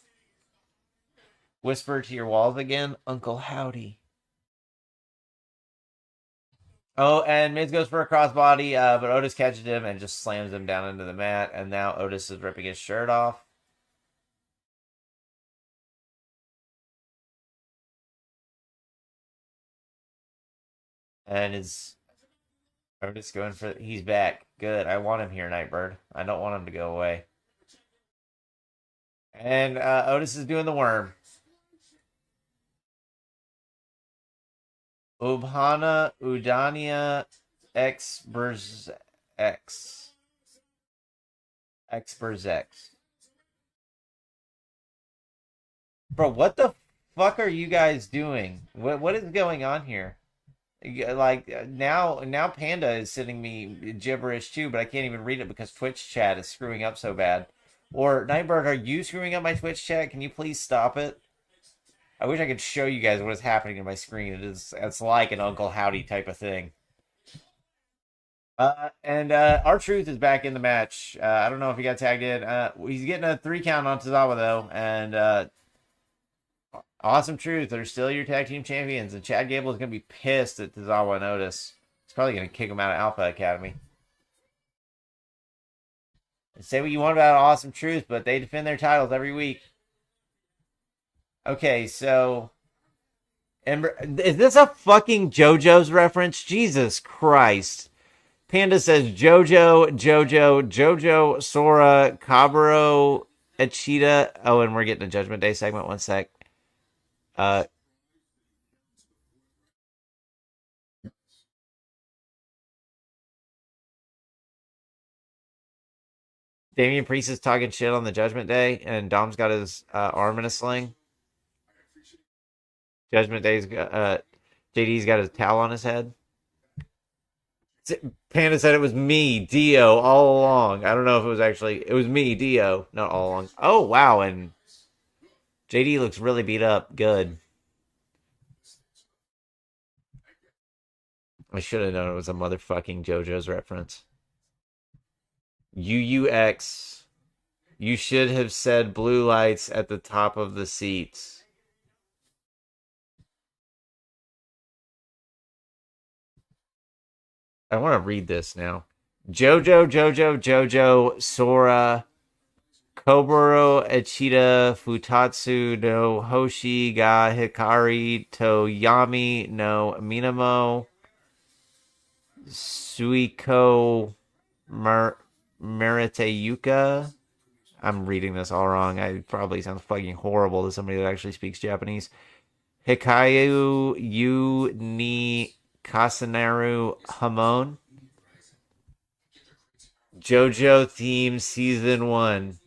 Whisper to your walls again, Uncle Howdy. Oh, and Miz goes for a crossbody, but Otis catches him and just slams him down into the mat. And now Otis is ripping his shirt off. And Otis going for... He's back. Good. I want him here, Nightbird. I don't want him to go away. And Otis is doing the worm. Ubhana Udania X Burz X. X Burz X. Bro, what the fuck are you guys doing? What is going on here? Like now Panda is sending me gibberish too, but I can't even read it because Twitch chat is screwing up so bad. Or Nightbird, are you screwing up my Twitch chat? Can you please stop it? I wish I could show you guys what is happening in my screen. It's like an Uncle Howdy type of thing. And R-Truth is back in the match. I don't know if he got tagged in. He's getting a 3 count on Tozawa though, and Awesome Truth are still your tag team champions, and Chad Gable is gonna be pissed at Tozawa and Otis. He's probably gonna kick him out of Alpha Academy. Say what you want about Awesome Truth, but they defend their titles every week. Okay, so is this a fucking JoJo's reference? Jesus Christ. Panda says JoJo, Sora, Cabro, Achita. Oh, and we're getting a Judgment Day segment. One sec. Damian Priest is talking shit on the Judgment Day, and Dom's got his arm in a sling. Judgment Day's JD's got his towel on his head. Panda said it was me, Dio, all along. I don't know if it was actually... It was me, Dio, not all along. Oh, wow, and JD looks really beat up. Good. I should have known it was a motherfucking JoJo's reference. UUX. You should have said blue lights at the top of the seats. I want to read this now. Jojo, Sora, Koburo, Achita, Futatsu, no Hoshi, ga Hikari, Toyami, no Minamo, Suiko, Meriteyuka. I'm reading this all wrong. I probably sound fucking horrible to somebody that actually speaks Japanese. Hikayu Yu ni Kasanaru Hamon. JoJo theme season 1.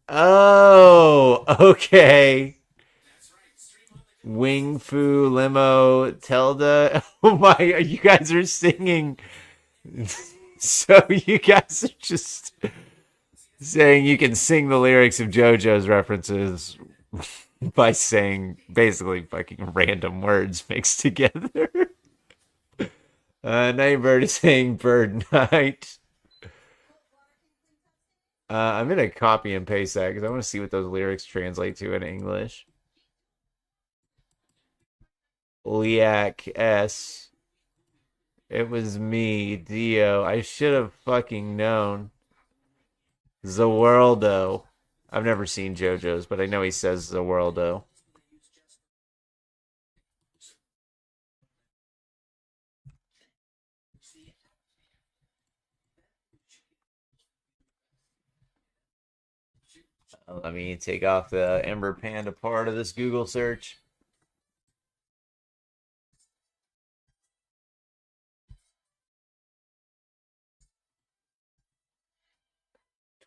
Oh, okay. Wing Fu Limo Telda. Oh my, you guys are singing. So you guys are just saying you can sing the lyrics of JoJo's references by saying basically fucking random words mixed together. Nightbird is saying bird night. I'm going to copy and paste that because I want to see what those lyrics translate to in English. Liak S. It was me, Dio. I should have fucking known. Zawaldo. I've never seen JoJo's, but I know he says Zawaldo. Let me take off the Ember Panda part of this Google search.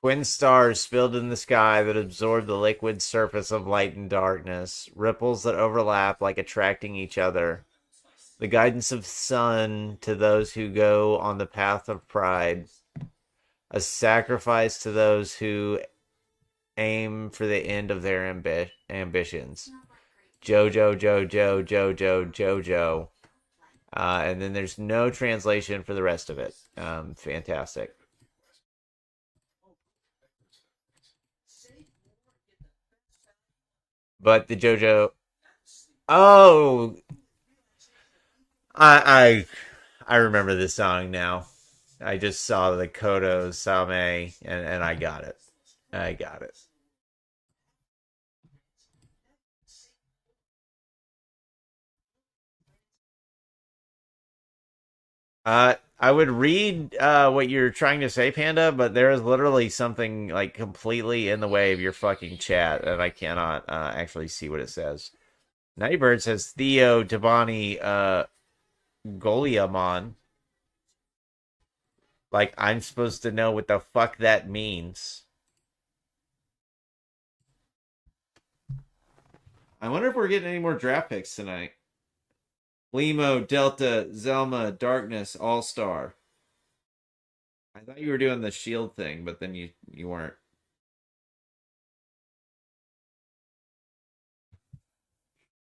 Twin stars spilled in the sky that absorb the liquid surface of light and darkness, ripples that overlap like attracting each other. The guidance of sun to those who go on the path of pride, a sacrifice to those who aim for the end of their ambitions. Jojo, Jojo, Jojo, Jojo. And then there's no translation for the rest of it. Fantastic. But the JoJo. Oh, I remember this song now. I just saw the Kodo Same, and I got it. I got it. I would read what you're trying to say, Panda, but there is literally something like completely in the way of your fucking chat, and I cannot actually see what it says. Nightbird says Theo Tabani Goliamon. Like I'm supposed to know what the fuck that means. I wonder if we're getting any more draft picks tonight. Limo, Delta, Zelma, Darkness, All Star. I thought you were doing the shield thing, but then you weren't.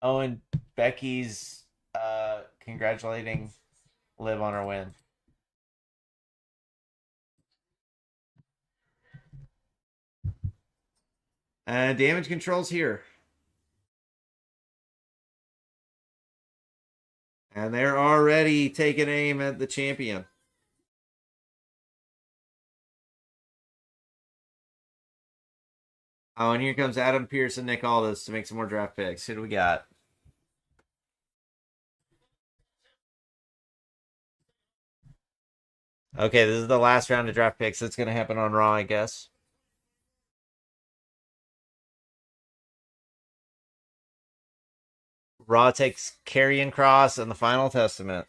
Oh, and Becky's congratulating Liv on her win. Damage control's here. And they're already taking aim at the champion. Oh, and here comes Adam Pearce and Nick Aldis to make some more draft picks. Who do we got? Okay, this is the last round of draft picks. It's going to happen on Raw, I guess. Raw takes Karrion Kross and the Final Testament.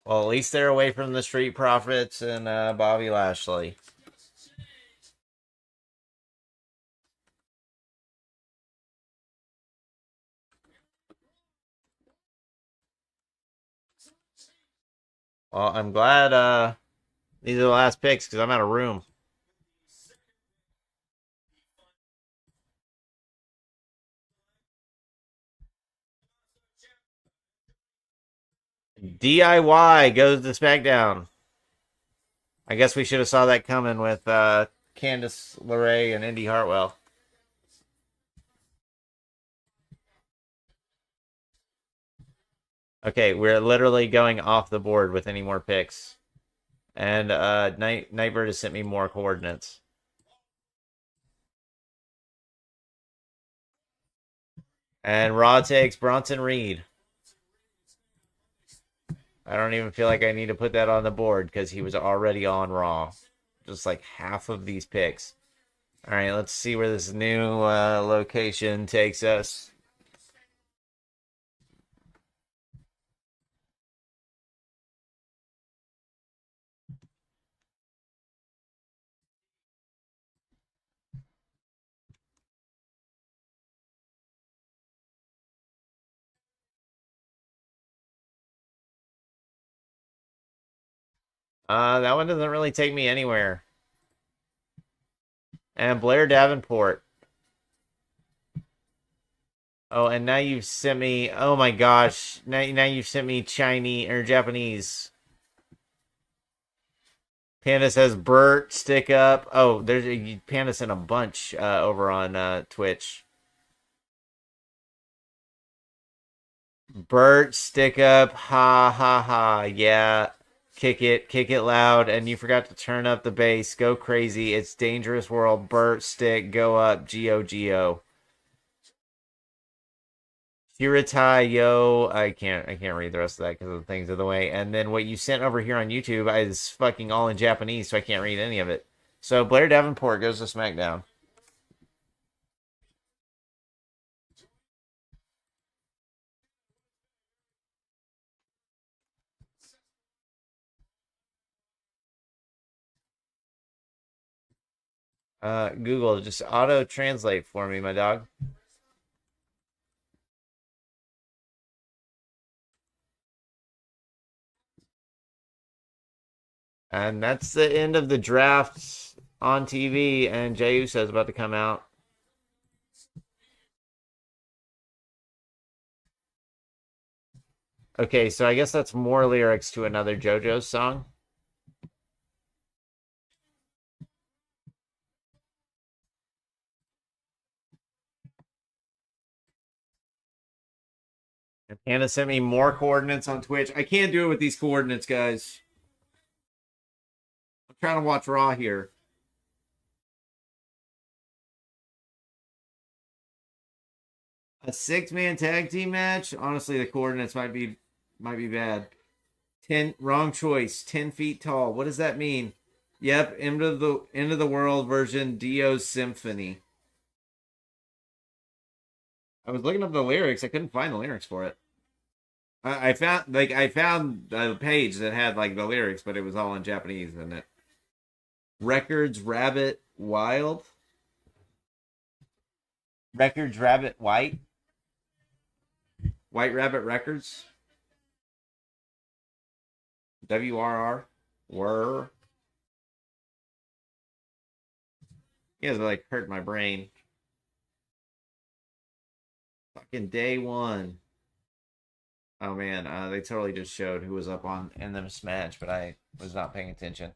Well, at least they're away from the Street Profits and Bobby Lashley. Well, I'm glad these are the last picks because I'm out of room. DIY goes to SmackDown. I guess we should have saw that coming with Candice LeRae and Indy Hartwell. Okay, we're literally going off the board with any more picks. And Nightbird has sent me more coordinates. And Raw takes Bronson Reed. I don't even feel like I need to put that on the board because he was already on Raw. Just like half of these picks. All right, let's see where this new location takes us. That one doesn't really take me anywhere. And Blair Davenport. Oh, and now you've sent me. Oh my gosh! Now you've sent me Chinese or Japanese. Panda says Bert stick up. Oh, there's a Panda sent a bunch over on Twitch. Bert, stick up, ha ha ha, yeah. Kick it loud, and you forgot to turn up the bass. Go crazy, it's dangerous world. Bert, stick, go up, Geo. Hiratai, yo, I can't read the rest of that because the things are the way. And then what you sent over here on YouTube is fucking all in Japanese, so I can't read any of it. So Blair Davenport goes to SmackDown. Google, just auto translate for me, my dog. And that's the end of the draft on TV, and Jey Uso is about to come out. Okay, so I guess that's more lyrics to another JoJo song. And Hannah sent me more coordinates on Twitch. I can't do it with these coordinates, guys. I'm trying to watch Raw here. A six-man tag team match. Honestly, the coordinates might be bad. 10 wrong choice. 10 feet tall. What does that mean? Yep, end of the world version. Dio's Symphony. I was looking up the lyrics. I couldn't find the lyrics for it. I found a page that had like the lyrics, but it was all in Japanese in it. Records Rabbit Wild. Records Rabbit White. White Rabbit Records. WRR. Were. You guys are like hurt my brain. Fucking day one. Oh man, they totally just showed who was up on in this match, but I was not paying attention.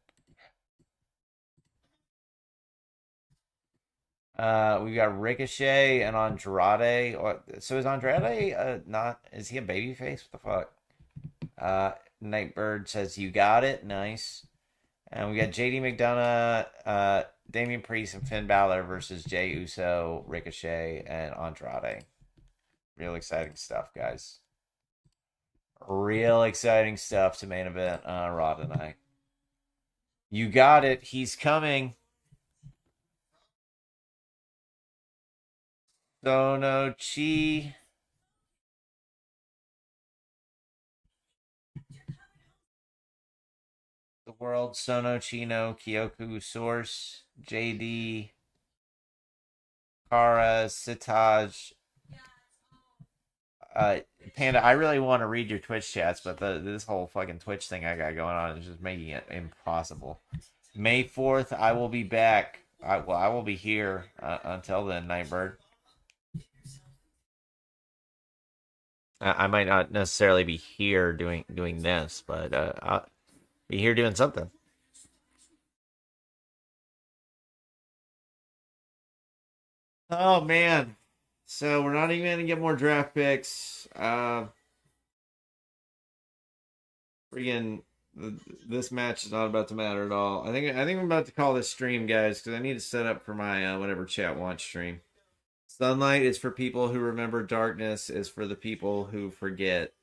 We got Ricochet and Andrade. So is Andrade not? Is he a babyface? What the fuck? Nightbird says you got it. Nice. And we got JD McDonough, Damian Priest, and Finn Balor versus Jey Uso, Ricochet, and Andrade. Real exciting stuff, guys. Real exciting stuff to main event Raw tonight. You got it. He's coming. Sono Chi. The World, Sono Chino, Kyoku Source, JD, Kara, Sitaj. Panda, I really want to read your Twitch chats, but this whole fucking Twitch thing I got going on is just making it impossible. May 4th, I will be back. I will be here until then, Nightbird. I might not necessarily be here doing this, but I'll be here doing something. Oh man, so we're not even gonna get more draft picks. Freaking, this match is not about to matter at all. I think I'm about to call this stream, guys, because I need to set up for my whatever chat watch stream. Sunlight is for people who remember. Darkness is for the people who forget.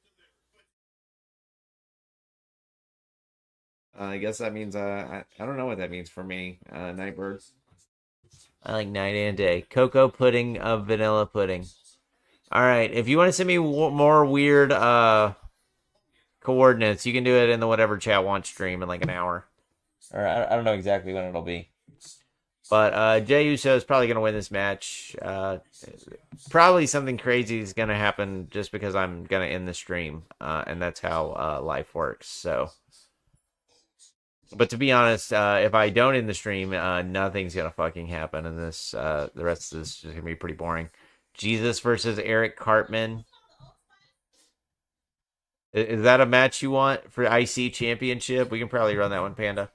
I guess that means I don't know what that means for me, Nightbirds. I like night and day. Cocoa pudding of vanilla pudding. All right, if you want to send me more weird coordinates, you can do it in the whatever chat wants stream in like an hour. Or I don't know exactly when it'll be. But Jey Uso is probably going to win this match. Probably something crazy is going to happen just because I'm going to end the stream. And that's how life works. So, but to be honest, if I don't end the stream, nothing's going to fucking happen. And this, the rest of this is going to be pretty boring. Jesus versus Eric Cartman. Is that a match you want for IC Championship? We can probably run that one, Panda.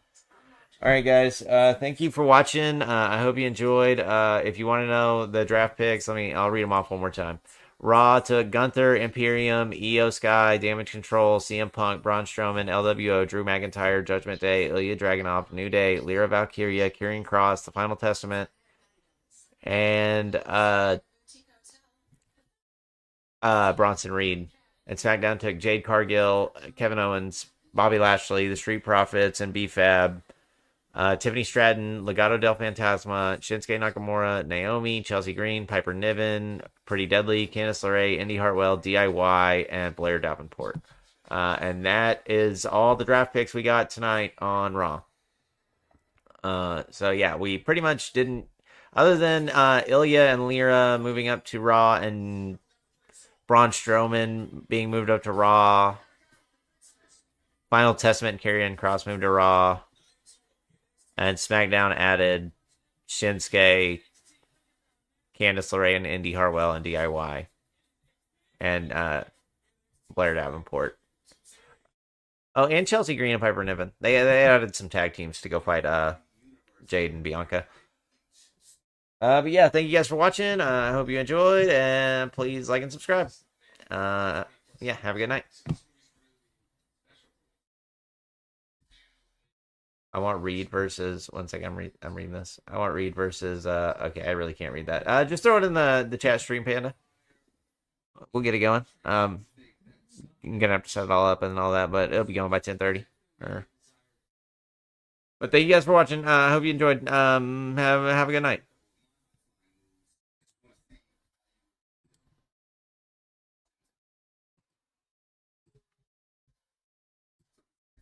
All right, guys. Thank you for watching. I hope you enjoyed. If you want to know the draft picks, I'll read them off one more time. Raw took Gunther, Imperium, Io Sky, Damage Control, CM Punk, Braun Strowman, LWO, Drew McIntyre, Judgment Day, Ilya Dragunov, New Day, Lyra Valkyria, Karrion Kross, The Final Testament, and Bronson Reed. And SmackDown took Jade Cargill, Kevin Owens, Bobby Lashley, The Street Profits, and B-Fab. Tiffany Stratton, Legado del Fantasma, Shinsuke Nakamura, Naomi, Chelsea Green, Piper Niven, Pretty Deadly, Candice LeRae, Indy Hartwell, DIY, and Blair Davenport. And that is all the draft picks we got tonight on Raw. So yeah, we pretty much didn't, other than Ilya and Lyra moving up to Raw and Braun Strowman being moved up to Raw, Final Testament and Karrion Kross moved to Raw, and SmackDown added Shinsuke, Candice LeRae, and Indy Hartwell, and DIY, and Blair Davenport. Oh, and Chelsea Green and Piper Niven. They added some tag teams to go fight Jade and Bianca. But yeah, thank you guys for watching. I hope you enjoyed, and please like and subscribe. Yeah, have a good night. I want Reed versus, one second, I'm reading this. I want Reed versus, okay, I really can't read that. Just throw it in the chat stream, Panda. We'll get it going. You're gonna have to set it all up and all that, but it'll be going by 10:30. But thank you guys for watching. I hope you enjoyed. Have a good night.